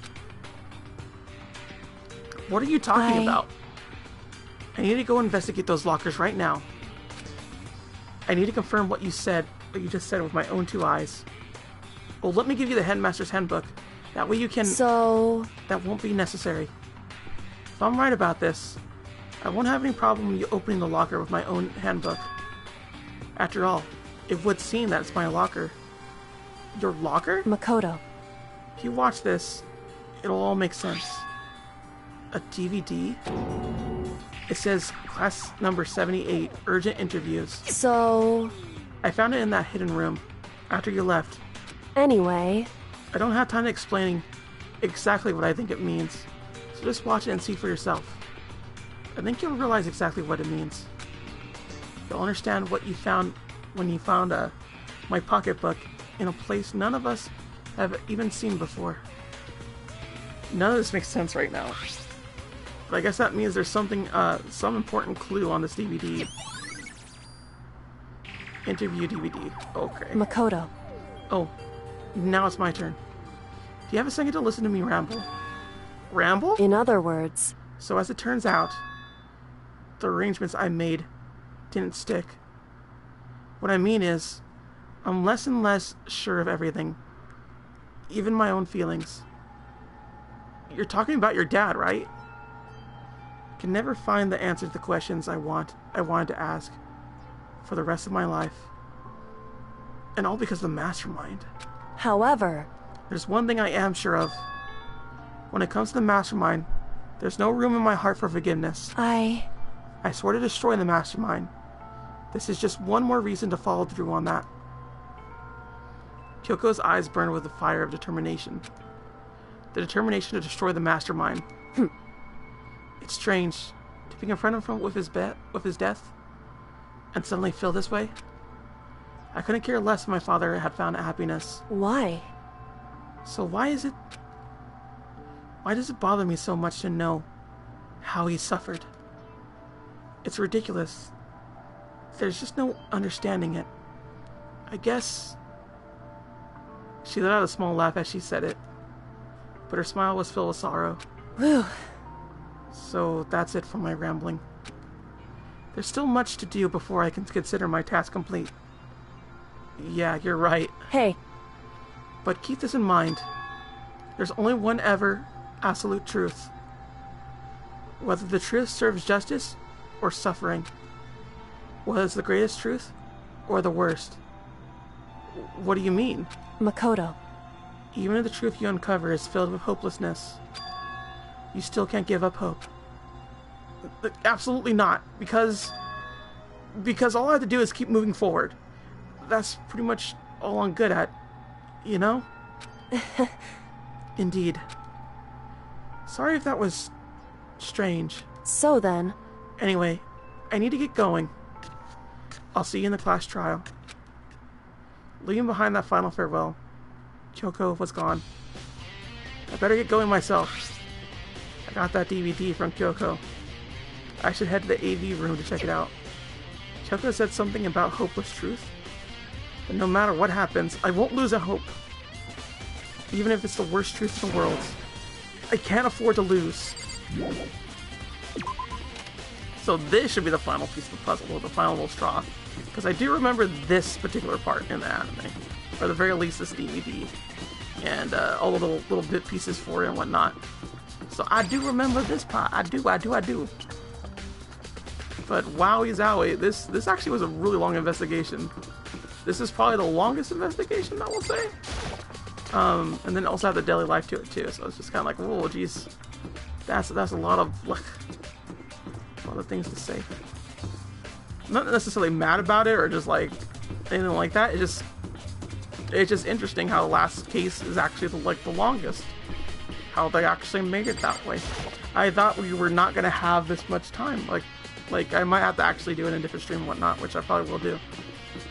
What are you talking about? I need to go investigate those lockers right now. I need to confirm what you just said with my own two eyes. Well, let me give you the headmaster's handbook. That way you can... So... That won't be necessary. If I'm right about this, I won't have any problem you opening the locker with my own handbook. After all, it would seem that it's my locker. Your locker? Makoto. If you watch this, it'll all make sense. A DVD? It says class number 78, urgent interviews. So... I found it in that hidden room, after you left. Anyway... I don't have time to explain exactly what I think it means, so just watch it and see for yourself. I think you'll realize exactly what it means. You'll understand what you found when you found my pocketbook in a place none of us have even seen before. None of this makes sense right now. But I guess that means there's something, some important clue on this DVD. Interview DVD. Okay. Makoto. Oh, now it's my turn. Do you have a second to listen to me ramble? Ramble? In other words... So as it turns out, the arrangements I made didn't stick. What I mean is, I'm less and less sure of everything. Even my own feelings. You're talking about your dad, right? I can never find the answer to the questions I wanted to ask for the rest of my life. And all because of the mastermind. However... There's one thing I am sure of. When it comes to the mastermind, there's no room in my heart for forgiveness. I swore to destroy the mastermind. This is just one more reason to follow through on that. Kyoko's eyes burned with the fire of determination. The determination to destroy the mastermind. It's strange to be confronted with his death and suddenly feel this way. I couldn't care less if my father had found happiness. Why? So why does it bother me so much to know how he suffered? It's ridiculous. There's just no understanding it. I guess... She let out a small laugh as she said it, but her smile was filled with sorrow. Whew. So that's it for my rambling. There's still much to do before I can consider my task complete. Yeah, you're right. Hey. But keep this in mind. There's only one ever absolute truth. Whether the truth serves justice or suffering. Whether it's the greatest truth or the worst. What do you mean? Makoto. Even if the truth you uncover is filled with hopelessness, you still can't give up hope. Absolutely not, because all I have to do is keep moving forward. That's pretty much all I'm good at, you know? Indeed. Sorry if that was strange. So then... Anyway, I need to get going. I'll see you in the class trial. Leaving behind that final farewell, Kyoko was gone. I better get going myself. I got that DVD from Kyoko. I should head to the AV room to check it out. Kyoko said something about hopeless truth. But no matter what happens, I won't lose a hope. Even if it's the worst truth in the world. I can't afford to lose. So this should be the final piece of the puzzle, or the final little straw. Because I do remember this particular part in the anime. Or at the very least this DVD. And all the little bit pieces for it and whatnot. So I do remember this part. I do. But wowie zowie, this actually was a really long investigation. This is probably the longest investigation, I will say. And then also have the daily life to it too. So it's just kind of like, whoa, geez, that's a lot of things to say. I'm not necessarily mad about it or just like anything like that. It's just interesting how the last case is actually the longest. How they actually made it that way. I thought we were not gonna have this much time. Like I might have to actually do it in a different stream and whatnot, which I probably will do.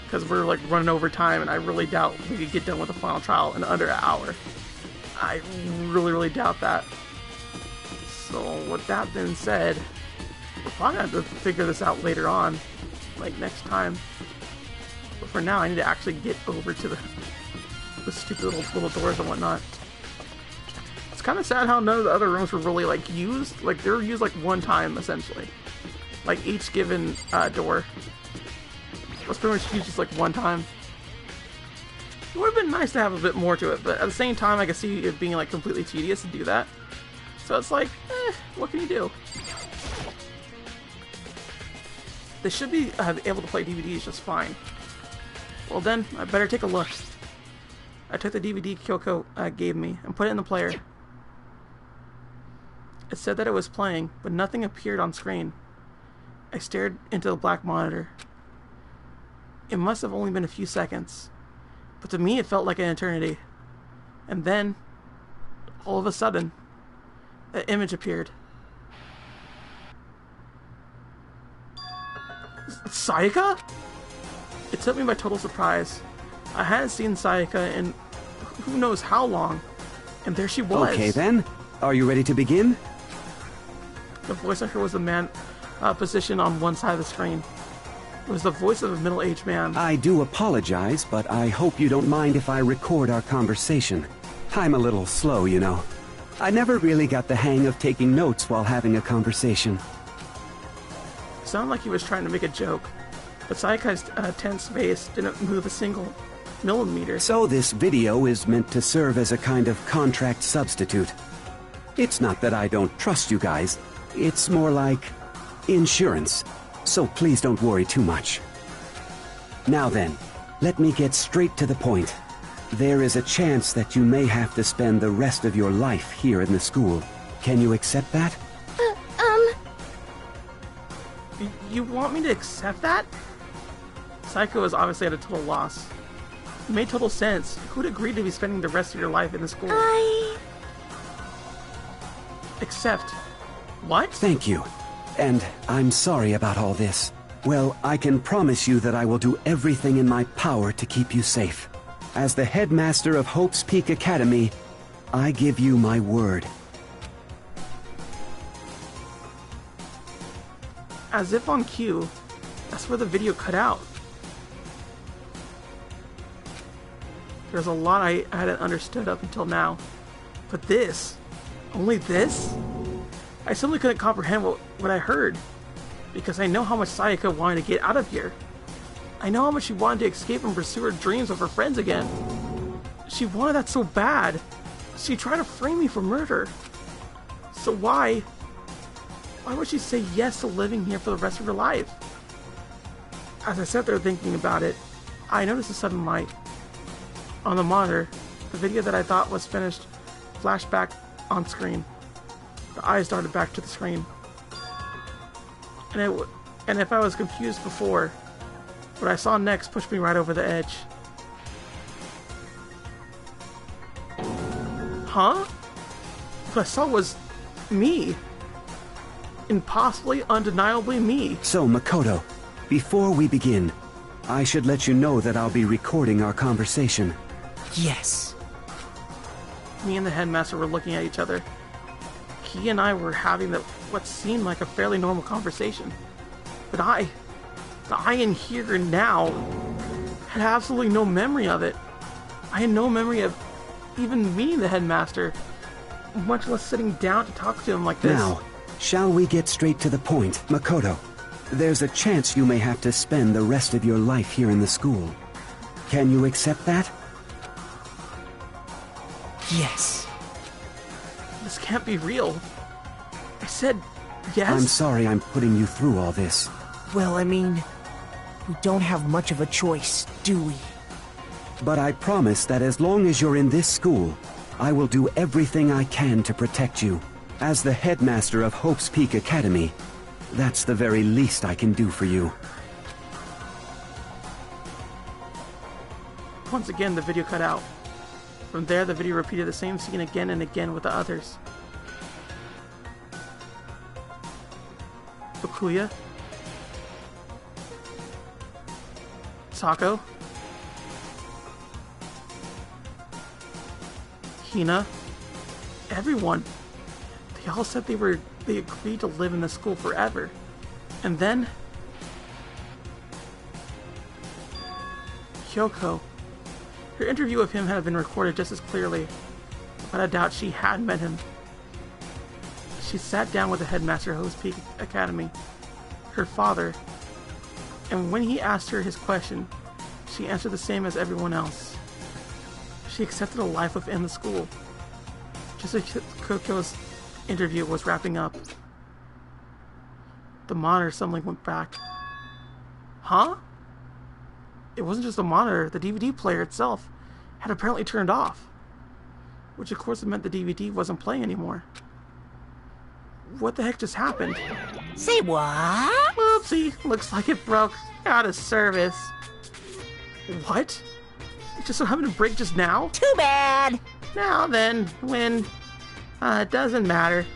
Because we're like running over time, and I really doubt we could get done with the final trial in under an hour. I really, really doubt that. So with that being said, we're probably gonna have to figure this out later on, like next time. But for now, I need to actually get over to the stupid little doors and whatnot. It's kind of sad how none of the other rooms were really like used. Like they were used like one time essentially. Like each given door was pretty much used just like one time. It would have been nice to have a bit more to it, but at the same time I could see it being like completely tedious to do that. So it's like, what can you do? They should be able to play DVDs just fine. Well then, I better take a look. I took the DVD Kyoko gave me and put it in the player. It said that it was playing, but nothing appeared on screen. I stared into the black monitor. It must have only been a few seconds, but to me it felt like an eternity. And then, all of a sudden, an image appeared. Sayaka? It took me by total surprise. I hadn't seen Sayaka in who knows how long, and there she was. Okay then, are you ready to begin? The voice I heard was a man positioned on one side of the screen. It was the voice of a middle-aged man. I do apologize, but I hope you don't mind if I record our conversation. I'm a little slow, you know. I never really got the hang of taking notes while having a conversation. It sounded like he was trying to make a joke, but Sayaka's tense face didn't move a single millimeter. So this video is meant to serve as a kind of contract substitute. It's not that I don't trust you guys. It's more like insurance. So please don't worry too much. Now then, let me get straight to the point. There is a chance that you may have to spend the rest of your life here in the school. Can you accept that? You want me to accept that? Psycho is obviously at a total loss. It made total sense. Who'd agree to be spending the rest of your life in the school? Except... What? Thank you. And I'm sorry about all this. Well, I can promise you that I will do everything in my power to keep you safe. As the headmaster of Hope's Peak Academy, I give you my word. As if on cue, that's where the video cut out. There's a lot I hadn't understood up until now. But this, only this? I simply couldn't comprehend what I heard. Because I know how much Sayaka wanted to get out of here. I know how much she wanted to escape and pursue her dreams with her friends again. She wanted that so bad. She tried to frame me for murder. So why would she say yes to living here for the rest of her life? As I sat there thinking about it, I noticed a sudden light. On the monitor, the video that I thought was finished flashed back on screen. The eyes darted back to the screen. And if I was confused before, what I saw next pushed me right over the edge. Huh? What I saw was me. Impossibly, undeniably me. So, Makoto, before we begin, I should let you know that I'll be recording our conversation. Yes. Me and the headmaster were looking at each other. He and I were having what seemed like a fairly normal conversation. But I in here and now, had absolutely no memory of it. I had no memory of even meeting the headmaster, much less sitting down to talk to him like this. Now, shall we get straight to the point? Makoto, there's a chance you may have to spend the rest of your life here in the school. Can you accept that? Yes. This can't be real. I said yes. I'm sorry I'm putting you through all this. Well, I mean, we don't have much of a choice, do we? But I promise that as long as you're in this school, I will do everything I can to protect you. As the headmaster of Hope's Peak Academy, that's the very least I can do for you. Once again, the video cut out. From there, the video repeated the same scene again and again with the others. Bakuya, Sako, Hina, everyone. They all said they agreed to live in the school forever. And then Kyoko. Her interview of him had been recorded just as clearly, but I doubt she had met him. She sat down with the headmaster of Hope's Peak Academy, her father, and when he asked her his question, she answered the same as everyone else. She accepted a life within the school. Just as Kyoko's interview was wrapping up, the monitor suddenly went back. Huh? It wasn't just the monitor, the DVD player itself had apparently turned off. Which of course meant the DVD wasn't playing anymore. What the heck just happened? Say what? Oopsie, looks like it broke out of service. What? It just so happened to break just now? Too bad. Now then, when... it doesn't matter.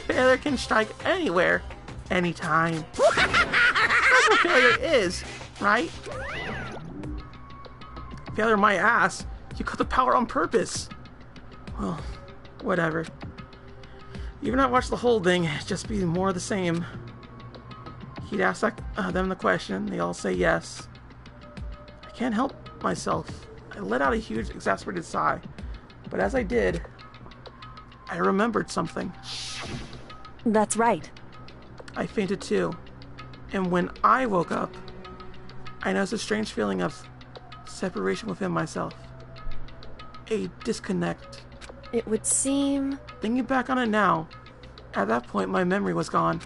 Failure can strike anywhere, anytime. That's what failure is, right? Failure my ass. You cut the power on purpose. Well, whatever. You've not watched the whole thing, it'd just be more of the same. He'd ask them the question, they all say yes. I can't help myself. I let out a huge, exasperated sigh. But as I did, I remembered something. That's right. I fainted too. And when I woke up, I noticed a strange feeling of separation within myself. A disconnect. It would seem... Thinking back on it now, at that point my memory was gone.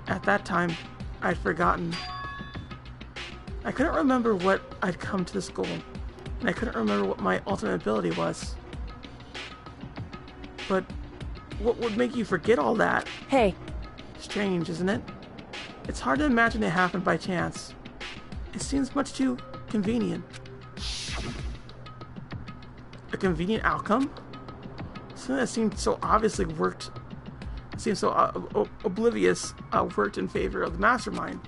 At that time, I'd forgotten. I couldn't remember what I'd come to the school, and I couldn't remember what my ultimate ability was. But what would make you forget all that? Hey. Strange, isn't it? It's hard to imagine it happened by chance. It seems much too convenient. A convenient outcome? Something that seemed so obviously worked, seems so oblivious, worked in favor of the mastermind.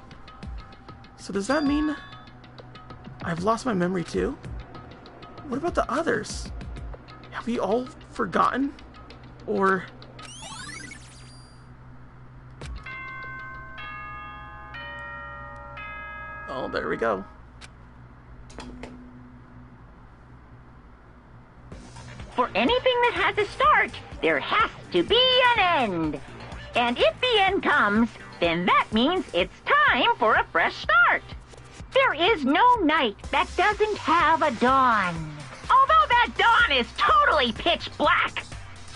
So does that mean I've lost my memory too? What about the others? Have we all forgotten? Or... oh, there we go. For anything that has a start, there has to be an end. And if the end comes, then that means it's time for a fresh start. There is no night that doesn't have a dawn. Although that dawn is totally pitch black,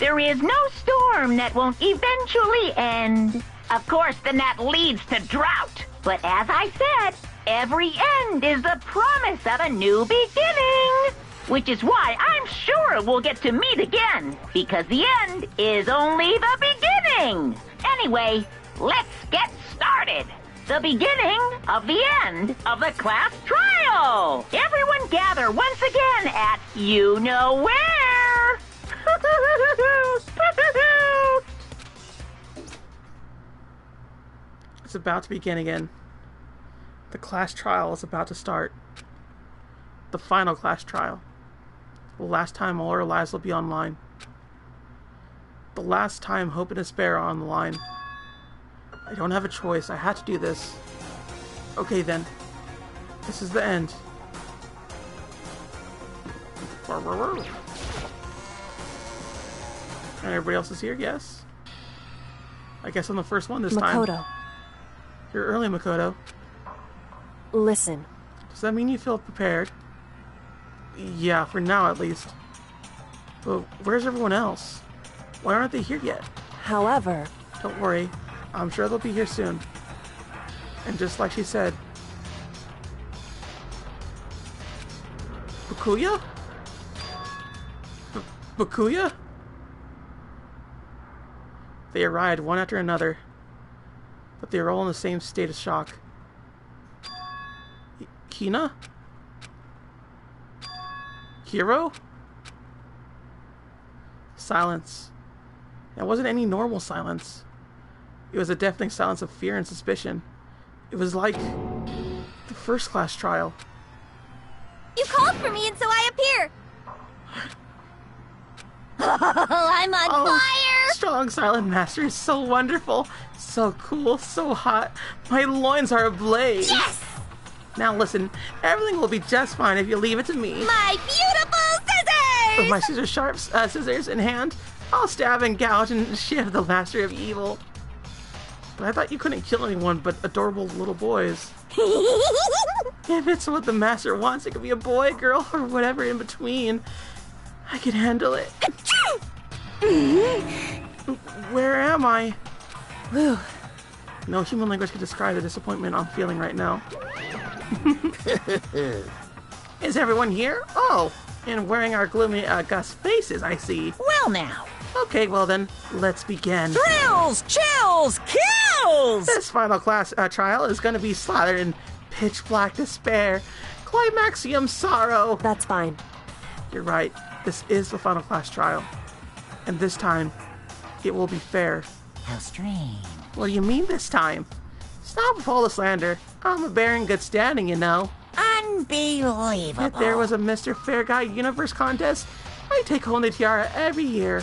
there is no storm that won't eventually end. Of course, then that leads to drought. But as I said, every end is the promise of a new beginning. Which is why I'm sure we'll get to meet again, because the end is only the beginning. Anyway, let's get started. The beginning of the end of the class trial. Everyone gather once again at you know where. It's about to begin again. The class trial is about to start. The final class trial. The last time all our lives will be online. The last time hope and despair are on the line. I don't have a choice. I had to do this. Okay then. This is the end. And everybody else is here? Yes? I guess I'm the first one this time. Makoto. You're early, Makoto. Listen. Does that mean you feel prepared? Yeah, for now at least. But where's everyone else? Why aren't they here yet? However... Don't worry. I'm sure they'll be here soon. And just like she said... Bakuya? Bakuya? They arrived one after another. But they were all in the same state of shock. Kina? Hero? Silence. It wasn't any normal silence. It was a deafening silence of fear and suspicion. It was like the first class trial. You called for me and so I appear. I'm on fire! Strong silent master is so wonderful. So cool, so hot. My loins are ablaze. Yes! Now listen, everything will be just fine if you leave it to me. My beautiful scissors! With my scissors in hand, I'll stab and gouge and shift the master of evil. But I thought you couldn't kill anyone but adorable little boys. If it's what the master wants, it could be a boy, girl, or whatever in between. I can handle it. Where am I? Whew. No human language can describe the disappointment I'm feeling right now. Is everyone here? Oh, and wearing our gloomy Gus faces, I see. Well now. Okay, well then, let's begin. Thrills, chills, kills! This final class trial is going to be slathered in pitch black despair, climaxium sorrow. That's fine. You're right. This is the final class trial. And this time, it will be fair. How strange. What do you mean this time? Stop with all the slander. I'm a bear in good standing, you know. Unbelievable. If there was a Mr. Fair Guy Universe contest, I'd take home the tiara every year.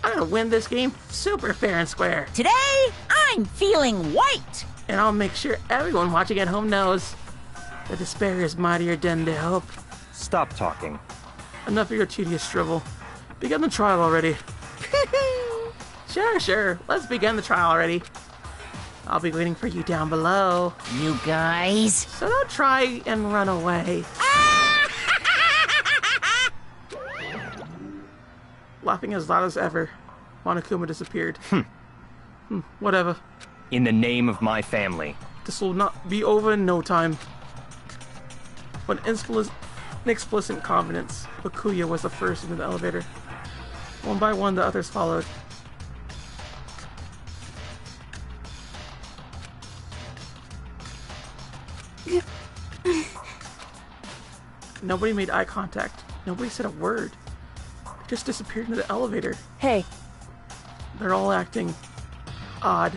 I'm gonna win this game super fair and square. Today, I'm feeling white. And I'll make sure everyone watching at home knows that despair is mightier than the hope. Stop talking. Enough of your tedious drivel. Begin the trial already. Sure. Let's begin the trial already. I'll be waiting for you down below. You guys. So don't try and run away. Laughing as loud as ever, Monokuma disappeared. Whatever. In the name of my family. This will not be over in no time. With explicit confidence, Bakuya was the first into the elevator. One by one, the others followed. Nobody made eye contact. Nobody said a word. They just disappeared into the elevator. Hey, They're all acting odd.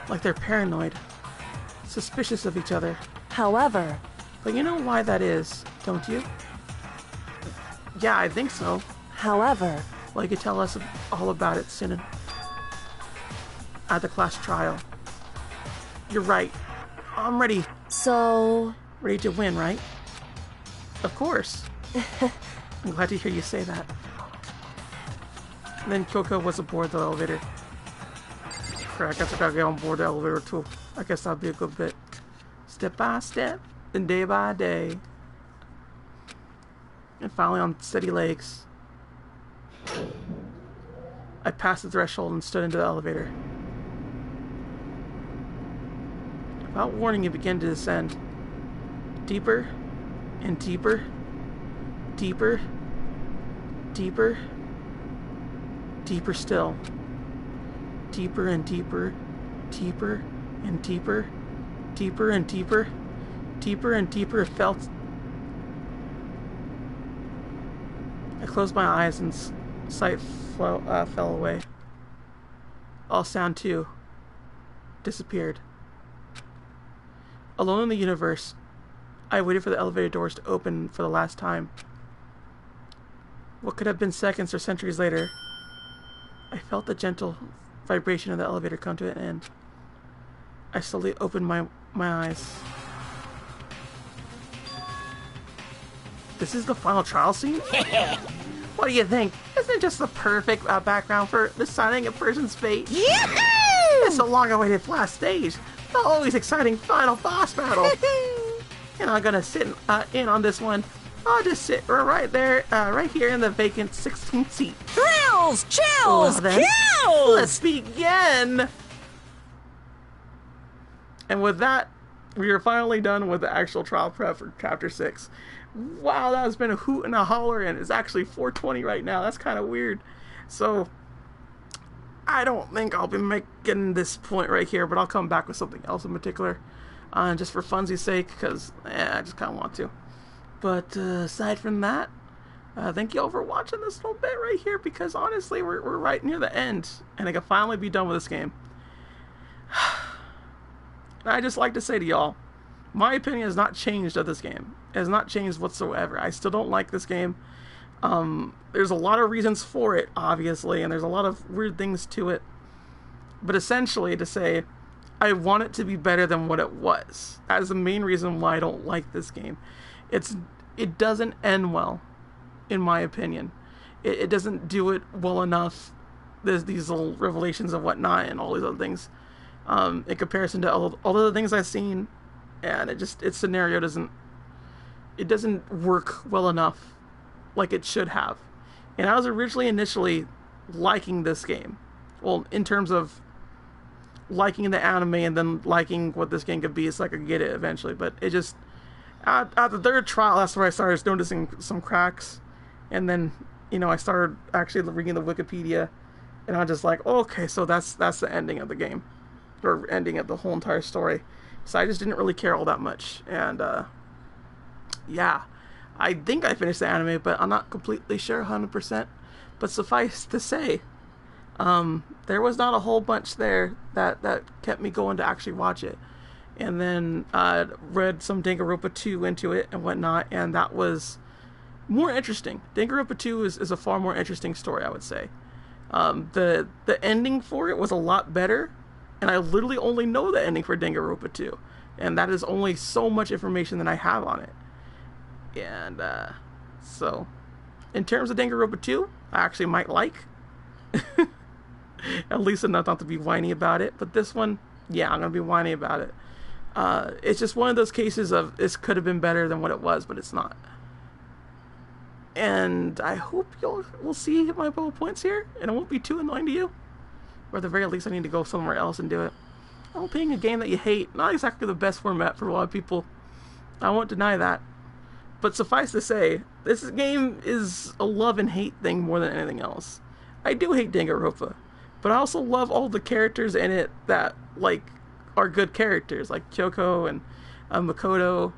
Like they're paranoid. Suspicious of each other. however, But you know why that is, don't you? Yeah, I think so. however, Well, you could tell us all about it soon at the class trial. You're right. I'm ready. so... Ready to win, right? Of course. I'm glad to hear you say that. And then Kyoko was aboard the elevator. Crap, I guess I gotta get on board the elevator too. I guess that'll be a good bit. Step by step, and day by day. And finally on steady legs. I passed the threshold and stood into the elevator. Without warning, it began to descend. Deeper and deeper. Deeper. Deeper. Deeper still. Deeper and deeper. Deeper and deeper. Deeper and deeper. Deeper and deeper it felt. I closed my eyes and sight fell away. All sound too disappeared. Alone in the universe, I waited for the elevator doors to open for the last time. What could have been seconds or centuries later, I felt the gentle vibration of the elevator come to an end. I slowly opened my eyes. This is the final trial scene? What do you think? Isn't it just the perfect background for deciding a person's fate? Yahoo! It's a long-awaited last stage. The always exciting final boss battle. And I'm gonna sit in on this one. I'll just sit right there, right here in the vacant 16th seat. Thrills, chills, Well then, kills! let's begin! And with that, we are finally done with the actual trial prep for Chapter 6. Wow, that has been a hoot and a holler, and it's actually 4:20 right now. That's kind of weird. So, I don't think I'll be making this point right here, but I'll come back with something else in particular. Just for funsies' sake, because I just kind of want to. But aside from that, thank you all for watching this little bit right here, because honestly, we're right near the end, and I can finally be done with this game. I just like to say to y'all, my opinion has not changed of this game. It has not changed whatsoever. I still don't like this game. There's a lot of reasons for it, obviously, and there's a lot of weird things to it. But essentially, to say, I want it to be better than what it was. That is the main reason why I don't like this game. It doesn't end well, in my opinion. It doesn't do it well enough. There's these little revelations and whatnot and all these other things. In comparison to all the other things I've seen, and its scenario doesn't work well enough like it should have. And I was initially liking this game. Well, in terms of liking the anime and then liking what this game could be, so I could get it eventually. But it just, at the third trial, that's where I started noticing some cracks. And then, I started actually reading the Wikipedia, and I was just like, oh, okay, so that's the ending of the game, or ending of the whole entire story. So I just didn't really care all that much. And yeah, I think I finished the anime, but I'm not completely sure 100%. But suffice to say, there was not a whole bunch there that kept me going to actually watch it. And then I read some Danganronpa 2 into it and whatnot, and that was more interesting. Danganronpa 2 is a far more interesting story, I would say. The ending for it was a lot better, and I literally only know the ending for Danganronpa 2, and that is only so much information that I have on it. And so, in terms of Danganronpa 2, I actually might like. At least enough not to be whiny about it. But this one, yeah, I'm going to be whiny about it. It's just one of those cases of this could have been better than what it was, but it's not. And I hope we'll see my bullet points here, and it won't be too annoying to you. Or at the very least, I need to go somewhere else and do it. Playing a game that you hate, not exactly the best format for a lot of people. I won't deny that. But suffice to say, this game is a love and hate thing more than anything else. I do hate Danganronpa, but I also love all the characters in it that, are good characters, like Kyoko and Makoto,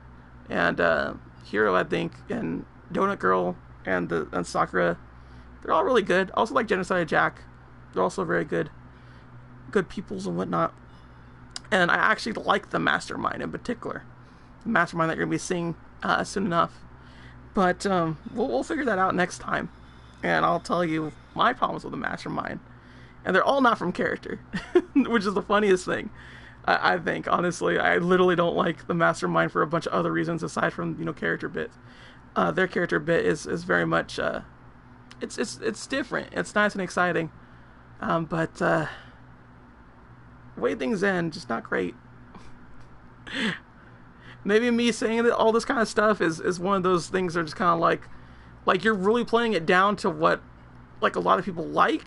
and Hiro, I think, and Donut Girl, and Sakura. They're all really good. I also like Genocide Jack. They're also very good peoples and whatnot. And I actually like the Mastermind in particular. The Mastermind that you're going to be seeing soon enough. But we'll figure that out next time. And I'll tell you my problems with the Mastermind. And they're all not from character. Which is the funniest thing. I think, honestly. I literally don't like the Mastermind for a bunch of other reasons aside from, character bit. Their character bit is very much... It's different. It's nice and exciting. But the way things end, just not great. Maybe me saying that all this kind of stuff is one of those things that are just kind of like you're really playing it down to what like a lot of people like,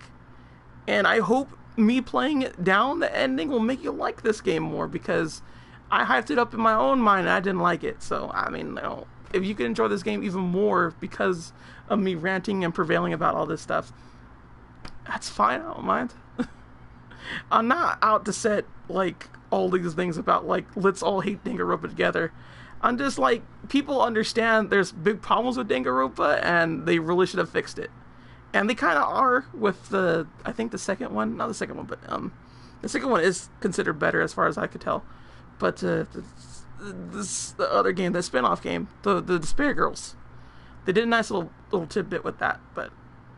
and I hope me playing it down the ending will make you like this game more, because I hyped it up in my own mind and I didn't like it. So I mean, if you can enjoy this game even more because of me ranting and prevailing about all this stuff, that's fine. I don't mind. I'm not out to set like all these things about like let's all hate Danganronpa together. I'm just like, people understand there's big problems with Danganronpa and they really should have fixed it, and they kind of are with I think the second one, not the second one, but the second one is considered better as far as I could tell. But the other game, the spin-off game, the Despair Girls, they did a nice little tidbit with that. But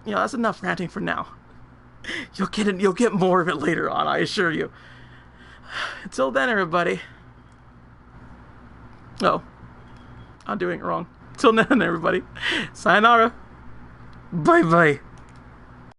that's enough ranting for now. You'll get more of it later on, I assure you. Until then, everybody. Oh, I'm doing it wrong. Till then, everybody. Sayonara. Bye-bye.